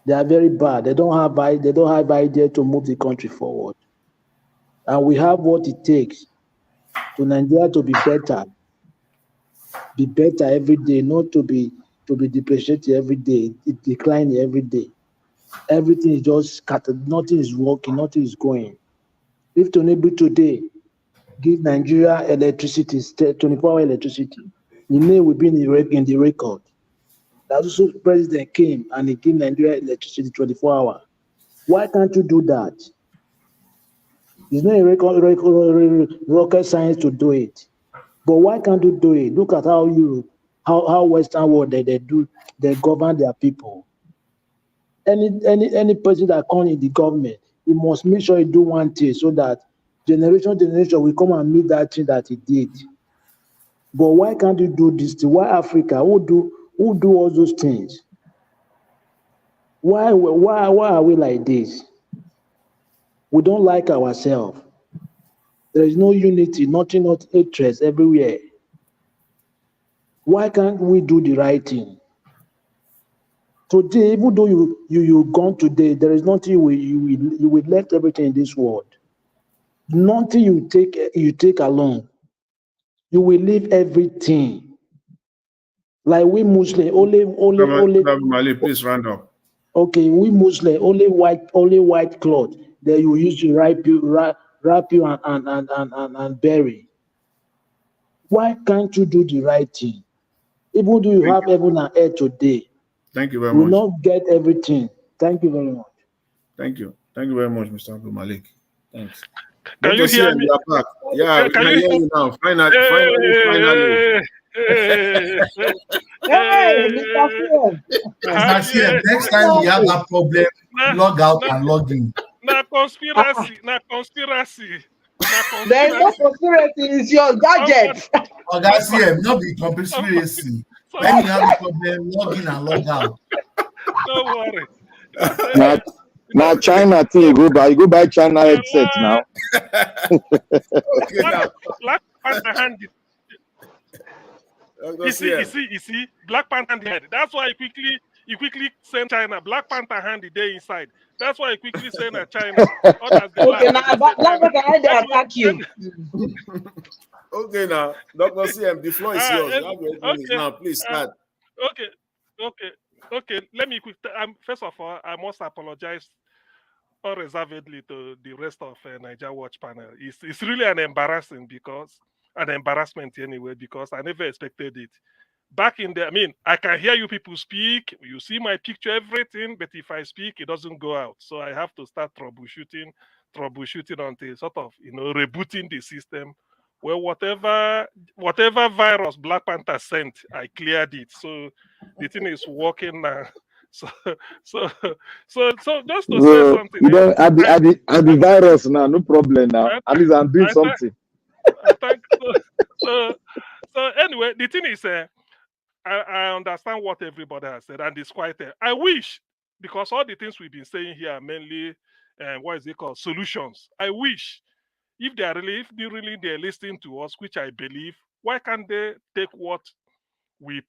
They are very bad. They don't have idea to move the country forward. And we have what it takes to Nigeria to be better every day, not to be depreciated every day, it declining every day. Everything is just scattered, nothing is working, nothing is going. If Tinubu today give Nigeria electricity, 24-hour electricity, the name will be in the record. That also president came and he gave Nigeria electricity 24 hours. Why can't you do that? It's not a rocket science to do it. But why can't you do it? Look at how Europe, how Western world they govern their people. Any person that comes in the government, he must make sure he do one thing so that generation will come and meet that thing that he did. But why can't you do this thing? Why Africa? Who do all those things? Why are we like this? We don't like ourselves. There is no unity, nothing, not hatred everywhere. Why can't we do the right thing? Today, even though you gone today, there is nothing you will left everything in this world. Nothing you take along. You will leave everything. Like we Muslim, only. Mali, please round up. Okay, we Muslim only white cloth that you use to wrap you and bury. Why can't you do the right thing? Even though you have heaven and earth today, thank you very much. We will not get everything. Thank you very much. Thank you. Thank you very much, Mr. Abdul Malik. Thanks. Can you hear me? Back. Yeah, we can hear you now. Finally. Hey, Mr. Fiem. Mr. Fiem, next time we have that problem, log out and log in. Na conspiracy. There is no conspiracy, it's your gadget. Oga Fiem, not be conspiracy. When you have a problem, log in and log out. Don't worry. Now China thing, you go buy China headset now. Black Panther handed. You see, Black Panther handed. That's why he quickly sent China. Black Panther hand the day inside. That's why he quickly sent China. Okay, now Black Panther hand they attack you. Okay, now Dr. CM, the floor is yours. Now, please start. Okay. Let me quick. First of all, I must apologize unreservedly to the rest of Niger Watch panel. It's really an embarrassment anyway, because I never expected it. Back in the, I can hear you people speak. You see my picture, everything, but if I speak, it doesn't go out. So I have to start troubleshooting until sort of rebooting the system. Well, whatever virus Black Panther sent, I cleared it. So the thing is working now. So, so, so just to say So something, you know, at the virus now, no problem now. I, At least I'm doing I, thank, something. I thank. So, so anyway, the thing is, I understand what everybody has said, and it's quite. I wish, because all the things we've been saying here are mainly, what is it called, solutions. I wish if they're listening to us, which I believe, why can't they take what we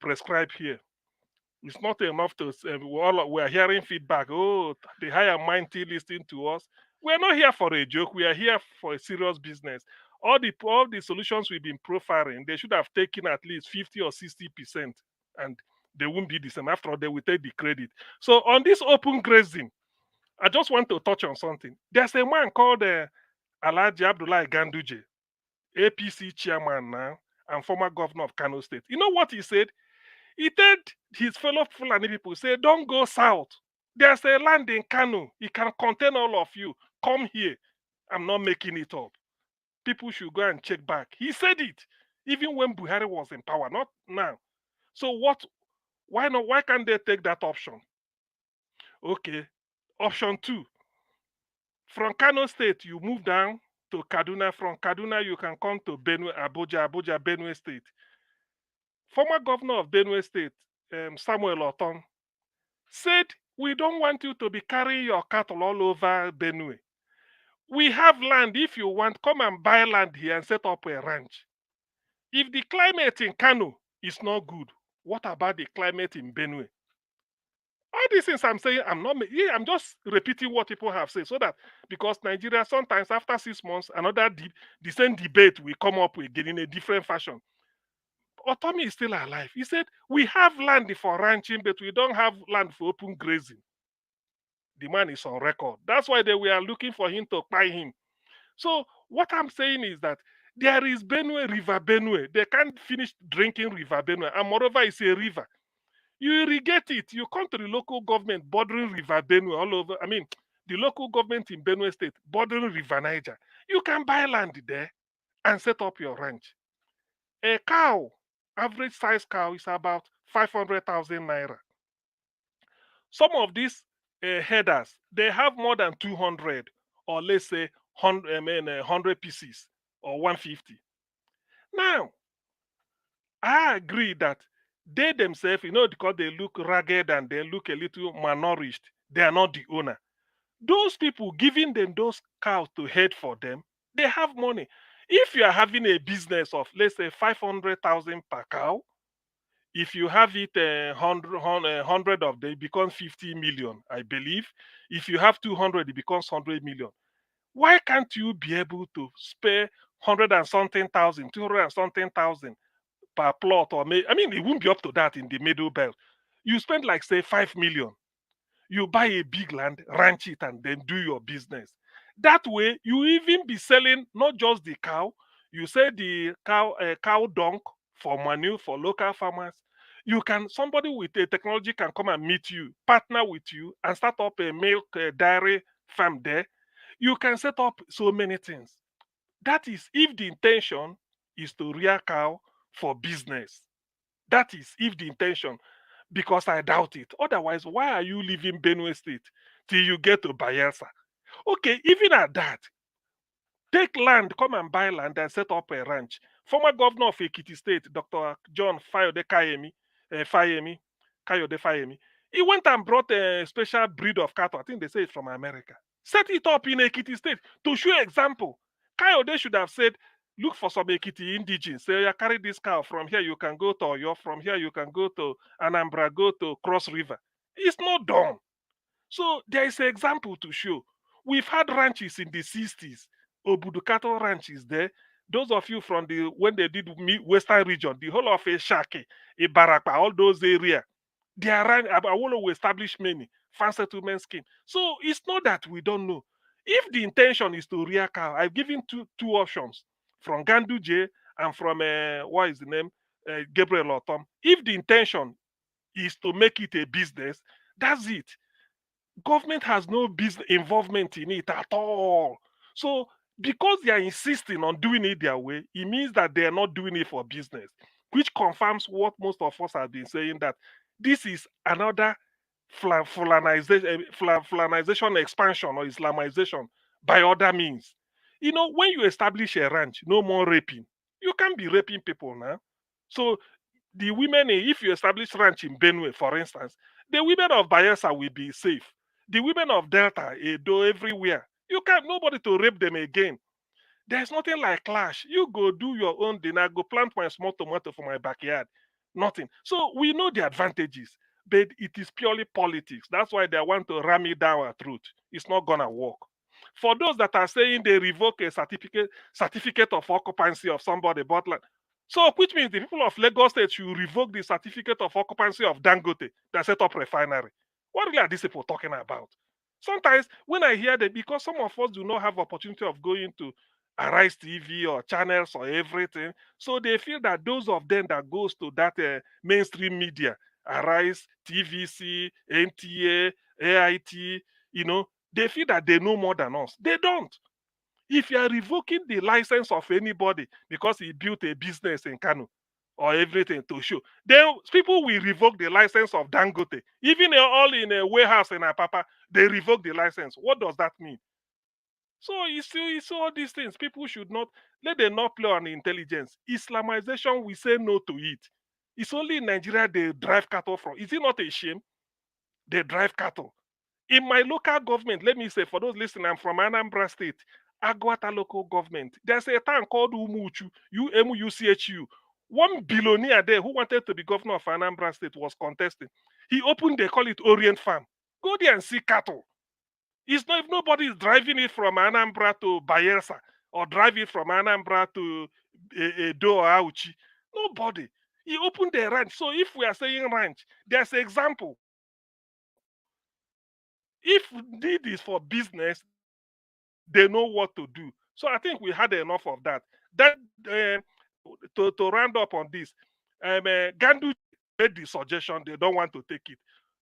prescribe here? It's not enough to say we're hearing feedback. Oh, the higher mighty listening to us. We're not here for a joke. We are here for a serious business. All the solutions we've been profiling, they should have taken at least 50 or 60%, and they won't be the same. After all, they will take the credit. So on this open grazing, I just want to touch on something. There's a man called Alhaji Abdullah Ganduje, APC chairman now, and former governor of Kano State. You know what he said? He told his fellow Fulani people, say, don't go south. There's a land in Kano. It can contain all of you. Come here. I'm not making it up. People should go and check back. He said it, even when Buhari was in power, not now. So what? Why not? Why can't they take that option? Okay. Option 2. From Kano State, you move down to Kaduna. From Kaduna, you can come to Benue, Abuja, Benue State. Former governor of Benue State, Samuel Oton, said, we don't want you to be carrying your cattle all over Benue. We have land. If you want, come and buy land here and set up a ranch. If the climate in Kano is not good, what about the climate in Benue? All these things I'm saying, I'm just repeating what people have said, so that, because Nigeria, sometimes after 6 months, the same debate will come up again in a different fashion. Otomi is still alive. He said, we have land for ranching, but we don't have land for open grazing. The man is on record. That's why they were looking for him to buy him. So what I'm saying is that there is Benue, River Benue. They can't finish drinking River Benue. And moreover, it's a river. You irrigate it. You come to the local government bordering River Benue all over. I mean, the local government in Benue State bordering River Niger. You can buy land there and set up your ranch. A cow, average size cow, is about 500,000 naira. Some of these headers, they have more than 200, or let's say 100 pieces or 150. Now, I agree that they themselves, because they look ragged and they look a little malnourished, they are not the owner. Those people giving them those cows to head for them, they have money. If you are having a business of, let's say, 500,000 per cow, if you have it 100 of them, it becomes 50 million, I believe. If you have 200, it becomes 100 million. Why can't you be able to spare 100 and something thousand, 200 and something thousand per plot? Or it won't be up to that in the middle belt. You spend like, say, 5 million. You buy a big land, ranch it, and then do your business. That way, you even be selling not just the cow, you sell the cow dung for manure for local farmers. Somebody with a technology can come and meet you, partner with you, and start up a milk dairy farm there. You can set up so many things. That is if the intention is to rear cow for business. That is if the intention, because I doubt it. Otherwise, why are you leaving Benue State till you get to Bayelsa? Okay, even at that, take land, come and buy land and set up a ranch. Former governor of Ekiti State, Dr. John Kayode Fayemi, he went and brought a special breed of cattle. I think they say it's from America. Set it up in Ekiti State to show example. Kayode should have said, look for some Ekiti indigens. Say, you carry this cow. From here, you can go to Oyo. From here, you can go to Anambra, go to Cross River. It's not done. So there is an example to show. We've had ranches in the 60s. Obudu cattle ranch is there. Those of you from when they did Western region, the whole of Eshake, Ibarapa, all those areas, they are Awolowo will establish many farm settlement scheme. So it's not that we don't know. If the intention is to rear cow, I've given two options from Ganduje and from what is the name, Gabriel Otom. If the intention is to make it a business, that's it. Government has no business involvement in it at all. So because they are insisting on doing it their way, it means that they are not doing it for business, which confirms what most of us have been saying, that this is another Fulanization expansion or Islamization by other means. You know, when you establish a ranch, no more raping. You can't be raping people now. So the women, if you establish ranch in Benue, for instance, the women of Bayelsa will be safe. The women of Delta, Edo, everywhere. You can't, nobody to rape them again. There's nothing like clash. You go do your own thing. I go plant my small tomato for my backyard. Nothing. So we know the advantages, but it is purely politics. That's why they want to ram it down our throat. It's not gonna work. For those that are saying they revoke a certificate of occupancy of somebody, but like, so which means the people of Lagos State should revoke the certificate of occupancy of Dangote that set up refinery. What really are these people talking about? Sometimes when I hear that, because some of us do not have opportunity of going to Arise TV or channels or everything, so they feel that those of them that goes to that mainstream media, Arise, TVC, NTA, AIT, you know, they feel that they know more than us. They don't. If you are revoking the license of anybody because he built a business in Kano or everything to show, then people will revoke the license of Dangote. Even all in a warehouse in Apapa, they revoke the license. What does that mean? So you see all these things. People should not, let them not play on intelligence. Islamization, we say no to it. It's only in Nigeria they drive cattle from. Is it not a shame? They drive cattle. In my local government, let me say, for those listening, I'm from Anambra State, Agwata local government. There's a town called Umuchu, UMUCHU. One billionaire there who wanted to be governor of Anambra State was contesting. He opened, they call it Orient Farm. Go there and see cattle. It's not, if nobody is driving it from Anambra to Bayelsa or drive it from Anambra to Edo or Auchi. Nobody. He opened the ranch. So if we are saying ranch, there's an example. If need is for business, they know what to do. So I think we had enough of that. That to round up on this, Gandu made the suggestion. They don't want to take it.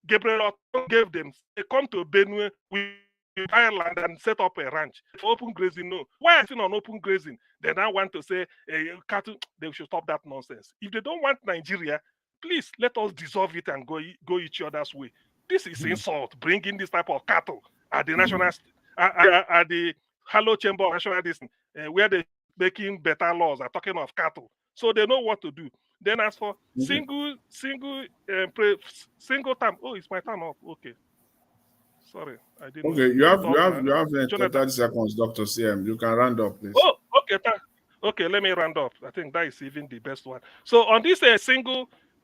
Gabriel gave them, they come to Benue with Ireland and set up a ranch for open grazing. No, why is it on open grazing? They now want to say cattle. They should stop that nonsense. If they don't want Nigeria, please let us dissolve it and go each other's way. This is insult. Bringing this type of cattle at the national, at the Hello Chamber of National Distance, where they're making better laws. Are talking of cattle, so they know what to do. Then as for single time, oh, it's my time off. Okay. Sorry, I didn't. Okay, you have 30 seconds, Dr. CM. You can round up, please. Oh, okay. Okay, let me round up. I think that is even the best one. So on this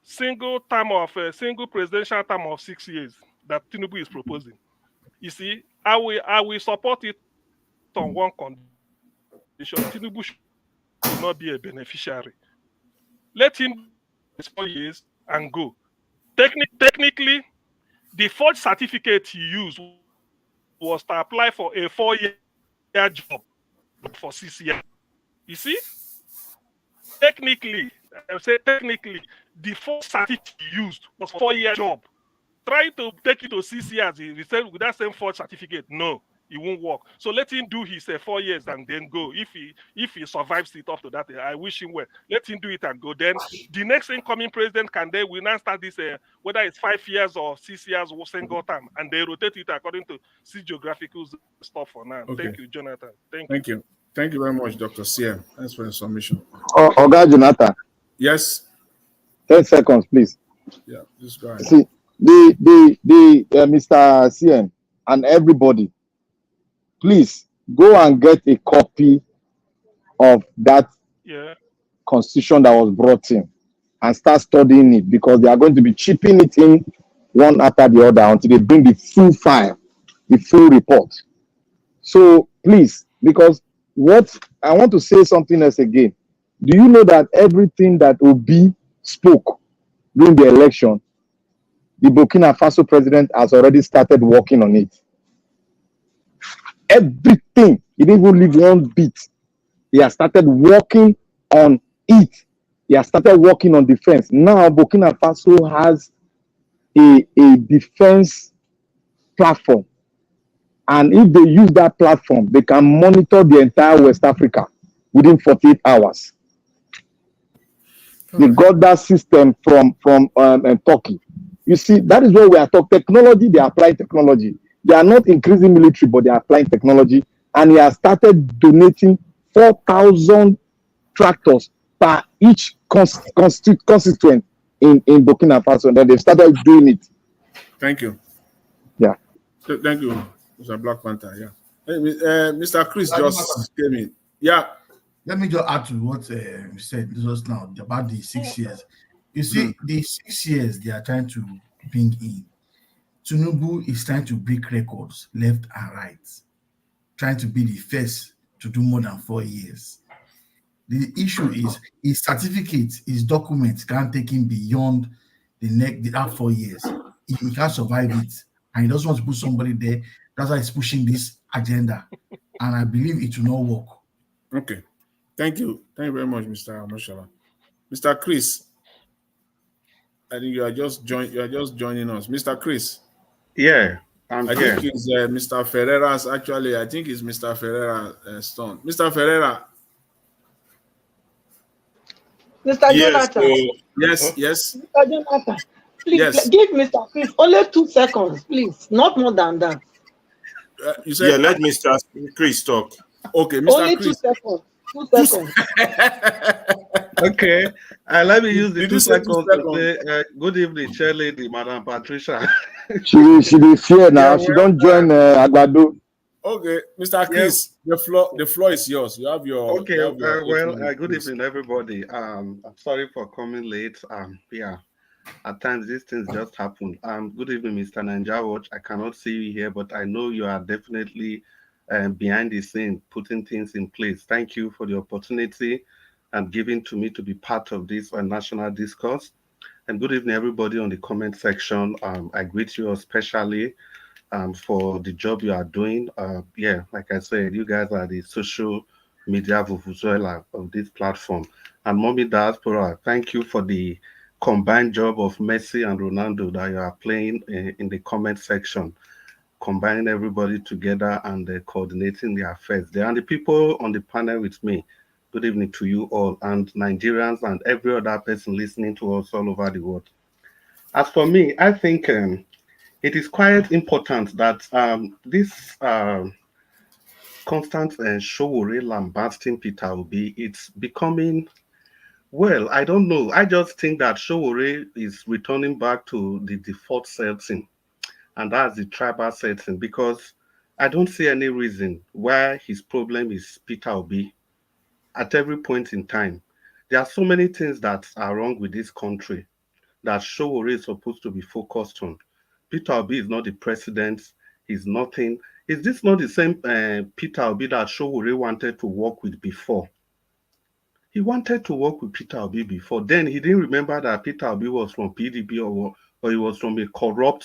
single term of single presidential term of 6 years that Tinubu is proposing, you see, I will support it on one condition: Tinubu should not be a beneficiary. Let him do 4 years and go. Technically, the forged certificate he used was to apply for a 4-year job for 6 years. You see? Technically, I say technically, the forged certificate he used was for 4-year job. Try to take it to 6 years. He said with that same forged certificate, no, it won't work. So let him do his 4 years and then go. If he survives it up to that, I wish him well. Let him do it and go. Then the next incoming president we now start this whether it's 5 years or 6 years or single term, and they rotate it according to geographical stuff for now. Okay. Thank you, Jonathan. Thank you. Thank you very much, Dr. CM. Thanks for the submission. Oga Jonathan. Yes. 10 seconds, please. Yeah, just go ahead. See, the Mr. CM and everybody, please go and get a copy of that constitution that was brought in and start studying it, because they are going to be chipping it in one after the other until they bring the full file, the full report. So please, because what I want to say something else again. Do you know that everything that Obi spoke during the election, the Burkina Faso president has already started working on it? Everything. He didn't even leave one bit. He has started working on it. He has started working on defense. Now Burkina Faso has a defense platform. And if they use that platform, they can monitor the entire West Africa within 48 hours. They got that system from Turkey. You see, that is what we are talking. Technology, they apply technology. They are not increasing military, but they are applying technology. And he has started donating 4,000 tractors per each constituent in Burkina Faso. And then they've started doing it. Thank you. Yeah. Thank you, Mr. Black Panther. Yeah. Hey, Mr. Chris just came in. Yeah. Let me just add to what you said just now about the 6 years. You see, the 6 years they are trying to bring in, Tinubu is trying to break records left and right, trying to be the first to do more than 4 years. The issue is his certificate, his documents can't take him beyond that 4 years. He can't survive it, and he doesn't want to put somebody there. That's why he's pushing this agenda, and I believe it will not work. Okay, thank you very much, Mr. Mashala. Mr. Chris, I think you are just joining us, Mr. Chris. Yeah, I think it's Mr. Ferreira's. Actually, I think it's Mr. Ferreira's turn. Mr. Ferreira. Mr. Jonathan. Yes. Mr. Jonathan, please give Mr. Chris only 2 seconds, please. Not more than that. You said, let Mr. Chris talk. Okay, Mr. Only Chris. 2 seconds. 2 seconds. Okay. Let me use the 2 seconds to say good evening, Chair Lady, Madam Patricia. She be fear now. She don't join Agbado. Okay, Mr. Chris, the floor is yours. You have your good evening, everybody. I'm sorry for coming late. At times these things just happen. Good evening, Mr. Ninja Watch. I cannot see you here, but I know you are definitely behind the scene, putting things in place. Thank you for the opportunity and giving to me to be part of this national discourse. And good evening, everybody on the comment section. I greet you especially for the job you are doing. Like I said, you guys are the social media vuvuzela of this platform. And Mommy Diaspora, thank you for the combined job of Messi and Ronaldo that you are playing in the comment section, combining everybody together and coordinating the affairs there. And the people on the panel with me, good evening to you all, and Nigerians and every other person listening to us all over the world. As for me, I think it is quite important that this constant Sowore lambasting Peter Obi, it's becoming, well, I don't know. I just think that Sowore is returning back to the default setting, and that's the tribal setting, because I don't see any reason why his problem is Peter Obi at every point in time. There are so many things that are wrong with this country that Sowore is supposed to be focused on. Peter Obi is not the president. He's nothing. Is this not the same Peter Obi that Sowore wanted to work with before? He wanted to work with Peter Obi before. Then he didn't remember that Peter Obi was from PDP or he was from a corrupt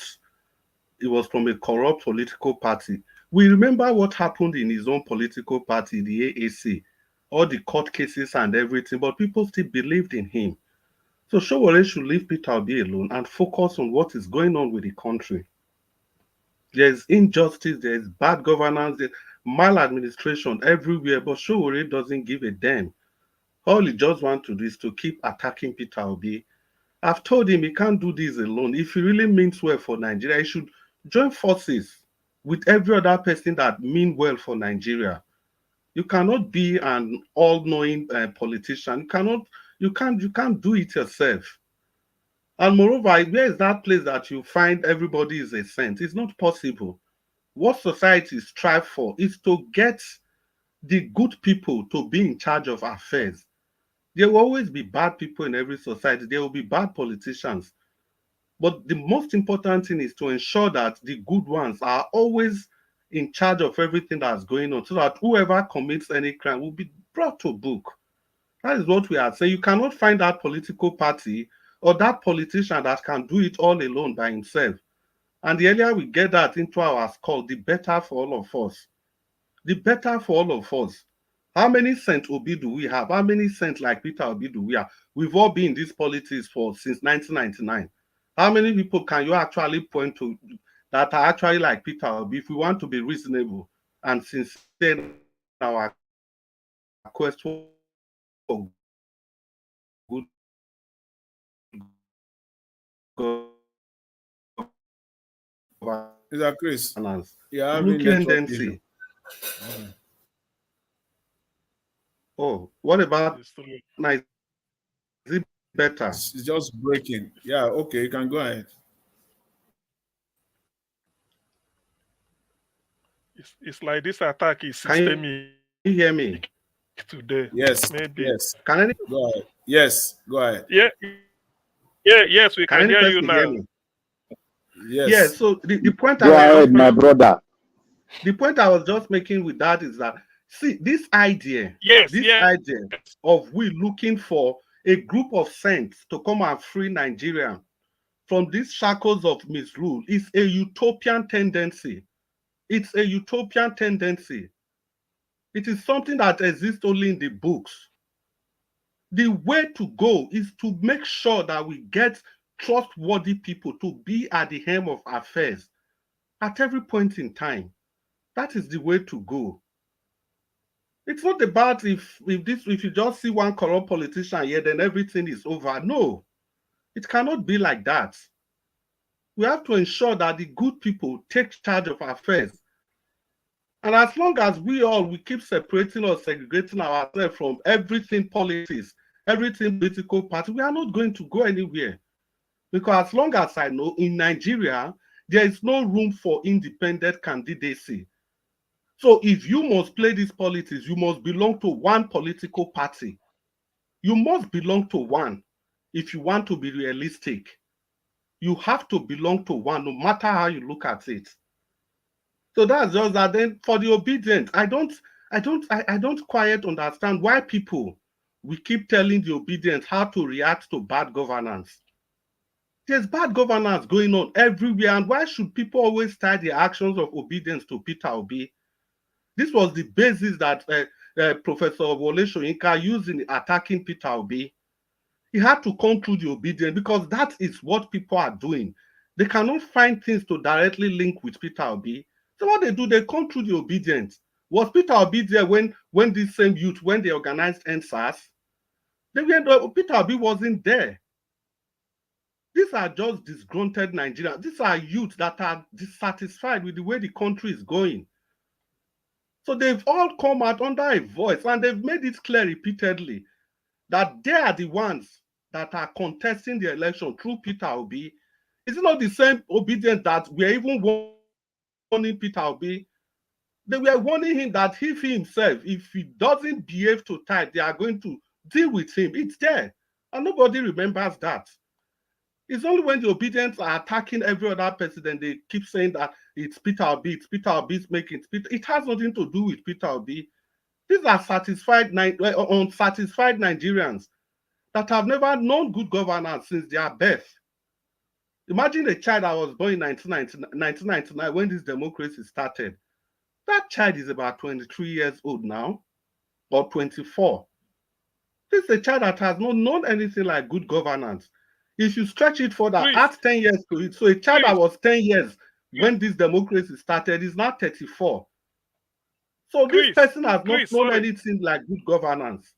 political party. We remember what happened in his own political party, the AAC, all the court cases and everything, but people still believed in him. So Sowore should leave Peter Obi alone and focus on what is going on with the country. There's injustice, there's bad governance, there's maladministration everywhere, but Sowore doesn't give a damn. All he just wants to do is to keep attacking Peter Obi. I've told him he can't do this alone. If he really means well for Nigeria, he should join forces with every other person that mean well for Nigeria. You cannot be an all-knowing politician. You can't do it yourself. And moreover, where is that place that you find everybody is a saint? It's not possible. What societies strive for is to get the good people to be in charge of affairs. There will always be bad people in every society. There will be bad politicians. But the most important thing is to ensure that the good ones are always in charge of everything that's going on, so that whoever commits any crime will be brought to book. That is what we are saying. You cannot find that political party or that politician that can do it all alone by himself. And the earlier we get that into our skull, the better for all of us. The better for all of us. How many Saint Obi do we have? How many saints like Peter Obi do we have? We've all been in this politics since 1999. How many people can you actually point to that are actually like Peter Obi if we want to be reasonable and sincere in our quest for good Is that Chris? Yeah, Blue tendency. Oh, what about now? Is it better? It's just breaking. Yeah, okay, you can go ahead. It's like this attack is systemic. Can you hear me today? Yes, maybe. yes. Can any go ahead? Yes, go ahead. Yes, we can hear you now. Hear me? Yes. Yeah. So the point go ahead, my brother. The point I was just making with that is that see this idea, idea of we looking for a group of saints to come and free Nigeria from these shackles of misrule is a utopian tendency. It's a utopian tendency. It is something that exists only in the books. The way to go is to make sure that we get trustworthy people to be at the helm of affairs at every point in time. That is the way to go. It's not about if you just see one corrupt politician here, then everything is over. No, it cannot be like that. We have to ensure that the good people take charge of affairs. And as long as we keep separating or segregating ourselves from everything politics, everything political party, we are not going to go anywhere. Because as long as I know, in Nigeria, there is no room for independent candidacy. So if you must play this politics, you must belong to one political party. You must belong to one if you want to be realistic. You have to belong to one, no matter how you look at it. So that's just that. Then for the Obidients, I don't quite understand why we keep telling the Obidients how to react to bad governance. There's bad governance going on everywhere, and why should people always tie the actions of Obidients to Peter Obi? This was the basis that Professor Wole Soyinka used in attacking Peter Obi. He had to come through the Obidients because that is what people are doing. They cannot find things to directly link with Peter Obi. So what they do, they come through the Obidients. Was Peter Obi there when this same youth, when they organized NSAS? Peter Obi wasn't there. These are just disgruntled Nigerians. These are youth that are dissatisfied with the way the country is going. So they've all come out under a voice, and they've made it clear repeatedly that they are the ones that are contesting the election through Peter Obi. Is it not the same Obidients that were even warning Peter Obi? They were warning him that if he doesn't behave to type, they are going to deal with him. It's there, and nobody remembers that. It's only when the Obidients are attacking every other president, they keep saying that it's Peter Obi, it's Peter Obi's making it. It has nothing to do with Peter Obi. These are unsatisfied Nigerians that have never known good governance since their birth. Imagine a child that was born in 1999 when this democracy started. That child is about 23 years old now, or 24. This is a child that has not known anything like good governance. If you stretch it further, add 10 years to it. So a child that was 10 years when this democracy started is now 34. So this person has not known anything like good governance.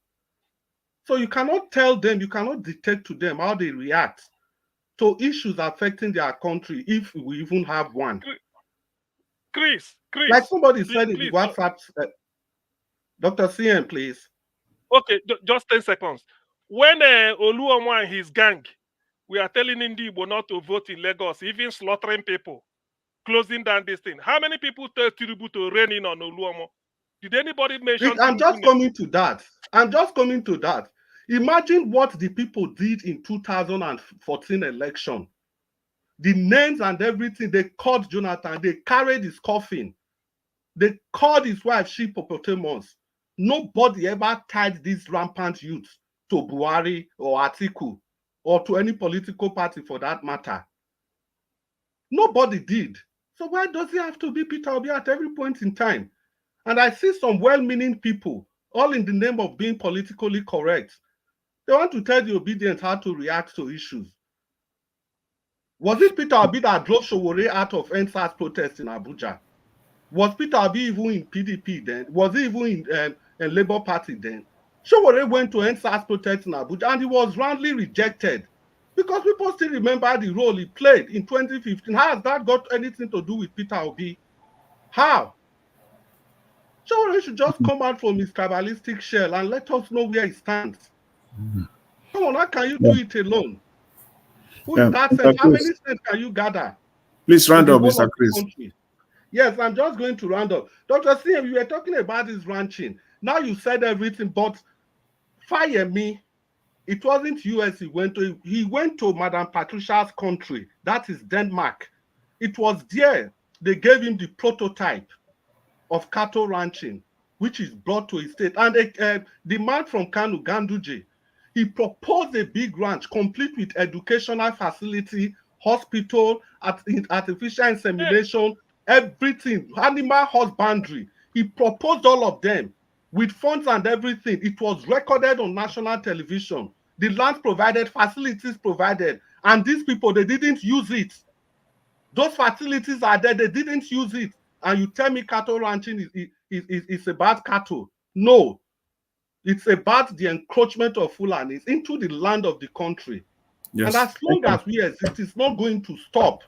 So you cannot tell them, you cannot dictate to them how they react to issues affecting their country if we even have one. Chris, like somebody said in the WhatsApp, Dr. CM, please. Okay, just 10 seconds. When Oluomo and his gang, we are telling Igbo not to vote in Lagos, even slaughtering people, closing down this thing. How many people tell Tinubu to rein in on Oluomo? Did anybody mention I'm just coming to that. Imagine what the people did in 2014 election. The names and everything, they called Jonathan, they carried his coffin. They called his wife Hippopotamus. Nobody ever tied these rampant youths to Buhari or Atiku or to any political party for that matter. Nobody did. So why does it have to be Peter Obi at every point in time? And I see some well-meaning people, all in the name of being politically correct. They want to tell the Obidients how to react to issues. Was it Peter Obi that drove Sowore out of NSAS protest in Abuja? Was Peter Obi even in PDP then? Was he even in Labour Party then? Sowore went to NSAS protest in Abuja and he was roundly rejected Because people still remember the role he played in 2015. How has that got anything to do with Peter Obi? How? Sowore should just come out from his tribalistic shell and let us know where he stands. Come on, how can you do it alone? Who is that sense? How many states can you gather? Please round up, Mr. Chris. Yes, I'm just going to round up. Dr. CM, you were talking about this ranching. Now you said everything, but fire me. It wasn't US he went to. He went to Madam Patricia's country. That is Denmark. It was there they gave him the prototype of cattle ranching, which is brought to his state. And the man from Kanu, Ganduje, he proposed a big ranch complete with educational facility, hospital, artificial insemination, everything, animal husbandry. He proposed all of them with funds and everything. It was recorded on national television. The land provided, facilities provided, and these people, they didn't use it. Those facilities are there, they didn't use it. And you tell me cattle ranching is about cattle. No, it's about the encroachment of Fulanis into the land of the country. Yes. And as long as we exist, it's not going to stop.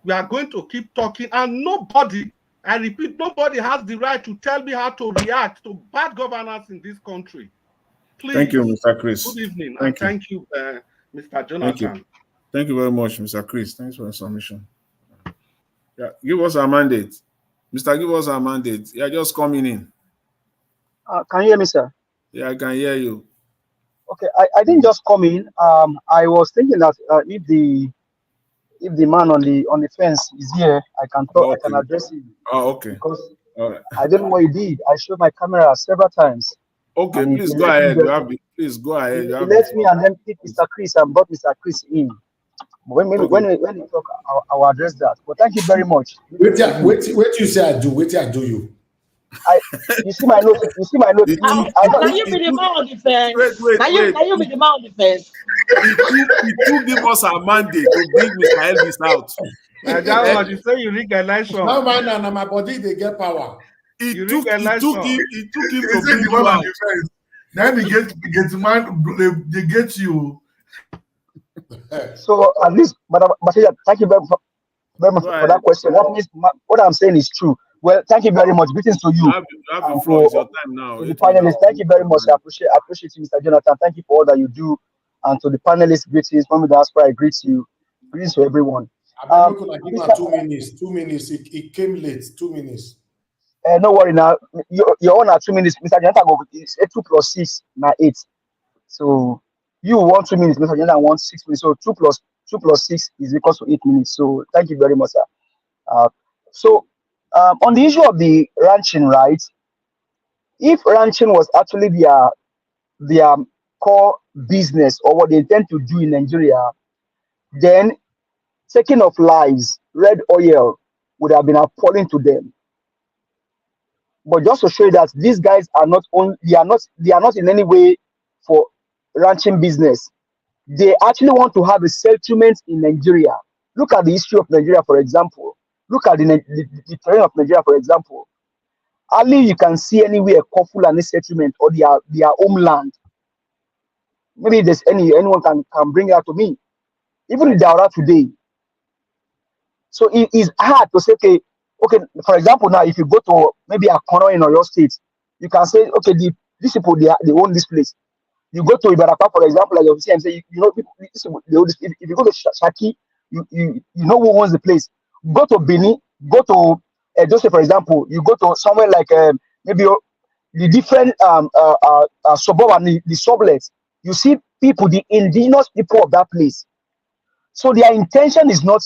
We are going to keep talking, and nobody, I repeat, nobody has the right to tell me how to react to bad governance in this country. Please. Thank you, Mr. Chris. Good evening, and thank you, Mr. Jonathan. Thank you very much, Mr. Chris. Thanks for your submission. Yeah, give us our mandate. Mr. Give us our mandate. Yeah, just coming in. Can you hear me, sir? Yeah, I can hear you. Okay, I didn't just come in. I was thinking that if the man on the fence is here, I can talk. Okay. I can address him. Oh, okay. Because all right. I don't know what he did. I showed my camera several times. Okay, please go ahead. Please go ahead. He let me and then pick Mr. Chris and brought Mr. Chris in. When we talk, I'll address that. But thank you very much. Wait you say I do. Wait I do you. You see my notes. You see my notes. Can you be the man on the fence? Can you be the man on the fence? He give us our mandate to bring Mr. Elvis out. That what you say. You read election. Now my body they get power. He took him to bring you out. Then they get you. So at least, but thank you very much for that question. What I'm saying is true. Well, thank you very much. Greetings to you. It's your time now. The panelists, thank you very much. I appreciate you, Mr. Jonathan. Thank you for all that you do. And to the panelists, greetings. From the diaspora, I greet you. Greetings to everyone. I give him 2 minutes. 2 minutes. It came late. 2 minutes. No worry now. You're on at 2 minutes. Mr. Jonathan, it's 2 plus 6 now 8. So you want 2 minutes. Mr. Jonathan wants 6 minutes. So 2 plus 6 is equal to 8 minutes. So thank you very much, sir. On the issue of the ranching, right? If ranching was actually their core business or what they intend to do in Nigeria, then taking of lives, red oil would have been appalling to them. But just to show you that these guys are not in any way for ranching business. They actually want to have a settlement in Nigeria. Look at the history of Nigeria, for example. Look at the terrain of Nigeria, for example. Hardly you can see anywhere Kofu and settlement or their homeland. Maybe there's anyone can bring that to me. Even in Daura today. So it is hard to say, okay, for example, now if you go to maybe a corner in Oyo State, you can say, okay, these people they own this place. You go to Ibarapa, for example, like you see, and say, you know, if you go to Shaki, you know who owns the place. Go to Bini, go to Joseph, for example, you go to somewhere like maybe the different suburb and the sublets. You see people, the indigenous people of that place. So their intention is not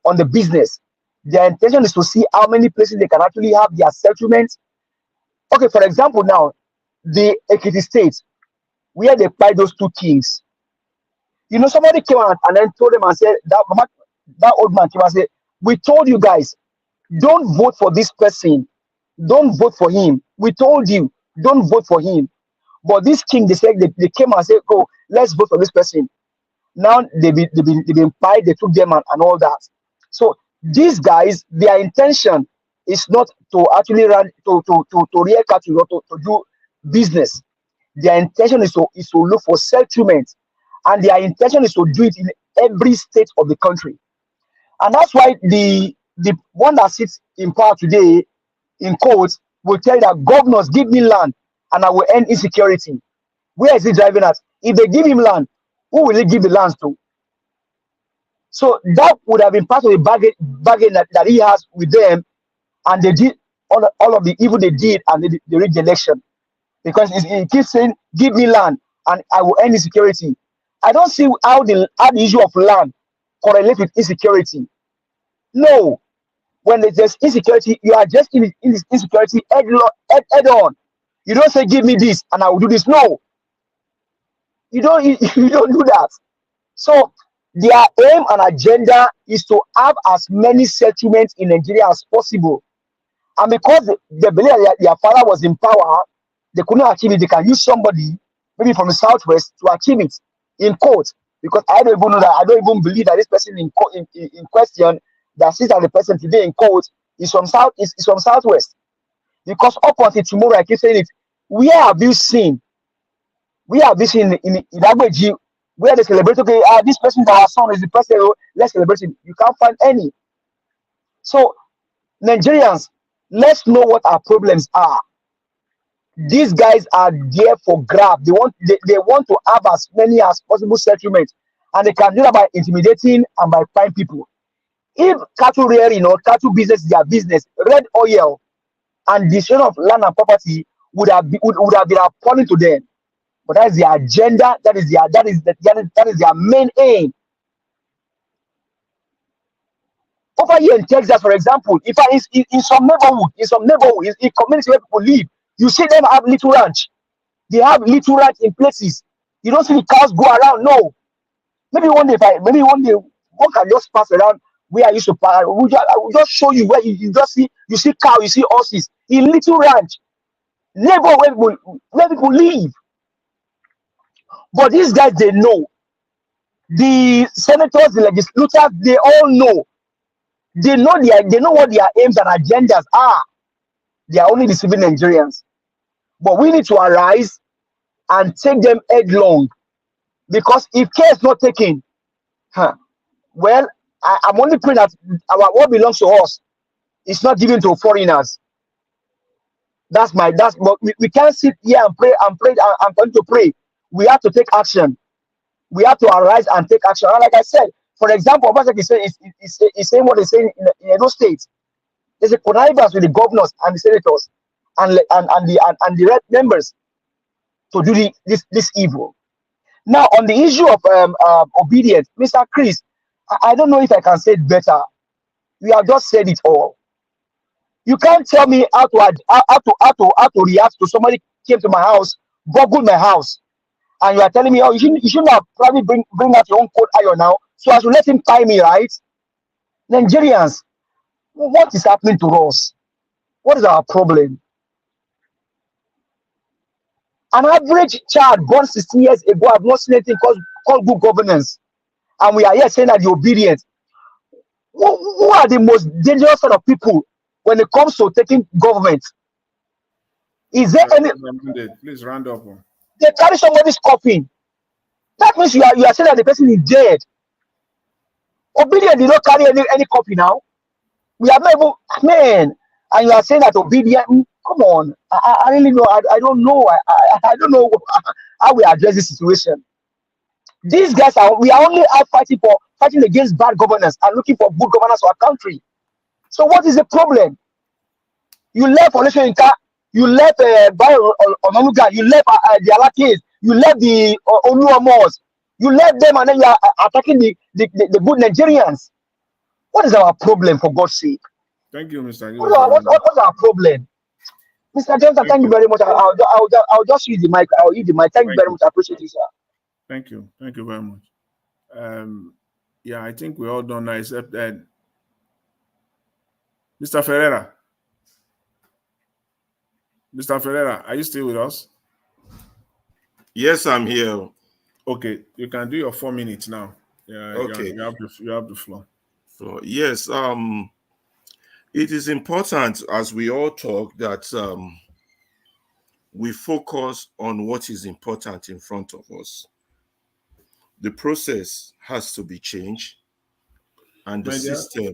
on the business. Their intention is to see how many places they can actually have their settlements. Okay, for example, now the Ekiti State, where they buy those 2 kings. You know, somebody came out and then told them and said that old man came and said, we told you guys, don't vote for this person. Don't vote for him. We told you, don't vote for him. But this king, they said they came and said, "Go, let's vote for this person." Now they've been pied, they took them and all that. So these guys, their intention is not to actually run to rear cattle or to do business. Their intention is to look for settlement, and their intention is to do it every state of the country. And that's why the one that sits in power today, in quotes, will tell you that governors give me land and I will end insecurity. Where is he driving at? If they give him land, who will he give the lands to? So that would have been part of the bargain that he has with them, and they did all of the evil they did, and they rigged the election. Because he keeps saying, give me land and I will end insecurity. I don't see how the issue of land correlates with insecurity. No. When there's insecurity, you are just in this insecurity head on. You don't say, give me this and I will do this. No. You don't do that. So their aim and agenda is to have as many settlements in Nigeria as possible. And because they believe that their father was in power, they couldn't achieve it. They can use somebody, maybe from the southwest, to achieve it in court. Because I don't even know that. I don't even believe that this person in question that sits as the person today in court is from southwest. Because up until tomorrow, I keep saying it. Where have you seen? We have this in Agbeji, where they celebrate, okay, this person, our son is the president, let's celebrate him. You can't find any. So, Nigerians, let's know what our problems are. These guys are there for grab. They want to have as many as possible settlements, and they can do that by intimidating and by finding people. If cattle rearing or cattle business is their business, red oil and destruction of land and property would have been appalling to them. But that is their agenda. That is their main aim. Over here in Texas, for example, if I in some neighborhood, in communities where people live, you see them have little ranch. They have little ranch in places. You don't see the cows go around. No. Maybe one day, one can just pass around where I used to pass. I will just show you where you see cow, you see horses in little ranch. Neighborhood where people live. But these guys, they know. The senators, the legislators, they all know. They know what their aims and agendas are. They are only deceiving Nigerians. But we need to arise and take them headlong. Because if care is not taken, well, I'm only praying that what belongs to us is not given to foreigners. But we can't sit here and pray and continue to pray. We have to take action. We have to arise and take action. And like I said, for example, what is saying what they're saying in Edo State. There's a connivance with the governors and the senators and the red members to do this evil. Now, on the issue of obedience, Mr. Chris, I don't know if I can say it better. We have just said it all. You can't tell me how to react to somebody came to my house, burgled my house, and you are telling me, oh, you shouldn't have probably bring out your own coat iron now, so I should let him tie me, right? Nigerians, what is happening to us? What is our problem? An average child born 16 years ago have not seen anything called good governance, and we are here saying that the obedient. Who are the most dangerous sort of people when it comes to taking government? Is there any? Please round up. They carry somebody's coffin. That means you are saying that the person is dead. Obedient did not carry any coffin now. We have not even, man, and you are saying that obedient. Come on, I really know. I don't know. I don't know how we address this situation. These guys we are only out fighting against bad governance and looking for good governance for our country. So what is the problem? You left Oleshoyinka, you left Bayo Onanuga, you left the Alakis, you left the Oluomos, you left them, and then you are attacking the good Nigerians. What is our problem, for God's sake? Thank you, Mr. What's our problem? Mr. Johnson, thank you very much. I'll just use the mic. I'll use the mic. Thank you very much. I appreciate it, sir. Thank you. Thank you very much. Yeah, I think we're all done now, except that Mr. Ferreira. Mr. Ferreira, are you still with us? Yes, I'm here. Okay, you can do your 4 minutes now. Yeah, okay. You have the floor. So yes, it is important as we all talk that we focus on what is important in front of us. The process has to be changed, and the system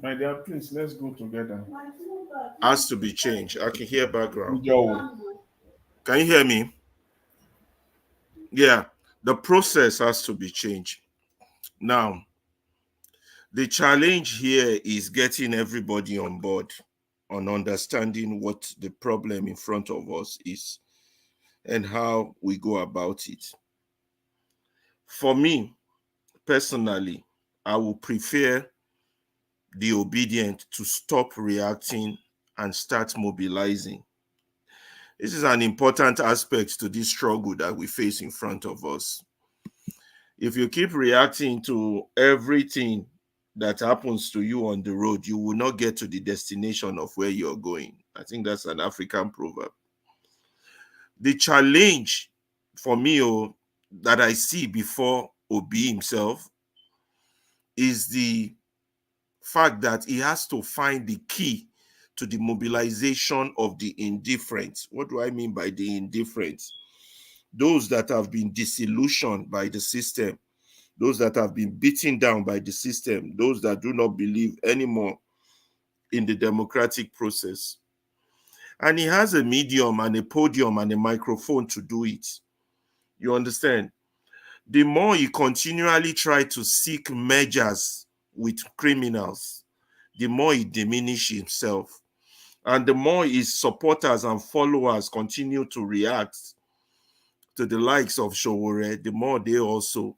my dear, please, let's go together. Has to be changed. I can hear background. Can you hear me? Yeah, the process has to be changed. Now, the challenge here is getting everybody on board on understanding what the problem in front of us is and how we go about it. For me, personally, I would prefer the obedient to stop reacting and start mobilizing. This is an important aspect to this struggle that we face in front of us. If you keep reacting to everything that happens to you on the road, you will not get to the destination of where you're going. I think that's an African proverb. The challenge for me that I see before Obi himself is the fact that he has to find the key to the mobilization of the indifferent. What do I mean by the indifferent? Those that have been disillusioned by the system, those that have been beaten down by the system, those that do not believe anymore in the democratic process. And he has a medium and a podium and a microphone to do it. You understand? The more he continually tries to seek mergers with criminals, the more he diminishes himself. And the more his supporters and followers continue to react to the likes of Sowore, the more they also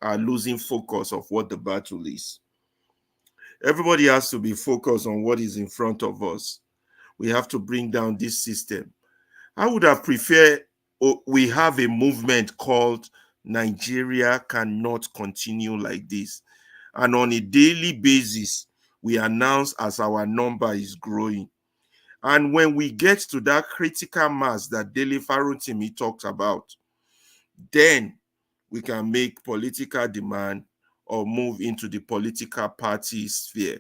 are losing focus of what the battle is. Everybody has to be focused on what is in front of us. We have to bring down this system. I would have preferred we have a movement called Nigeria Cannot Continue Like This. And on a daily basis, we announce as our number is growing. And when we get to that critical mass that Dele Farutimi talks about, then we can make political demand or move into the political party sphere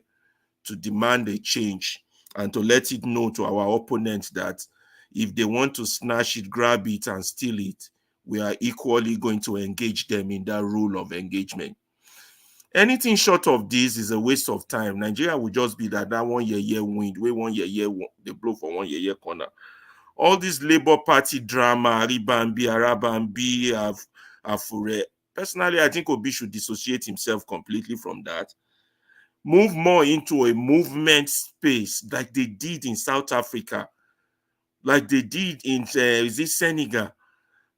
to demand a change and to let it know to our opponents that if they want to snatch it, grab it, and steal it, we are equally going to engage them in that rule of engagement. Anything short of this is a waste of time. Nigeria will just be that 1 year wind, we 1 year they blow for 1 year corner. All this Labour Party drama, Aribambi, Arabambi, Afure. Personally, I think Obi should dissociate himself completely from that. Move more into a movement space like they did in South Africa, like they did in Senegal.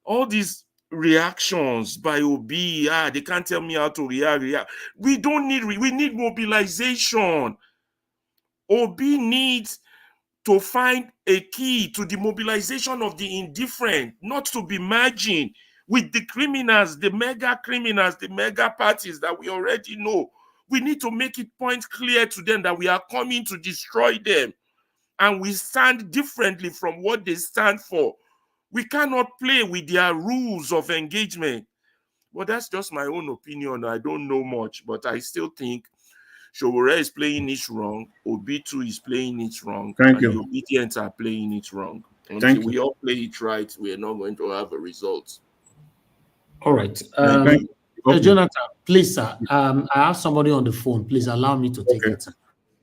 All these reactions by Obi, they can't tell me how to react. We need mobilization. Obi needs to find a key to the mobilization of the indifferent, not to be merging with the criminals, the mega criminals, the mega parties that we already know. We need to make it point clear to them that we are coming to destroy them. And we stand differently from what they stand for. We cannot play with their rules of engagement. But that's just my own opinion. I don't know much, but I still think Sowore is playing it wrong. Obi too is playing it wrong. Thank you. The Obidients are playing it wrong. Thank we all play it right, we are not going to have a result. All right. Jonathan, please, sir. I have somebody on the phone. Please allow me to take it.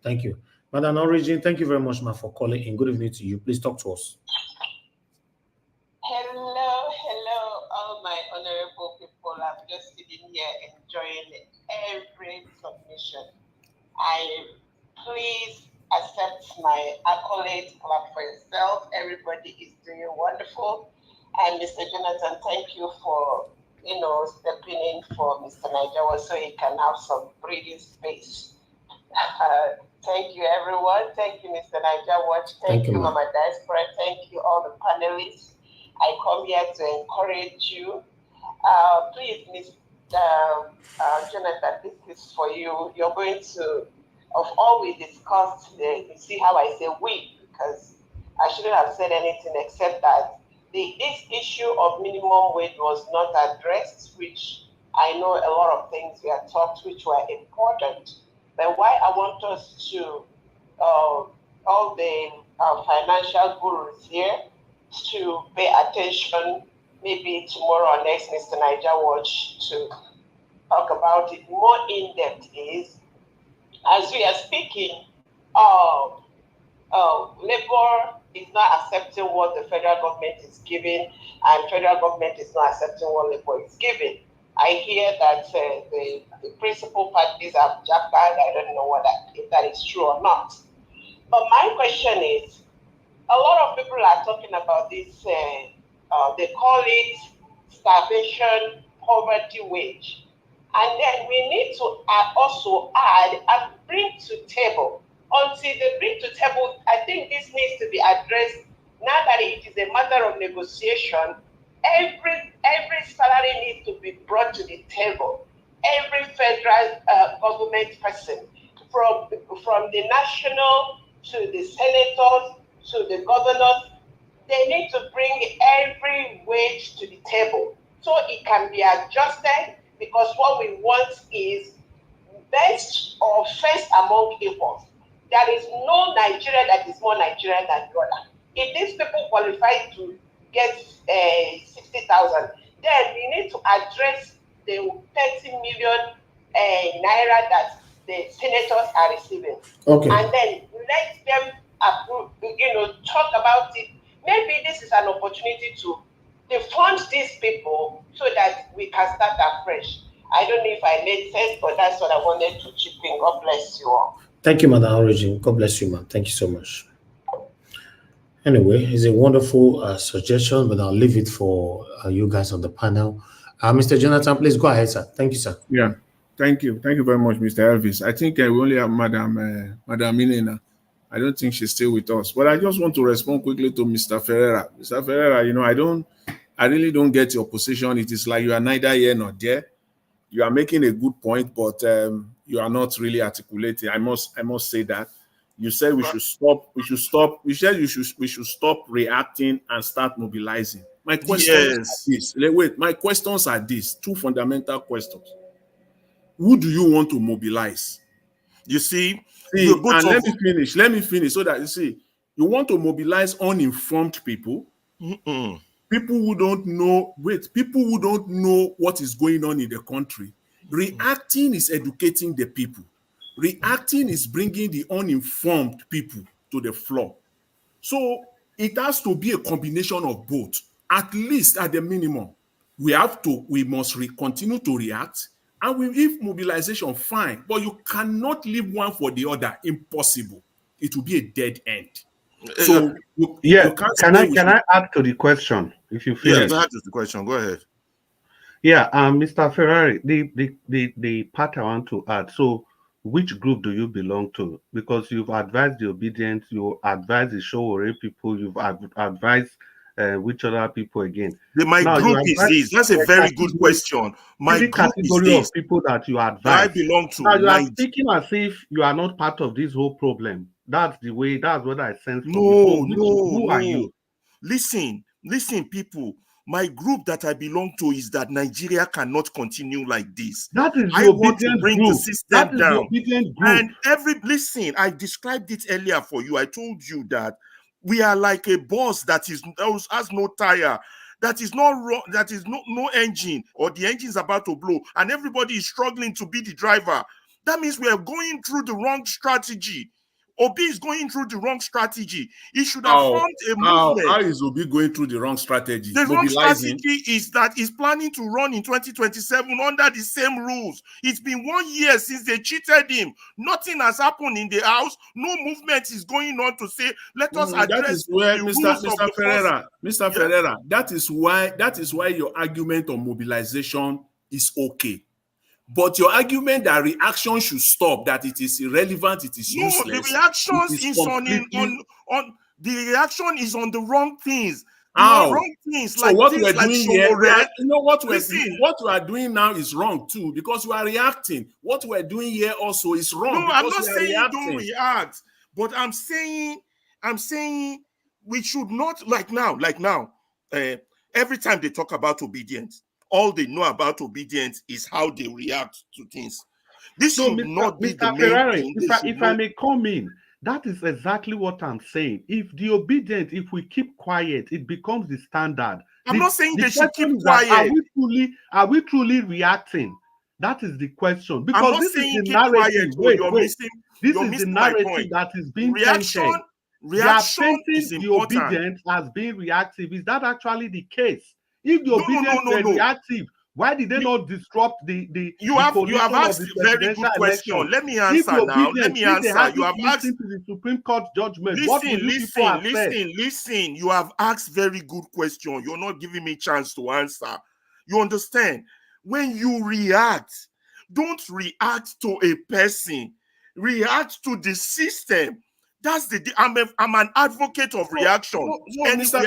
Thank you. Madam Origin, thank you very much, ma, for calling in. Good evening to you. Please talk to us. Hello, all my honorable people. I'm just sitting here enjoying every submission. Please accept my accolades, clap for yourself. Everybody is doing wonderful. And Mr. Jonathan, thank you for, stepping in for Mr. Nigeria so he can have some breathing space. Thank you, everyone. Thank you, Mr. Niger Watch. Thank you, Mama Diaspora. Thank you, all the panelists. I come here to encourage you. Please, Mr. Jonathan, this is for you. You're going to, of all we discussed today, you see how I say we, because I shouldn't have said anything except that this issue of minimum wage was not addressed, which I know a lot of things were talked which were important. But why I want us to, all the financial gurus here, to pay attention, maybe tomorrow or next Mr. Niger Watch, to talk about it more in depth is, as we are speaking, Labour is not accepting what the federal government is giving, and federal government is not accepting what Labour is giving. I hear that the principal parties have jacked. I don't know if that is true or not. But my question is, a lot of people are talking about this, they call it starvation, poverty wage. And then we need to also add and bring to table. Until they bring to table, I think this needs to be addressed now that it is a matter of negotiation. Every salary needs to be brought to the table. Every federal government person, from the national to the senators to the governors, they need to bring every wage to the table so it can be adjusted, because what we want is best or first among equals. There is no Nigeria that is more Nigerian than the other. If these people qualify to get 60,000, then we need to address the 30 million naira that the senators are receiving. Okay. And then let them approve, talk about it. Maybe this is an opportunity to fund these people so that we can start afresh. I don't know if I made sense, but that's what I wanted to chip in. God bless you all. Thank you, Madam Origin. God bless you, ma'am. Thank you so much. Anyway, it's a wonderful suggestion, but I'll leave it for you guys on the panel. Mr. Jonathan, please go ahead, sir. Thank you, sir. Yeah, thank you. Thank you very much, Mr. Elvis. I think we only have Madam Milena. I don't think she's still with us. But I just want to respond quickly to Mr. Ferreira. Mr. Ferreira, I really don't get your position. It is like you are neither here nor there. You are making a good point, but you are not really articulating. I must say that. You said we should stop. You said we should stop reacting and start mobilizing. My questions are this. Wait, my questions are these two fundamental questions. Who do you want to mobilize? You see, and let me finish so that you see, you want to mobilize uninformed people, people who don't know what is going on in the country. Reacting is educating the people. Reacting is bringing the uninformed people to the floor. So it has to be a combination of both, at least at the minimum. We must continue to react. And if mobilization, fine, but you cannot leave one for the other. Impossible. It will be a dead end. So you can't. Can I add to the question? If you finish, add to the question. Go ahead. Yeah, Mr. Ferrari, the part I want to add. So, which group do you belong to? Because you've advised the Obidients, you advised the Sowore people, you've advised which other people again? My group is this. That's a very good question. My group category is this. Of people that you advise. I belong to. Now you are speaking as if you are not part of this whole problem. That's the way. That's what I sense from you. Who are you? Listen, people. My group that I belong to is that Nigeria cannot continue like this. That is I want to bring the system down. And listen, I described it earlier for you. I told you that we are like a bus that has no tire, that is no engine, or the engine is about to blow, and everybody is struggling to be the driver. That means we are going through the wrong strategy. Obi is going through the wrong strategy. He should have formed a movement. How is Obi going through the wrong strategy? The wrong strategy is that he's planning to run in 2027 under the same rules. It's been 1 year since they cheated him. Nothing has happened in the house. No movement is going on to say, let us address that is where the Mr. Ferreira. Mr. Ferreira, that is why your argument on mobilization is okay. But your argument that reaction should stop, that it is irrelevant, it is useless. No, the reaction is on the wrong things. How? Wrong things. So what we're doing here, what we are doing now is wrong too, because you are reacting. What we're doing here also is wrong. No, I'm not saying you don't react, but I'm saying we should not like now. Every time they talk about obedience, all they know about obedience is how they react to things. This should not be the main thing. If I may come in, that is exactly what I'm saying. If we keep quiet, it becomes the standard. I'm not saying they should keep quiet. Are we truly reacting? That is the question. I'm Because not this is saying the keep narrative. quiet. Wait. This You're is the missing my narrative point. that is being Reaction painted. They are painting is the important. Obidients as being reactive. Is that actually the case? If the No. Obidients were reactive, why did they not disrupt the You have asked of the a very good question. election? Let me If answer the now. Obidients, Let me if they answer. You have hadn't asked. listened to the Supreme Court judgment, what would you people have said? Listen. You have asked very good question. You're not giving me chance to answer. You understand? When you react, don't react to a person. React to the system. That's I'm an advocate of reaction. Mr.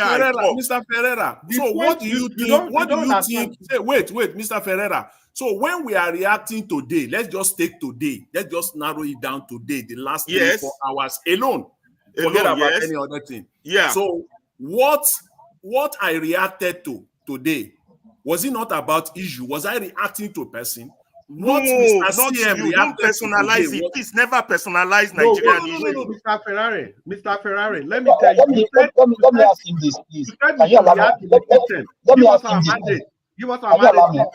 Ferreira. So what do you think? What do you think? Wait, Mr. Ferreira. So when we are reacting today, let's just take today. Let's just narrow it down today, the last 3-4 hours alone. Forget about any other thing. Yeah. So what I reacted to today, was it not about issue? Was I reacting to a person? What Mr. CM you don't personalize it. Please never personalize Nigerian issue. No, Mr. Ferrari, let me tell you. Let me ask him this, please. Can you allow me? Let me ask him this. Give us our mandate.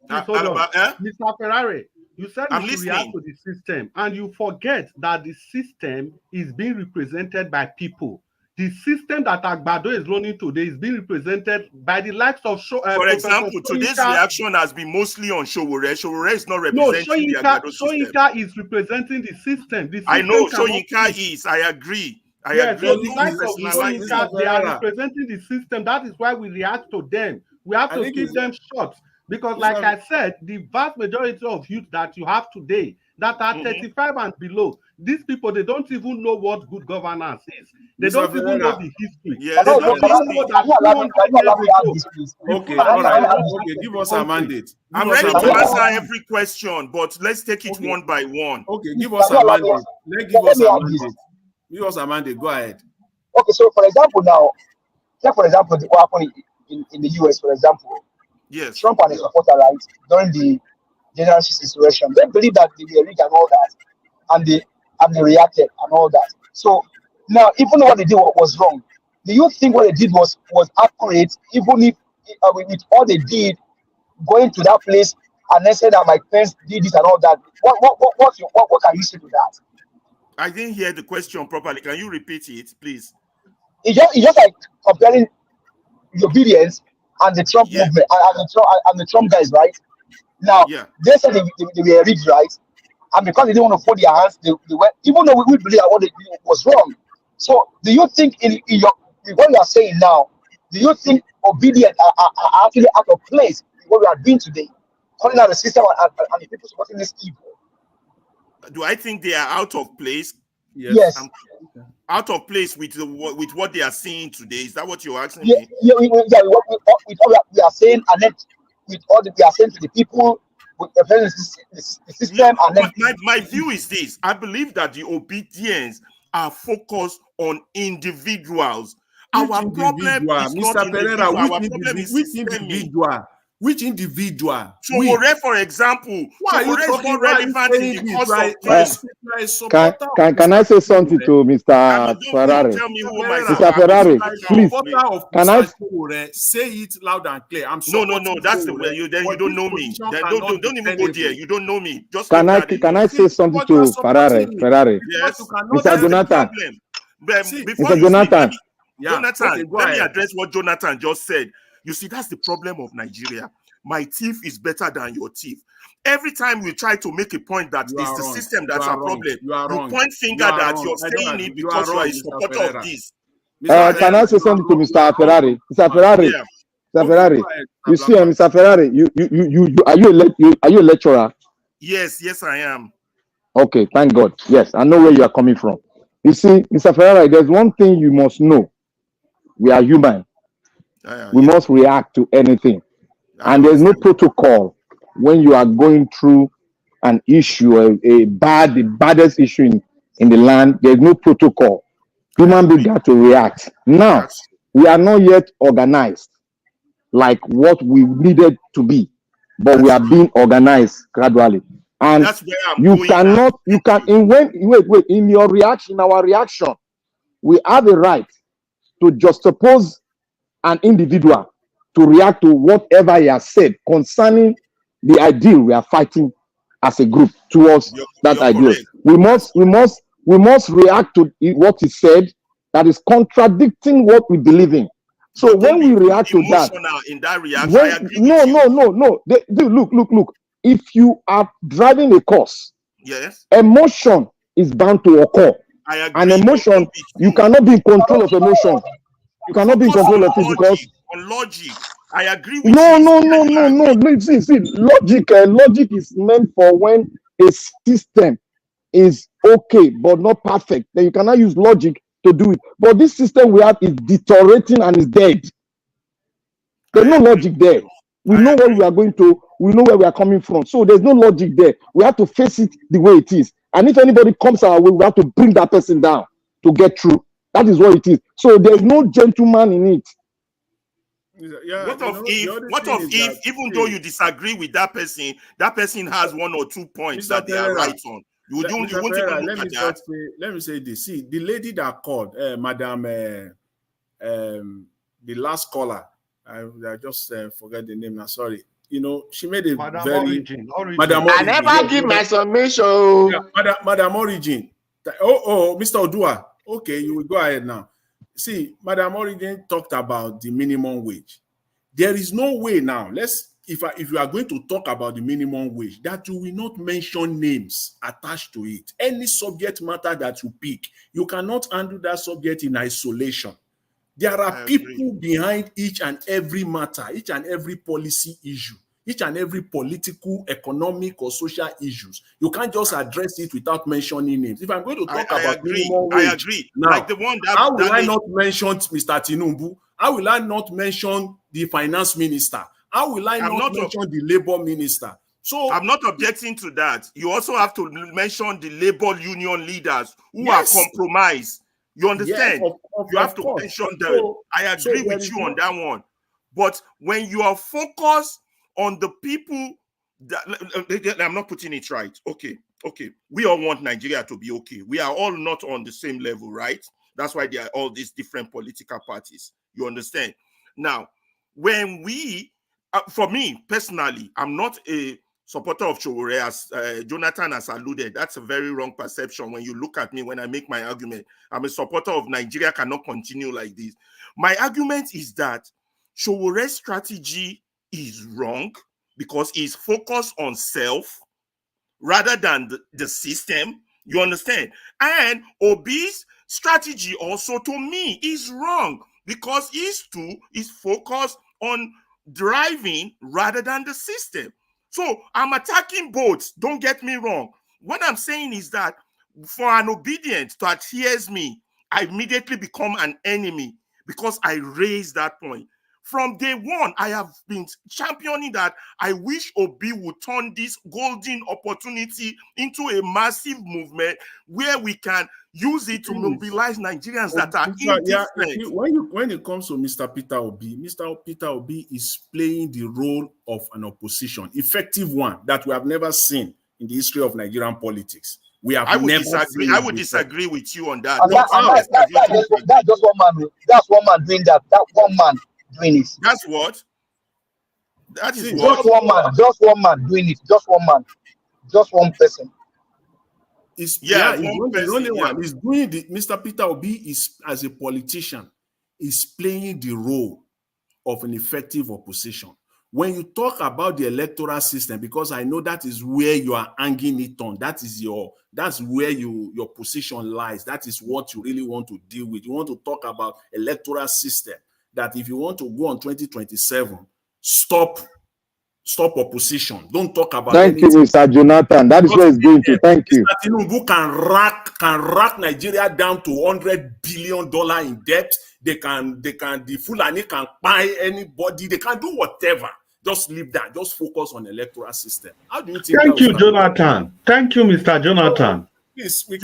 Hold on. Mr. Ferrari, you said you should react to the system, and you forget that the system is being represented by people. The system that Agbado is running today is being represented by the likes of for example, today's reaction has been mostly on Sowore. Sowore is not representing the Agbado system. Soyinka is representing the system. I know Soyinka is. I agree. I agree. So the likes of Soyinka, they are representing the system. That is why we react to them. We have to keep them short. Because like I said, the vast majority of youth that you have today that are 35 and below, these people, they don't even know what good governance is. They don't even know the history. Yes. They don't even know that Okay, all right. Okay, give us a mandate. I'm ready to answer every question, but let's take it one by one. Okay, give us a mandate. Give us a mandate. Give us a mandate. Go ahead. Okay, so for example now, take for example what happened in the US, for example. Yes. Trump and his supporter, right, during the general insurrection, they believe that they were rigged and all that, and they reacted and all that. So now, even what they did was wrong. Do you think what they did was accurate, even if with all they did, going to that place and then say that my parents did this and all that? What can you say to that? I didn't hear the question properly. Can you repeat it, please? It's just like comparing the Obidients and the Trump movement and the Trump guys, right? Now they said they were rigged, right? And because they didn't want to fold their hands, they went, even though we believe that what they did was wrong. So do you think in what you are saying now, do you think Obidients are actually out of place in what we are doing today? Calling out the system and the people supporting this evil. Do I think they are out of place? Yes. Out of place with what they are seeing today. Is that what you're asking me? Yeah, with what we are saying, and then with all that we are saying to the people, with the system, and then my view is this: I believe that the Obidients are focused on individuals. Our problem is not individual. Our problem is individual. Which individual? Sowore, for example, Sowore is more relevant in the cause of Can I say something to Mr. Ferrari? Mr. Ferrari, please. Can I say it loud and clear? I'm no. That's the way you don't know me. Don't even go there. You don't know me. Just can I say something to Ferrari? Yes, Mr. Jonathan. Mr. Jonathan. Jonathan, let me address what Jonathan just said. You see, that's the problem of Nigeria. My teeth is better than your teeth. Every time we try to make a point that it's the system that's a problem, you point finger that you're saying it because you are a supporter of this. Can I say something to Mr. Ferrari? Mr. Ferrari, Mr. Ferrari, you see, Mr. Ferrari, are you a lecturer? Yes, I am. Okay, thank God. Yes, I know where you are coming from. You see, Mr. Ferrari, there's one thing you must know. We are human. We must react to anything. And there's no protocol when you are going through an issue, the baddest issue in the land. There's no protocol. Human beings got to react. Now, we are not yet organized like what we needed to be, but we are being organized gradually. And in your reaction, our reaction, we have a right to juxtapose an individual to react to whatever he has said concerning the ideal we are fighting as a group towards that ideal. We must react to what is said that is contradicting what we believe in. So when we react to that, in that reaction, I agree no. Look. If you are driving a course, yes, emotion is bound to occur. I agree. And emotion, you cannot be in control of emotion. You cannot be in control of it because on logic. I agree with no. See, logic is meant for when a system is okay but not perfect. Then you cannot use logic to do it. But this system we have is deteriorating and is dead. There's no logic there. We know where we are going to. We know where we are coming from. So there's no logic there. We have to face it the way it is. And if anybody comes our way, we have to bring that person down to get through. That is what it is. So there's no gentleman in it. Yeah, what if even though you disagree with that person has one or two points that they are right on? You won't even look at that. Let me say this. See, the lady that called, Madam, the last caller, I just forget the name now. Sorry. You know, she made a Madam Origin. Madam Origin. I never give my submission. Yeah, Madam Origin. Oh, Mr. Odua. Okay, you will go ahead now. See, Madam Origin talked about the minimum wage. There is no way now. If you are going to talk about the minimum wage, that you will not mention names attached to it. Any subject matter that you pick, you cannot handle that subject in isolation. There are people behind each and every matter, each and every policy issue, each and every political, economic, or social issues. You can't just address it without mentioning names. If I'm going to talk about minimum wage, I agree. Now, like the one that how will I not mention Mr. Tinubu? How will I not mention the finance minister? How will I not mention the labor minister? So I'm not objecting to that. You also have to mention the labor union leaders who are compromised. You understand? Yes, you have to mention them. So, I agree with you on that one. But when you are focused on the people that I'm not putting it right. Okay. We all want Nigeria to be okay. We are all not on the same level, right? That's why there are all these different political parties. You understand? Now, when we, for me personally, I'm not a supporter of Sowore, as Jonathan has alluded. That's a very wrong perception when you look at me when I make my argument. I'm a supporter of Nigeria cannot continue like this. My argument is that Sowore's strategy is wrong because he's focused on self rather than the system. You understand? And Obi's strategy also, to me, is wrong because his too is focused on driving rather than the system. So I'm attacking both. Don't get me wrong. What I'm saying is that for an Obidient to adhere me, I immediately become an enemy because I raised that point. From day one, I have been championing that I wish Obi would turn this golden opportunity into a massive movement where we can use it to mobilize Nigerians that are indifferent. When it comes to Mr. Peter Obi is playing the role of an opposition, effective one that we have never seen in the history of Nigerian politics. I would disagree with you on that. That's just one man. That's one man doing that. That one man doing it. That's what? That is what? Just one man doing it. Just one man. Just one person. He's the only one. He's doing the Mr. Peter Obi is, as a politician, is playing the role of an effective opposition. When you talk about the electoral system, because I know that is where you are hanging it on, that's where your position lies. That is what you really want to deal with. You want to talk about electoral system. That if you want to go on 2027, stop opposition. Don't talk about Thank anything. You, Mr. Jonathan. That is where it's going to. Thank you. Mr. Tinubu can rack Nigeria down to $100 billion in debt. The Fulani can buy anybody. They can do whatever. Just leave that. Just focus on electoral system. How do you think? Thank you, Jonathan. Thank you, Mr. Jonathan. Please, do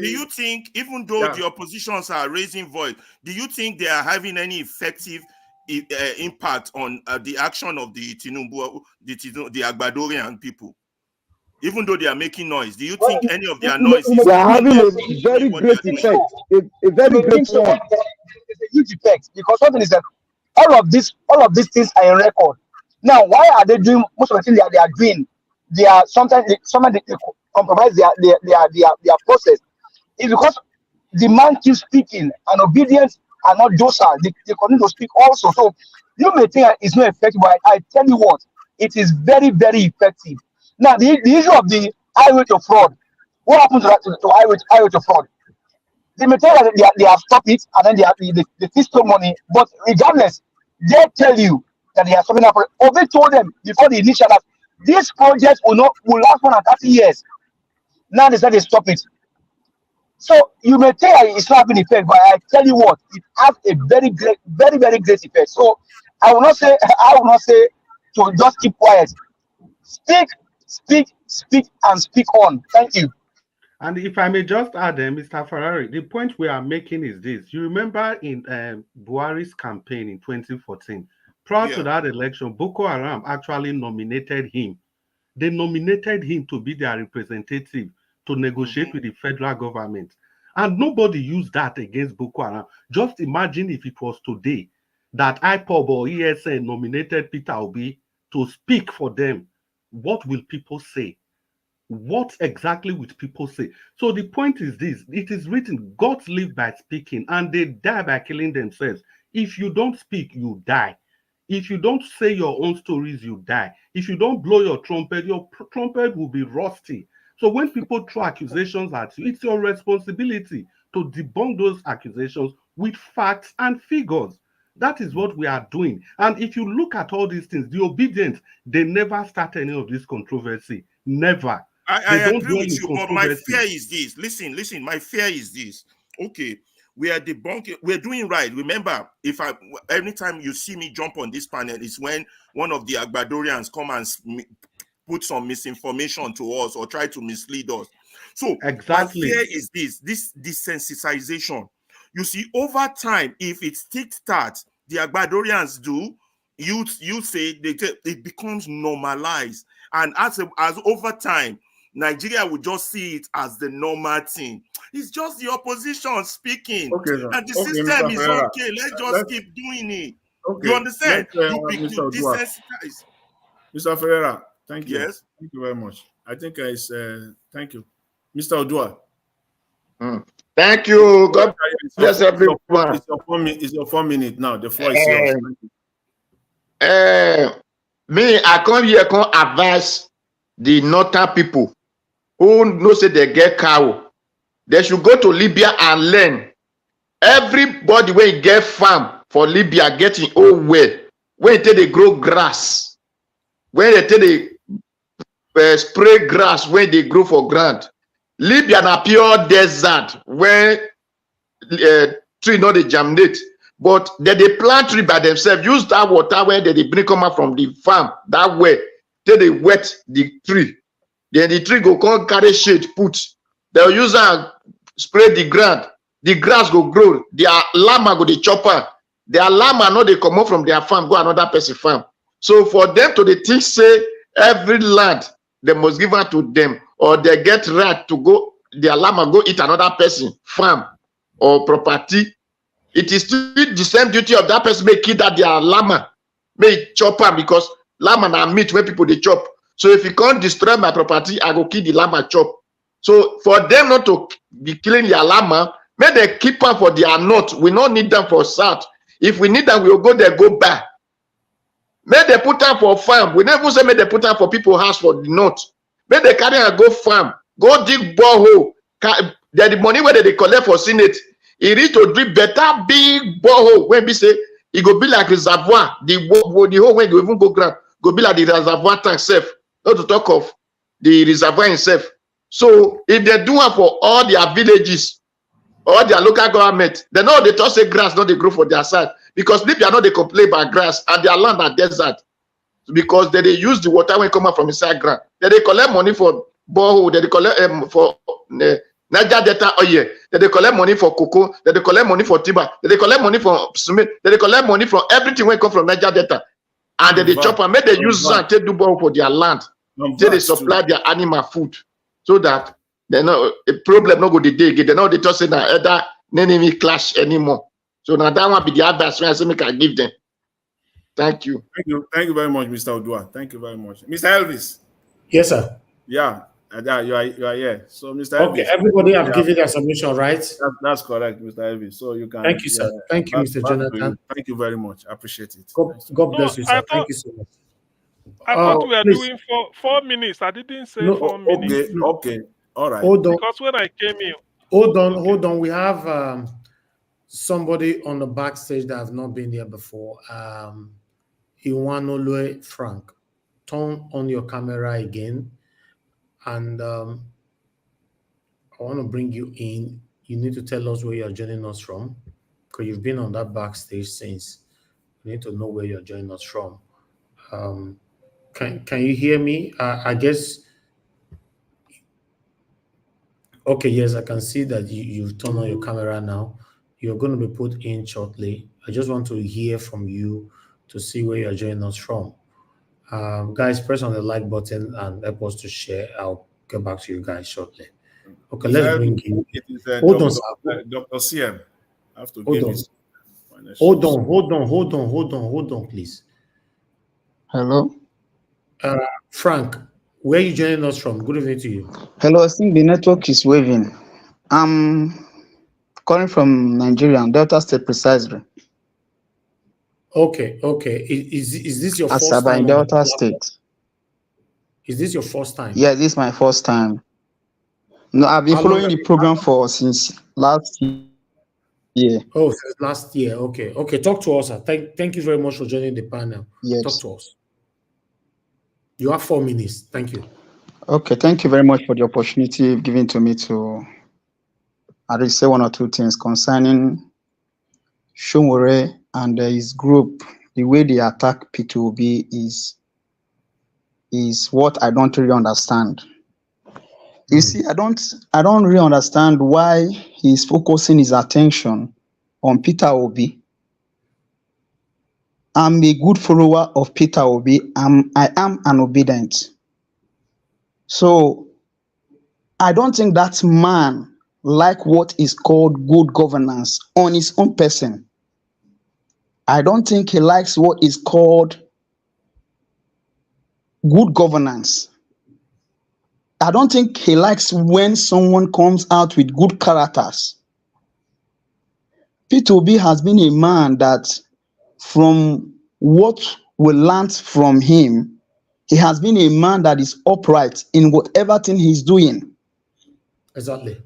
you think, even though the oppositions are raising voice, do you think they are having any effective impact on the action of the Tinubu, the Agbadorian people? Even though they are making noise, do you think any of their noise is having a very great effect? A very great one. It's a huge effect because something is that all of these things are in record. Now, why are they doing most of the things they are doing? They are sometimes they compromise their process. It's because the man keeps speaking, and Obidients are not docile. They continue to speak also. So you may think it's not effective, but I tell you what, it is very, very effective. Now, the issue of the highway to fraud, what happens to highway to fraud? They may tell you that they have stopped it, and then they still stole money. But regardless, they tell you that they are stopping up. Obi told them before the initial that this project will last more than 30 years. Now they said they stop it. So you may think it's not having effect, but I tell you what, it has a very great, very, very great effect. So I will not say to just keep quiet. Speak, and speak on. Thank you. And if I may just add, Mr. Ferrari, the point we are making is this. You remember in Buhari's campaign in 2014, prior to that election, Boko Haram actually nominated him. They nominated him to be their representative to negotiate with the federal government. And nobody used that against Boko Haram. Just imagine if it was today that IPOB or ESN nominated Peter Obi to speak for them. What will people say? What exactly would people say? So the point is this. It is written, gods live by speaking, and they die by killing themselves. If you don't speak, you die. If you don't say your own stories, you die. If you don't blow your trumpet will be rusty. So when people throw accusations at you, it's your responsibility to debunk those accusations with facts and figures. That is what we are doing. And if you look at all these things, the Obidients, they never start any of this controversy. Never. I agree with you, but my fear is this. Listen, my fear is this. Okay, we are debunking, we're doing right. Remember, anytime you see me jump on this panel, it's when one of the Agbadorians come and put some misinformation to us or try to mislead us. So exactly. My fear is this desensitization. You see, over time, if it's tick-tack, the Agbadorians do, you say it becomes normalized. And as over time, Nigeria will just see it as the normal thing. It's just the opposition speaking. Okay, and the system is okay. Let's keep doing it. Okay. You understand? You desensitize. Mr. Ferreira, thank you. Yes. Thank you very much. I think thank you. Mr. Odua. Thank you. God bless everyone. It's your 4 minutes now. The floor is yours. Me, I come here, advise the northern people who know say they get cow. They should go to Libya and learn. Everybody when get farm for Libya getting old way. When they grow grass, when they spray grass, when they grow for ground. Libya na pure desert where tree not they germinate, but they plant tree by themselves. Use that water where they bring come out from the farm that way. Till they wet the tree, then the tree go come carry shade put. They'll use and spray the ground. The grass go grow. Their llama go the chopper. Their llama no they come out from their farm go another person farm. So for them to the think say every land they must give out to them, or they get right to go, their llama go eat another person farm or property. It is still the same duty of that person may kill that their llama may chop am, because llama na meat when people they chop. So if you can't destroy my property, I go kill the llama chop. So for them not to be killing their llama, may they keep am for their north. We don't need them for south. If we need them, we'll go there, go back. May they put am for farm. We never say may they put am for people house for the north. May they carry and go farm, go dig borehole. The money where they collect for Senate, it need to drip better big borehole. When we say it go be like reservoir, the hole when you even go ground, go be like the reservoir tank self. Not to talk of the reservoir itself. So if they do it for all their villages, all their local government, they know they just say grass, not they grow for their side. Because people are not they complain about grass and their land are desert. Because they use the water when it come out from inside ground. They collect money for borehole, they collect for Niger Delta oil, they collect money for cocoa, they collect money for timber, they collect money for cement, they collect money for everything when it come from Niger Delta. And they chop and make they use sand to do borehole for their land. Till they supply their animal food. So that they know a problem not go the day again. They know they just say that other enemy clash anymore. So now that one be the advice when I say make I give them. Thank you. Thank you very much, Mr. Odua. Thank you very much. Mr. Elvis. Yes, sir. Yeah, you are here. So, Mr. Okay, Elvis. everybody have given their submission, right? That's correct, Mr. Elvis. So you can. Thank you, sir. Thank you, Mr. Jonathan. Thank you very much. I appreciate it. God bless you, sir. Thank you so much. I thought we were doing 4 minutes. I didn't say 4 minutes. Okay. All right. Hold on. Because when I came in. Hold on. We have somebody on the backstage that has not been there before. Iwanolue Frank. Turn on your camera again. And I want to bring you in. You need to tell us where you're joining us from, because you've been on that backstage since. You need to know where you're joining us from. Can you hear me? I guess. Okay, yes, I can see that you've turned on your camera now. You're going to be put in shortly. I just want to hear from you to see where you're joining us from. Guys, press on the like button and help us to share. I'll get back to you guys shortly. Okay, let's bring you. Hold on, sir. Dr. CM. I have to hold on. Hold on, please. Hello. Frank, where are you joining us from? Good evening to you. Hello, I think the network is waving. I'm calling from Nigeria, Delta State precisely. Okay. Is this your first time? Delta State. Is this your first time? Yeah, this is my first time. No, I've been following the program since last year. Oh, since last year. Okay. Talk to us, sir. Thank you very much for joining the panel. Yes. Talk to us. You have 4 minutes. Thank you. Okay, thank you very much for the opportunity given to me to say one or two things concerning Sowore and his group. The way they attack P2B is what I don't really understand. You see, I don't really understand why he's focusing his attention on Peter Obi. I'm a good follower of Peter Obi. I am an Obidient. So I don't think that man like what is called good governance on his own person. I don't think he likes what is called good governance. I don't think he likes when someone comes out with good characters. P2B has been a man that, from what we learned from him, he has been a man that is upright in whatever thing he's doing. Exactly.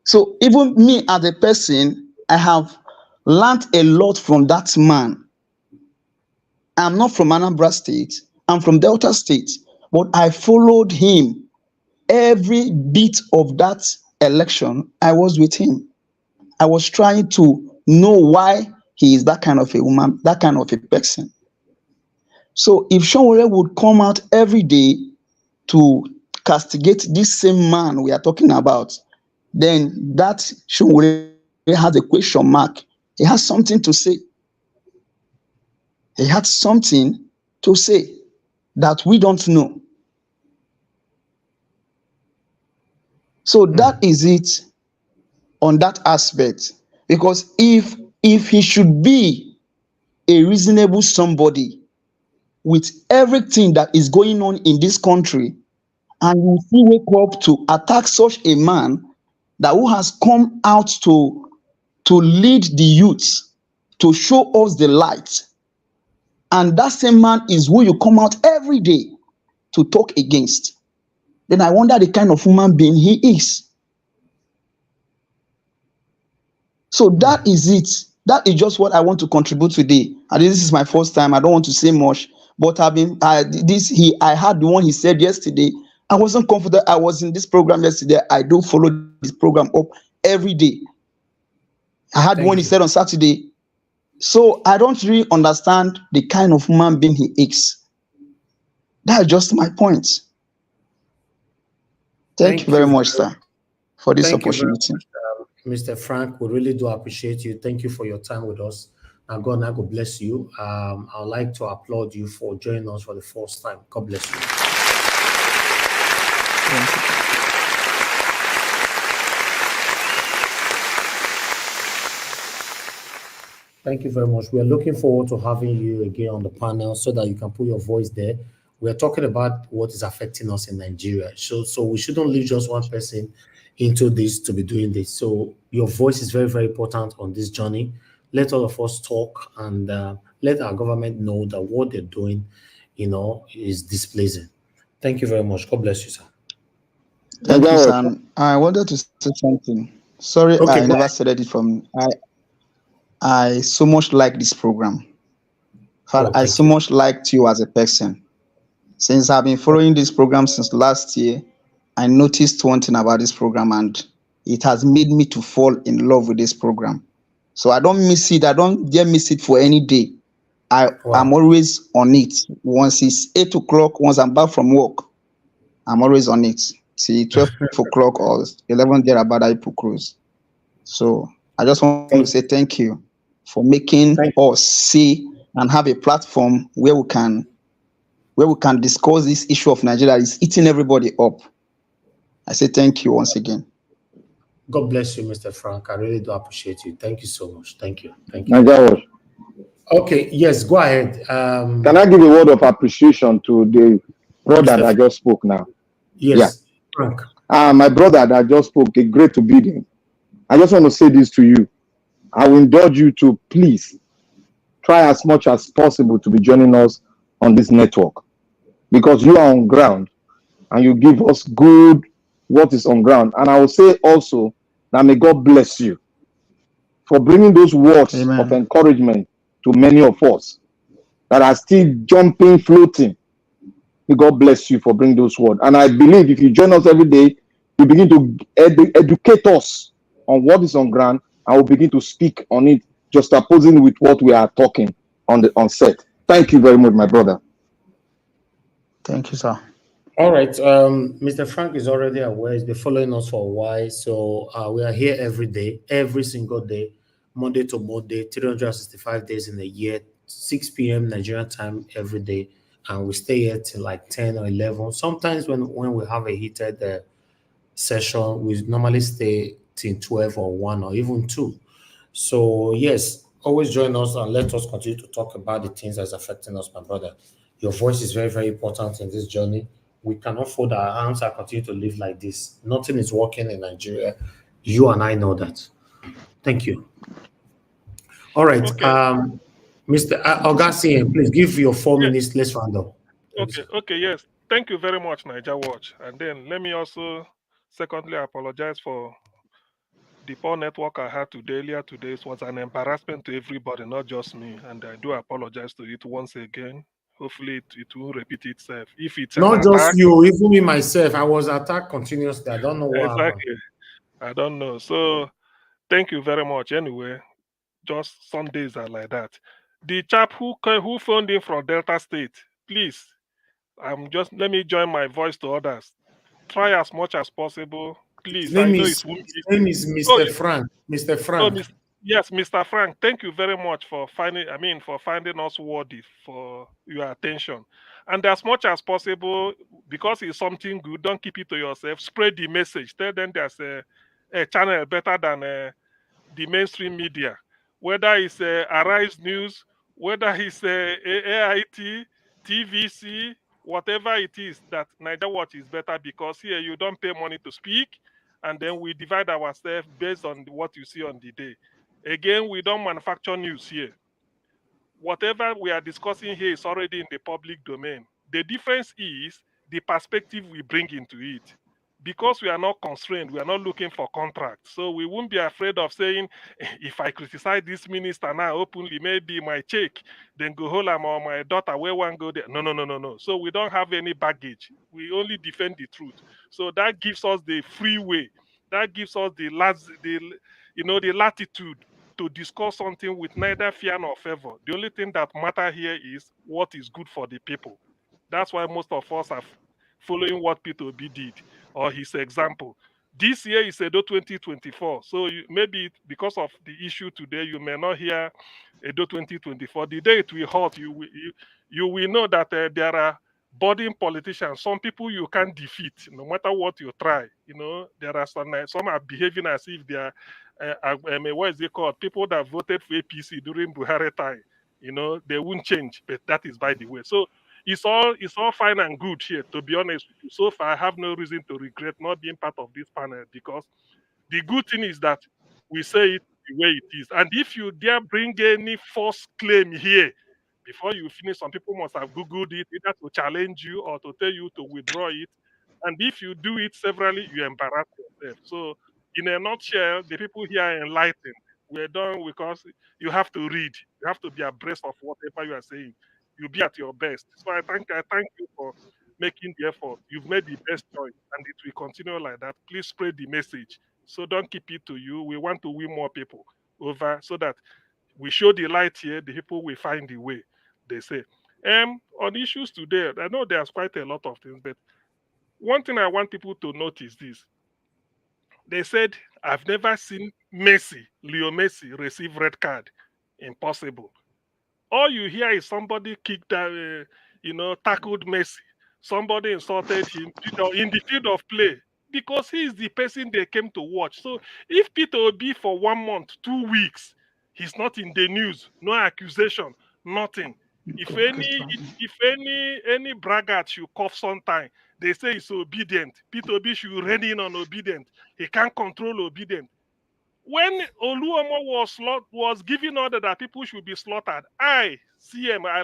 So even me as a person, I have learned a lot from that man. I'm not from Anambra State. I'm from Delta State. But I followed him. Every bit of that election, I was with him. I was trying to know why he is that kind of a woman, that kind of a person. So if Sowore would come out every day to castigate this same man we are talking about, then that Sowore has a question mark. He has something to say. He had something to say that we don't know. So that is it on that aspect. Because if he should be a reasonable somebody with everything that is going on in this country, and you still wake up to attack such a man that who has come out to lead the youth, to show us the light, and that same man is who you come out every day to talk against, then I wonder the kind of human being he is. So that is it. That is just what I want to contribute today. And this is my first time. I don't want to say much, but I heard the one he said yesterday. I wasn't comfortable. I was in this program yesterday. I do follow this program up every day. I had one he said on Saturday. So I don't really understand the kind of human being he is. That's just my point. Thank you very much, sir, for this opportunity. Mr. Frank, we really do appreciate you. Thank you for your time with us. And God bless you. I'd like to applaud you for joining us for the first time. God bless you. Thank you. Thank you very much. We are looking forward to having you again on the panel so that you can put your voice there. We are talking about what is affecting us in Nigeria. So we shouldn't leave just one person into this to be doing this. So your voice is very, very important on this journey. Let all of us talk and let our government know that what they're doing, is displeasing. Thank you very much. God bless you, sir. Thank you, Sam. I wanted to say something. Sorry, Okay, I never said it from. I so much like this program. I so much liked you as a person. Since I've been following this program since last year, I noticed one thing about this program, and it has made me to fall in love with this program. So I don't miss it. I don't dare miss it for any day. I'm always on it. Once it's 8 o'clock, once I'm back from work, I'm always on it. See, 12 o'clock or 11 thereabout, I put close. So I just want to say thank you for making us see and have a platform where we can discuss this issue of Nigeria is eating everybody up. I say thank you once again. God bless you, Mr. Frank. I really do appreciate you. Thank you so much. Thank you. Thank you. Okay, yes, go ahead. Can I give a word of appreciation to the brother that just spoke now? Yes, Frank. My brother that just spoke, a great obedience. I just want to say this to you. I will indulge you to please try as much as possible to be joining us on this network, because you are on ground and you give us good what is on ground. And I will say also that may God bless you for bringing those words of encouragement to many of us that are still jumping, floating. May God bless you for bringing those words. And I believe if you join us every day, you begin to educate us on what is on ground, and we'll begin to speak on it, just opposing with what we are talking on set. Thank you very much, my brother. Thank you, sir. All right. Mr. Frank is already aware. He's been following us for a while. So we are here every day, every single day, Monday to Monday, 365 days in a year, 6 p.m. Nigerian time every day. And we stay here till like 10 or 11. Sometimes when we have a heated session, we normally stay till 12 or 1 or even 2. So yes, always join us and let us continue to talk about the things that's affecting us, my brother. Your voice is very, very important in this journey. We cannot fold our arms and continue to live like this. Nothing is working in Nigeria. You and I know that. Thank you. All right. Okay. Mr. Augustine, please give your 4 minutes. Let's round up. Okay, yes. Thank you very much, Niger Watch. And then let me also secondly apologize for the poor network I had earlier today. It was an embarrassment to everybody, not just me. And I do apologize to it once again. Hopefully it will repeat itself. If it's not an just attack, you, even me myself, I was attacked continuously. I don't know what exactly. I don't know. So thank you very much. Anyway, just Sundays are like that. The chap who phoned in from Delta State, please, let me join my voice to others. Try as much as possible, please. His name is Mr. Frank. Mr. Frank. Yes, Mr. Frank. Thank you very much for finding us worthy for your attention. And as much as possible, because it's something good, don't keep it to yourself. Spread the message. Tell them there's a channel better than the mainstream media. Whether it's Arise News, whether it's AIT, TVC, whatever it is, that Niger Watch is better, because here you don't pay money to speak, and then we divide ourselves based on what you see on the day. Again, we don't manufacture news here. Whatever we are discussing here is already in the public domain. The difference is the perspective we bring into it. Because we are not constrained, we are not looking for contracts. So we won't be afraid of saying, if I criticize this minister now openly, maybe my check, then go hold am or my daughter, where one go there. No. So we don't have any baggage. We only defend the truth. So that gives us the free way. That gives us the latitude to discuss something with neither fear nor favor. The only thing that matters here is what is good for the people. That's why most of us are following what Peter Obi did, or his example. This year is Edo 2024. So maybe because of the issue today, you may not hear Edo 2024. The day it will halt, you will know that there are budding politicians. Some people you can't defeat, no matter what you try. There are some are behaving as if they are what is it called? People that voted for APC during Buhari time, they won't change. But that is by the way. So it's all fine and good here. To be honest with you, so far I have no reason to regret not being part of this panel, because the good thing is that we say it the way it is. And if you dare bring any false claim here, before you finish, some people must have Googled it, either to challenge you or to tell you to withdraw it. And if you do it severally, you embarrass yourself. So, in a nutshell, the people here are enlightened. We're done because you have to read. You have to be abreast of whatever you are saying. You'll be at your best. So I thank you for making the effort. You've made the best choice, and it will continue like that. Please spread the message. So don't keep it to you. We want to win more people over, so that we show the light here. The people will find the way, they say. On issues today, I know there's quite a lot of things, but one thing I want people to notice this. They said, I've never seen Leo Messi, receive red card. Impossible. All you hear is somebody kicked, tackled Messi. Somebody insulted him, in the field of play, because he is the person they came to watch. So if Peter Obi for 1 month, 2 weeks, he's not in the news, no accusation, nothing. If any braggart should cough sometime, they say he's obedient. Peter Obi should rein in on Obidient. He can't control Obidient. When Oluomo was giving order that people should be slaughtered, I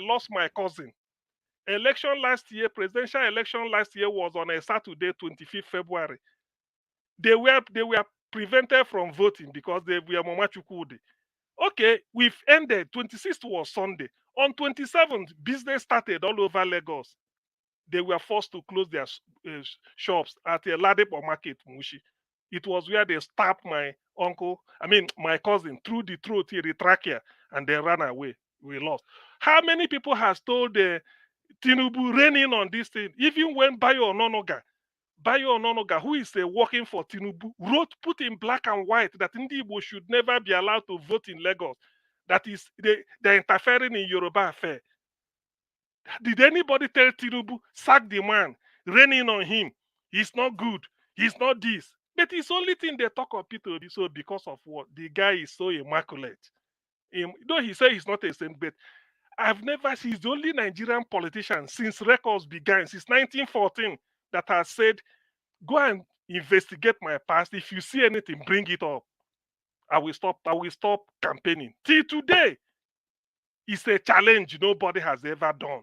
lost my cousin. Presidential election last year was on a Saturday, 25th February. They were prevented from voting because they were Momachukwudi. Okay, we've ended. 26th was Sunday. On 27th, business started all over Lagos. They were forced to close their shops at a Ladipo market, Mushi. It was where they stabbed my cousin, through the throat, the trachea, and they ran away. We lost. How many people has told Tinubu raining on this thing? Even when Bayo Ononoga, who is working for Tinubu, put in black and white that Ndibo should never be allowed to vote in Lagos. That is, they're interfering in Yoruba affair. Did anybody tell Tinubu, sack the man, raining on him? He's not good. He's not this. But it's only thing they talk of Peter Obi. So because of what? The guy is so immaculate. Though he said he's not a saint, but I've never seen, he's the only Nigerian politician since records began, since 1914, that has said, go and investigate my past. If you see anything, bring it up. I will stop campaigning. Till today, it's a challenge nobody has ever done.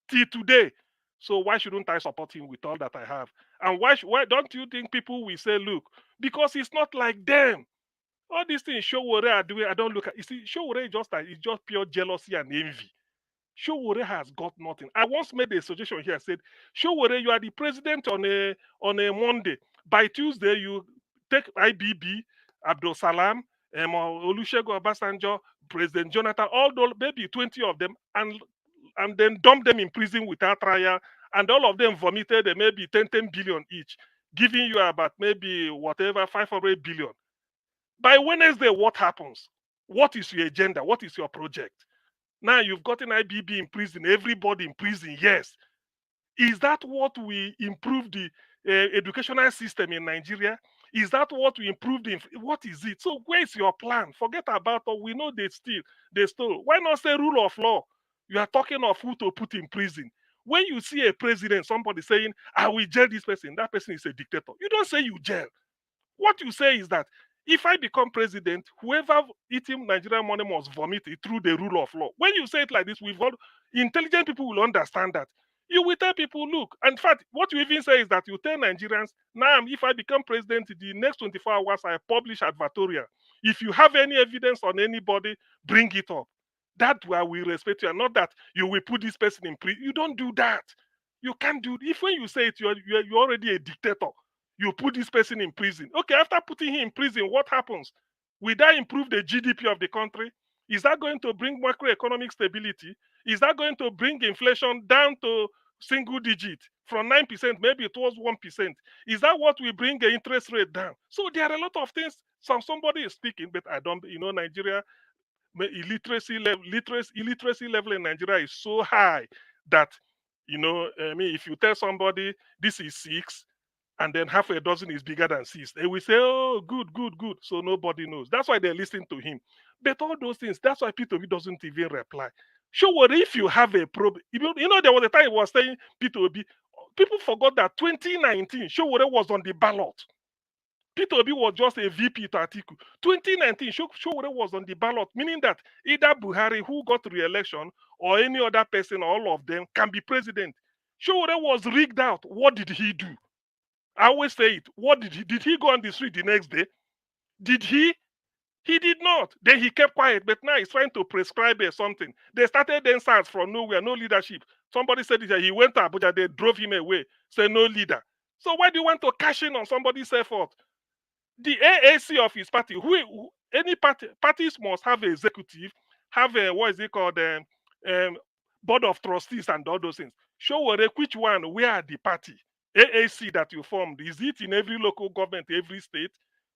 Till today. So why shouldn't I support him with all that I have? And why don't you think people will say, look, because it's not like them. All these things Sowore are doing, I don't look at. You see, Sowore is just pure jealousy and envy. Sowore has got nothing. I once made a suggestion here. I said, Sowore, you are the president on a Monday. By Tuesday, you take IBB, Abdul Salam, Olusegun Obasanjo, President Jonathan, all those, maybe 20 of them, and then dump them in prison without trial, and all of them vomited maybe 10 billion each, giving you about maybe whatever 500 billion. By Wednesday, what happens? What is your agenda? What is your project? Now you've gotten IBB in prison, everybody in prison, yes. Is that what we improve the educational system in Nigeria? Is that what we improved in? What is it? So where's your plan? Forget about it. We know they stole. Why not say rule of law? You are talking of who to put in prison. When you see a president, somebody saying, I will jail this person, that person is a dictator. You don't say you jail. What you say is that if I become president, whoever eating Nigerian money must vomit it through the rule of law. When you say it like this, intelligent people will understand that. You will tell people, look, in fact, what you even say is that you tell Nigerians, now if I become president, the next 24 hours, I publish advertorial. If you have any evidence on anybody, bring it up. That way we respect you, and not that you will put this person in prison. You don't do that. You can't do it. If when you say it, you're already a dictator. You put this person in prison. Okay, after putting him in prison, what happens? Will that improve the GDP of the country? Is that going to bring macroeconomic stability? Is that going to bring inflation down to single digit from 9%, maybe towards 1%? Is that what will bring the interest rate down? So there are a lot of things. Somebody is speaking, but I don't, Nigeria, illiteracy level in Nigeria is so high that, if you tell somebody this is 6, and then half a dozen is bigger than 6. They will say, oh, good, good, good. So nobody knows. That's why they listen to him. But all those things, that's why P2B doesn't even reply. Sure, if you have a problem, you know, there was a time he was saying P2B. People forgot that 2019, Sowore was on the ballot. P2B was just a VP to Atiku. 2019, Sowore was on the ballot, meaning that either Buhari, who got re-election, or any other person, all of them, can be president. Sowore was rigged out. What did he do? I always say it. What did he go on the street the next day? Did he? He did not. Then he kept quiet, but now he's trying to prescribe something. They started then SARS from nowhere, no leadership. Somebody said that he went to Abuja, they drove him away, said no leader. So why do you want to cash in on somebody's effort? The AAC of his party, any parties must have an executive, have a, what is it called, board of trustees and all those things. Sowore, which one, where are the party? AAC that you formed, is it in every local government, every state?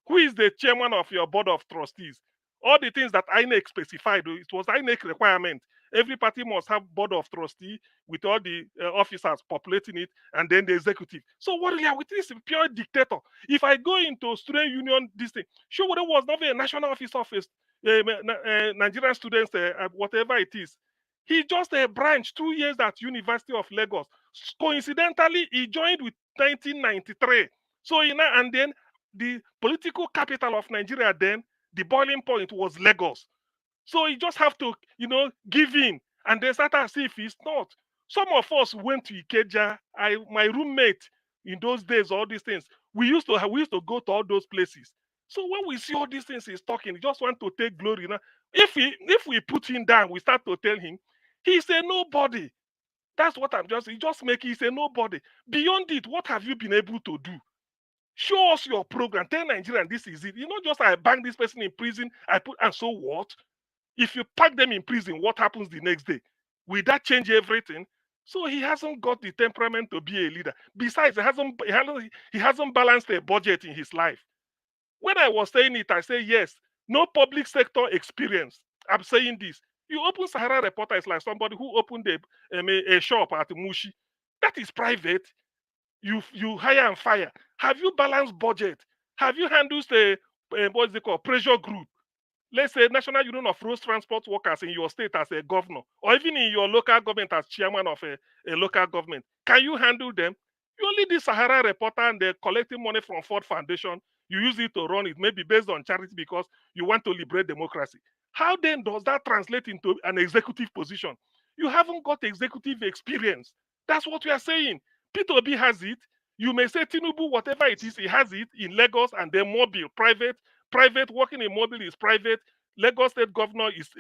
Who is the chairman of your board of trustees? All the things that INEC specified, it was INEC requirement. Every party must have board of trustee with all the officers populating it, and then the executive. So what we are with this pure dictator. If I go into student union, this thing, Sowore was not a national office of Nigerian students, whatever it is. He just a branch 2 years at University of Lagos. Coincidentally, he joined with 1993. So and then the political capital of Nigeria then, the boiling point was Lagos. So you just have to, give in. And they start as if it's not. Some of us went to Ikeja. My roommate in those days, all these things, we used to go to all those places. So when we see all these things he's talking, he just want to take glory. Now, if we put him down, we start to tell him, he's a nobody. That's what he just make he's a nobody. Beyond it, what have you been able to do? Show us your program. Tell Nigerians this is it. Just I bang this person in prison, and so what? If you pack them in prison, what happens the next day? Will that change everything? So he hasn't got the temperament to be a leader. Besides, he hasn't balanced a budget in his life. When I was saying it, I say yes. No public sector experience. I'm saying this. You open Sahara Reporter, it's like somebody who opened a shop at Mushi. That is private. You hire and fire. Have you balanced budget? Have you handled what's it called, pressure group? Let's say National Union of Road Transport Workers in your state as a governor, or even in your local government as chairman of a local government. Can you handle them? You only did Sahara Reporter and they're collecting money from Ford Foundation. You use it to run it, maybe based on charity because you want to liberate democracy. How then does that translate into an executive position? You haven't got executive experience. That's what we are saying. P2B has it. You may say Tinubu, whatever it is, he has it in Lagos and then Mobile, private. Working in Mobile is private. Lagos State Governor is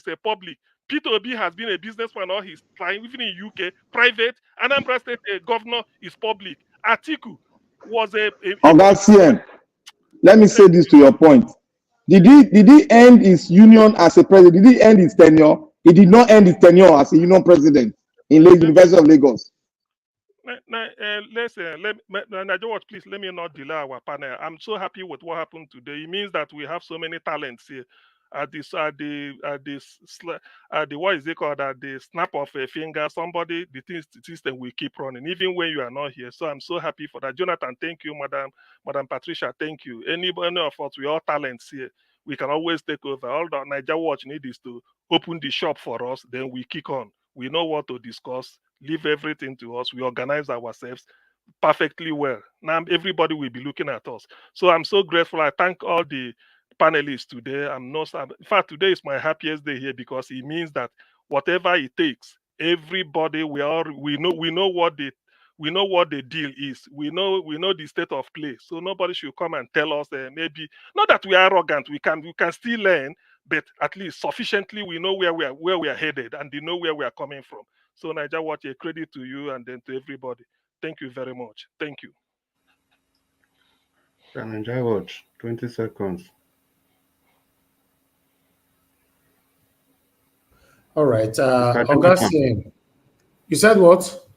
a public. P2B has been a businessman all his time, even in UK, private. Anambra State Governor is public. Atiku was CM, let me say this to your point. Did he end his union as a president? Did he end his tenure? He did not end his tenure as a union president in University of Lagos. George, please let me not delay our panel. I'm so happy with what happened today. It means that we have so many talents here. At the what is it called? At the snap of a finger, somebody, the system will keep running, even when you are not here. So I'm so happy for that. Jonathan, thank you, Madam Patricia, thank you. Anybody of us, we all talents here. We can always take over. All that Niger Watch need is to open the shop for us, then we kick on. We know what to discuss. Leave everything to us. We organize ourselves perfectly well. Now everybody will be looking at us. So I'm so grateful. I thank all the panelists today. In fact, today is my happiest day here because it means that whatever it takes, everybody we know what the deal is. We know the state of play. So nobody should come and tell us maybe not that we are arrogant. We can still learn, but at least sufficiently we know where we are headed and they know where we are coming from. So Niger Watch, a credit to you and then to everybody. Thank you very much. Thank you. Niger Watch, 20 seconds. All right. Augustine, you said what?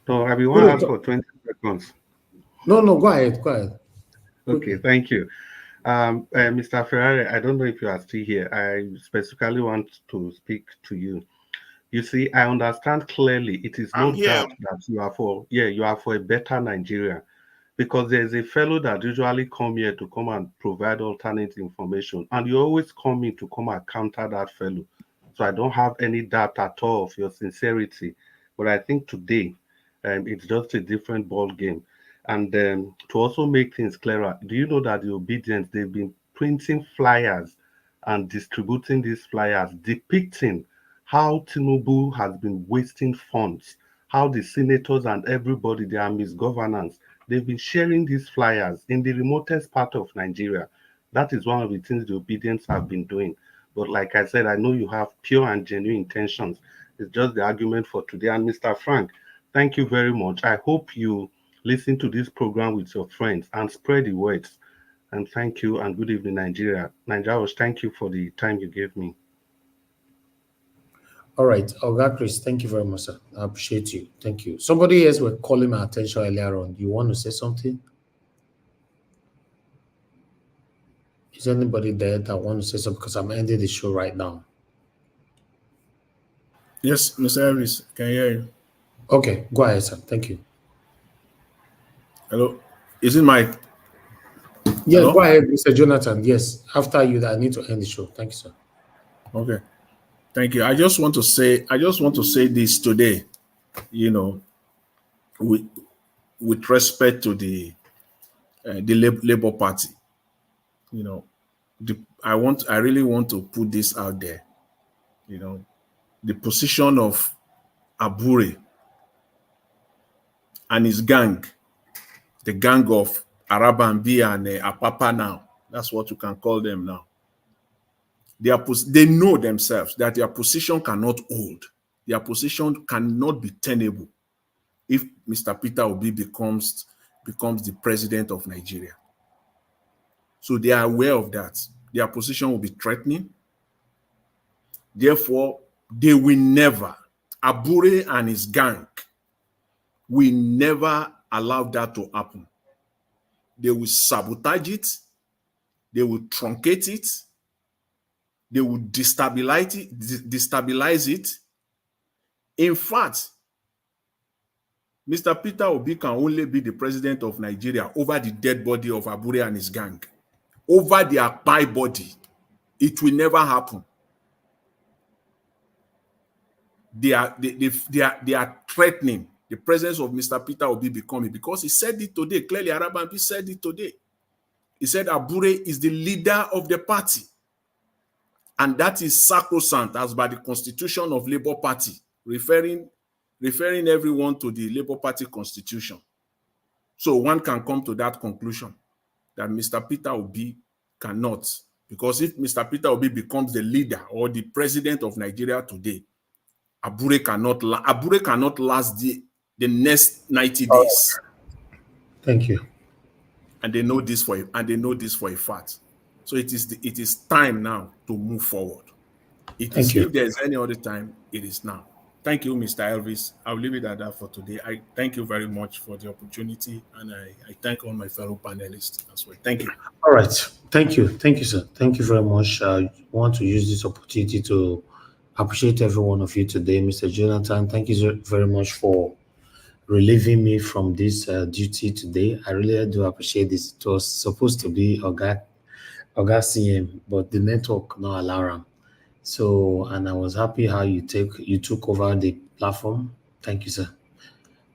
No, I will ask for 20 seconds. No, go ahead. Okay, thank you. Mr. Ferrari, I don't know if you are still here. I specifically want to speak to you. You see, I understand clearly it is no doubt that you are for a better Nigeria. because there's a fellow that usually come here to come and provide alternate information, and you always come in to come and counter that fellow. So I don't have any doubt at all of your sincerity. But I think today it's just a different ball game. And to also make things clearer, do you know that the Obidients, they've been printing flyers and distributing these flyers depicting how Tinubu has been wasting funds, how the senators and everybody, they are misgovernance. They've been sharing these flyers in the remotest part of Nigeria. That is one of the things the Obidients have been doing. But like I said, I know you have pure and genuine intentions. It's just the argument for today. And Mr. Frank, thank you very much. I hope you listen to this program with your friends and spread the words. And thank you and good evening, Nigeria. Nigeria, thank you for the time you gave me. All right, Oga Chris, thank you very much, sir. I appreciate you. Thank you. Somebody else was calling my attention earlier on. You want to say something? Is anybody there that want to say something? Because I'm ending the show right now. Yes, Mr. Elvis, can you hear you? Okay, go ahead, sir. Thank you. Hello, is it Mike? Yeah, hello? Go ahead, Mr. Jonathan. Yes, after you, I need to end the show. Thank you, sir. Okay, thank you. I just want to say this today. You know, with respect to the Labour Party, you know, I really want to put this out there. You know, the position of Abure and his gang, the gang of Arabambi and Apapa now. That's what you can call them now. They know themselves that their position cannot hold. Their position cannot be tenable if Mr. Peter Obi becomes the president of Nigeria. So they are aware of that. Their position will be threatening. Therefore, they will never, Abure and his gang will never allow that to happen. They will sabotage it. They will truncate it. They will destabilize it. In fact, Mr. Peter Obi can only be the president of Nigeria over the dead body of Abure and his gang. Over their pie body. It will never happen. They are threatening the presence of Mr. Peter Obi becoming, because he said it today. Clearly, Arabambi said it today. He said Abure is the leader of the party. And that is sacrosanct as by the constitution of Labour Party, referring everyone to the Labour Party constitution. So one can come to that conclusion that Mr. Peter Obi cannot, because if Mr. Peter Obi becomes the leader or the president of Nigeria today, Abure cannot last the next 90 days. Thank you. And they know this for a fact. So it is time now to move forward. If there's any other time, it is now. Thank you, Mr. Elvis. I'll leave it at that for today. I thank you very much for the opportunity, and I thank all my fellow panelists as well. Thank you. All right. Thank you. Thank you, sir. Thank you very much. I want to use this opportunity to appreciate every one of you today. Mr. Jonathan, thank you very much for relieving me from this duty today. I really do appreciate this. It was supposed to be Oga CM, but the network not allow him. So, and I was happy how you took over the platform. Thank you, sir.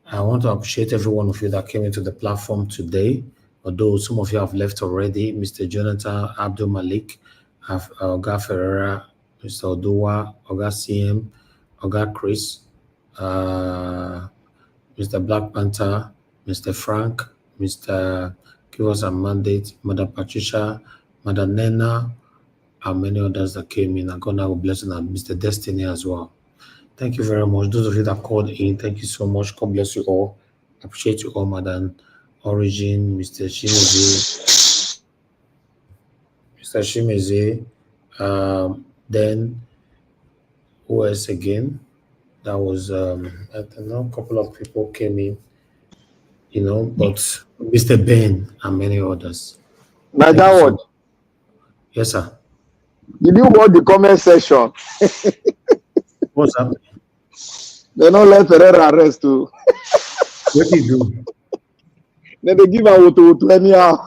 I want to appreciate every one of you that came into the platform today. Although some of you have left already, Mr. Jonathan, Abdul Malik, Oga Ferreira, Mr. Oduwa, Oga CM, Oga Chris, Mr. Black Panther, Mr. Frank, Mr. Give Us a Mandate, Mother Patricia, Mother Nena, and many others that came in. And God will bless you, and Mr. Destiny as well. Thank you very much. Those of you that called in, thank you so much. God bless you all. I appreciate you all, Madam Origin, Mr. Shimeze. Then who else again? That was I don't know, a couple of people came in, but Mr. Ben and many others. Madam, yes, sir. Did you watch the comment section? What's happening? They don't let Ferreira rest too. What did you do? Then they give her to anyhow.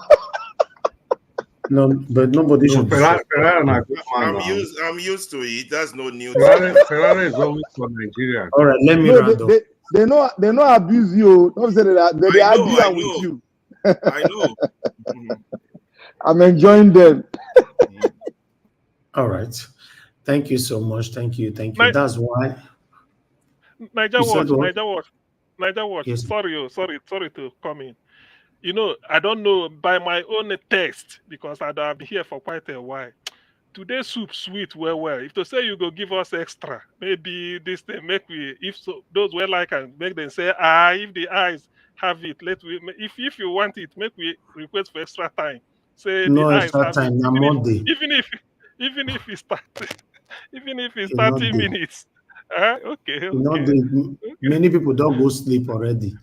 No, but nobody should. I'm used to it. That's no new. Ferrari is always for Nigeria. All right, let me round up. They know abuse you. Don't say that they argue with you. I know. I'm enjoying them. All right. Thank you so much. Thank you. That's why. Niger Watch. Yes. Sorry to come in. You know, I don't know by my own taste, because I've been here for quite a while. Today's soup sweet well. If to say you go give us extra, maybe this thing make we, if so, those well like and make them say, if the eyes have it, if you want it, make we request for extra time. Say no the extra eyes time, have it. Monday. Even if it's 30 minutes. Okay. Many people don't go sleep already.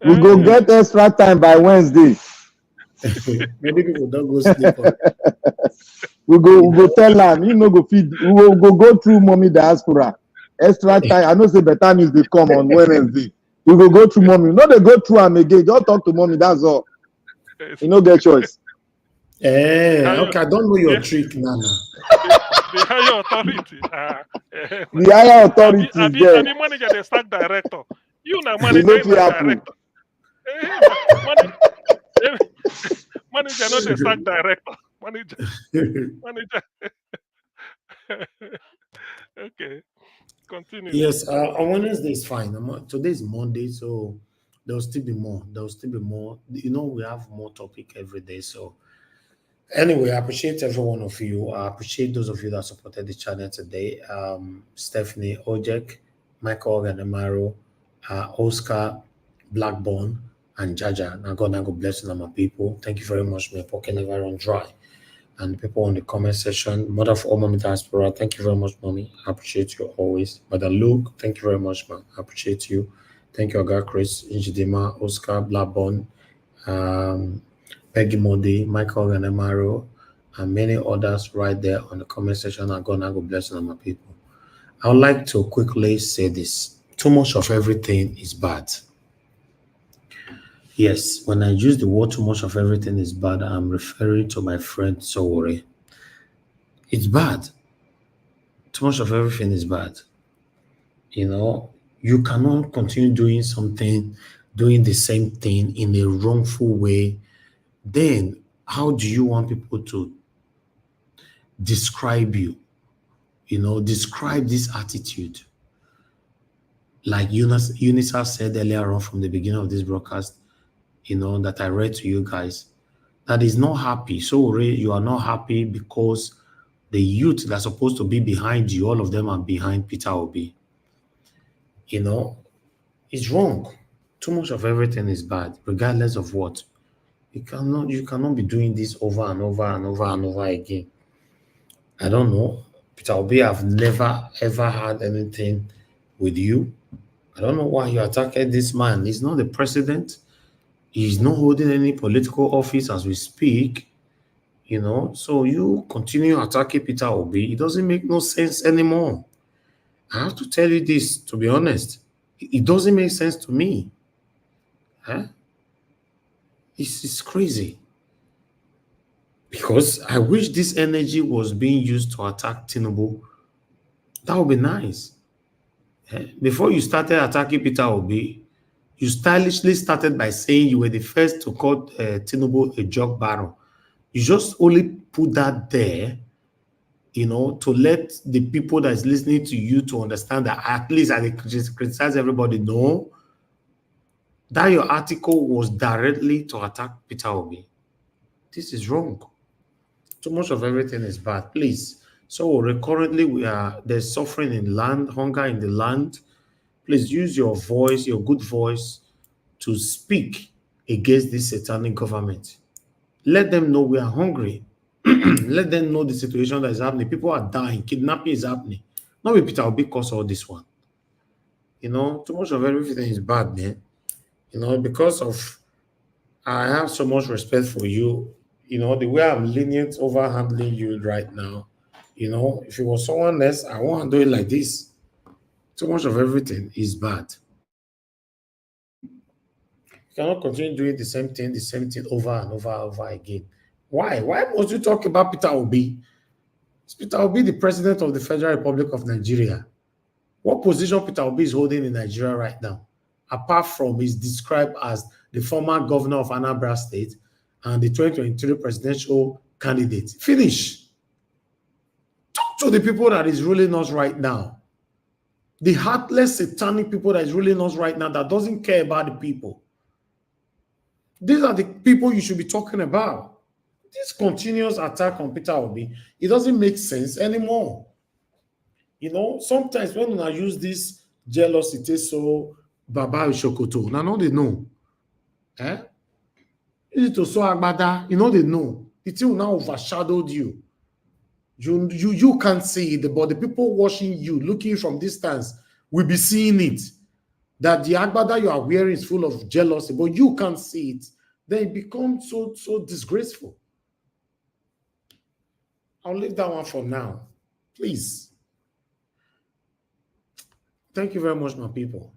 We go get extra time by Wednesday. Many people don't go sleep already. we go tell them, you know, go feed. We will go through mommy diaspora. Extra time. I know say better news they come on Wednesday. We will go through mommy. No, they go through them again. Just talk to mommy. That's all. You know, get choice. Okay, I don't know your trick, Nana. The higher authority. The higher authority. And the manager, the staff director. You now manager, director. Manager, not the staff director. Manager. Okay. Continue. Yes, on Wednesday is fine. Today is Monday, so there'll still be more. You know, we have more topic every day. So anyway, I appreciate every one of you. I appreciate those of you that supported the channel today. Stephanie Ojek, Michael Ganamaro, Oscar Blackburn, and Jaja. Now God bless you, my people. Thank you very much. My pocket never run dry. And people on the comment section, Mother of all Mommy Diaspora, thank you very much, Mommy. I appreciate you always. Mother Luke, thank you very much, man. I appreciate you. Thank you, Aga Chris, Injidima, Oscar Blackburn, Peggy Modi, Michael Ganamaro, and many others right there on the comment section. God bless you, my people. I would like to quickly say this. Too much of everything is bad. Yes, when I use the word too much of everything is bad, I'm referring to my friend Sowore. It's bad. Too much of everything is bad. You know, you cannot continue doing the same thing in a wrongful way. Then how do you want people to describe you? You know, describe this attitude. Like Eunice said earlier on from the beginning of this broadcast, you know, that I read to you guys, that is not happy. So you are not happy because the youth that's supposed to be behind you, all of them are behind Peter Obi. You know, it's wrong. Too much of everything is bad, regardless of what. You cannot be doing this over and over and over and over again. I don't know. Peter Obi, I've never ever had anything with you. I don't know why you attacked this man. He's not the president. He's not holding any political office as we speak, you know. So you continue attacking Peter Obi. It doesn't make no sense anymore. I have to tell you this, to be honest. It doesn't make sense to me. Huh? It's crazy. Because I wish this energy was being used to attack Tinubu. That would be nice. Before you started attacking Peter Obi, you stylishly started by saying you were the first to call Tinubu a joke barrel. You just only put that there, you know, to let the people that is listening to you to understand that at least I just criticize everybody. No, that your article was directly to attack Peter Obi. This is wrong. Too much of everything is bad. Please. So currently there's suffering in land, hunger in the land. Please use your voice, your good voice, to speak against this satanic government. Let them know we are hungry. Let them know the situation that is happening. People are dying. Kidnapping is happening. Not with Peter Obi cause all this one. You know, too much of everything is bad, man. You know, because of I have so much respect for you. You know, the way I'm lenient over handling you right now. You know, if it was someone else, I won't do it like this. Too much of everything is bad. You cannot continue doing the same thing over and over again. Why? Why must you talk about Peter Obi? Is Peter Obi the president of the Federal Republic of Nigeria? What position Peter Obi is holding in Nigeria right now? Apart from he's described as the former governor of Anambra State and the 2023 presidential candidate. Finish. Talk to the people that is ruling us right now. The heartless, satanic people that is ruling us right now that doesn't care about the people. These are the people you should be talking about. This continuous attack on Peter Obi, it doesn't make sense anymore. You know, sometimes when I use this jealousy, it is so Baba Shokoto. Now, no, they know. Eh? It is so Agbada. You know, they know. It will now overshadowed you. You can't see it, but the people watching you, looking from distance, will be seeing it. That the Agbada you are wearing is full of jealousy, but you can't see it. Then it becomes so disgraceful. I'll leave that one for now. Please. Thank you very much, my people.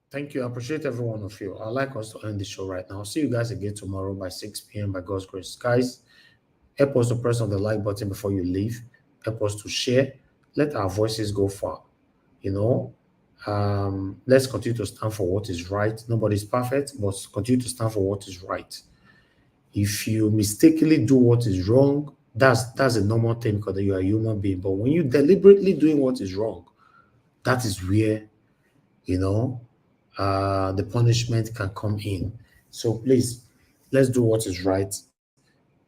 Thank you. I appreciate every one of you. I'd like us to end the show right now. I'll see you guys again tomorrow by 6 p.m. by God's grace. Guys, help us to press on the like button before you leave. Help us to share. Let our voices go far. You know, let's continue to stand for what is right. Nobody's perfect, but continue to stand for what is right. If you mistakenly do what is wrong, that's a normal thing because you are a human being. But when you deliberately doing what is wrong, that is where, you know, the punishment can come in. So please, let's do what is right.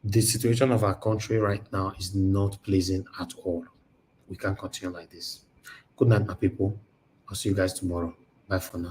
The situation of our country right now is not pleasing at all. We can't continue like this. Good night, my people. I'll see you guys tomorrow. Bye for now.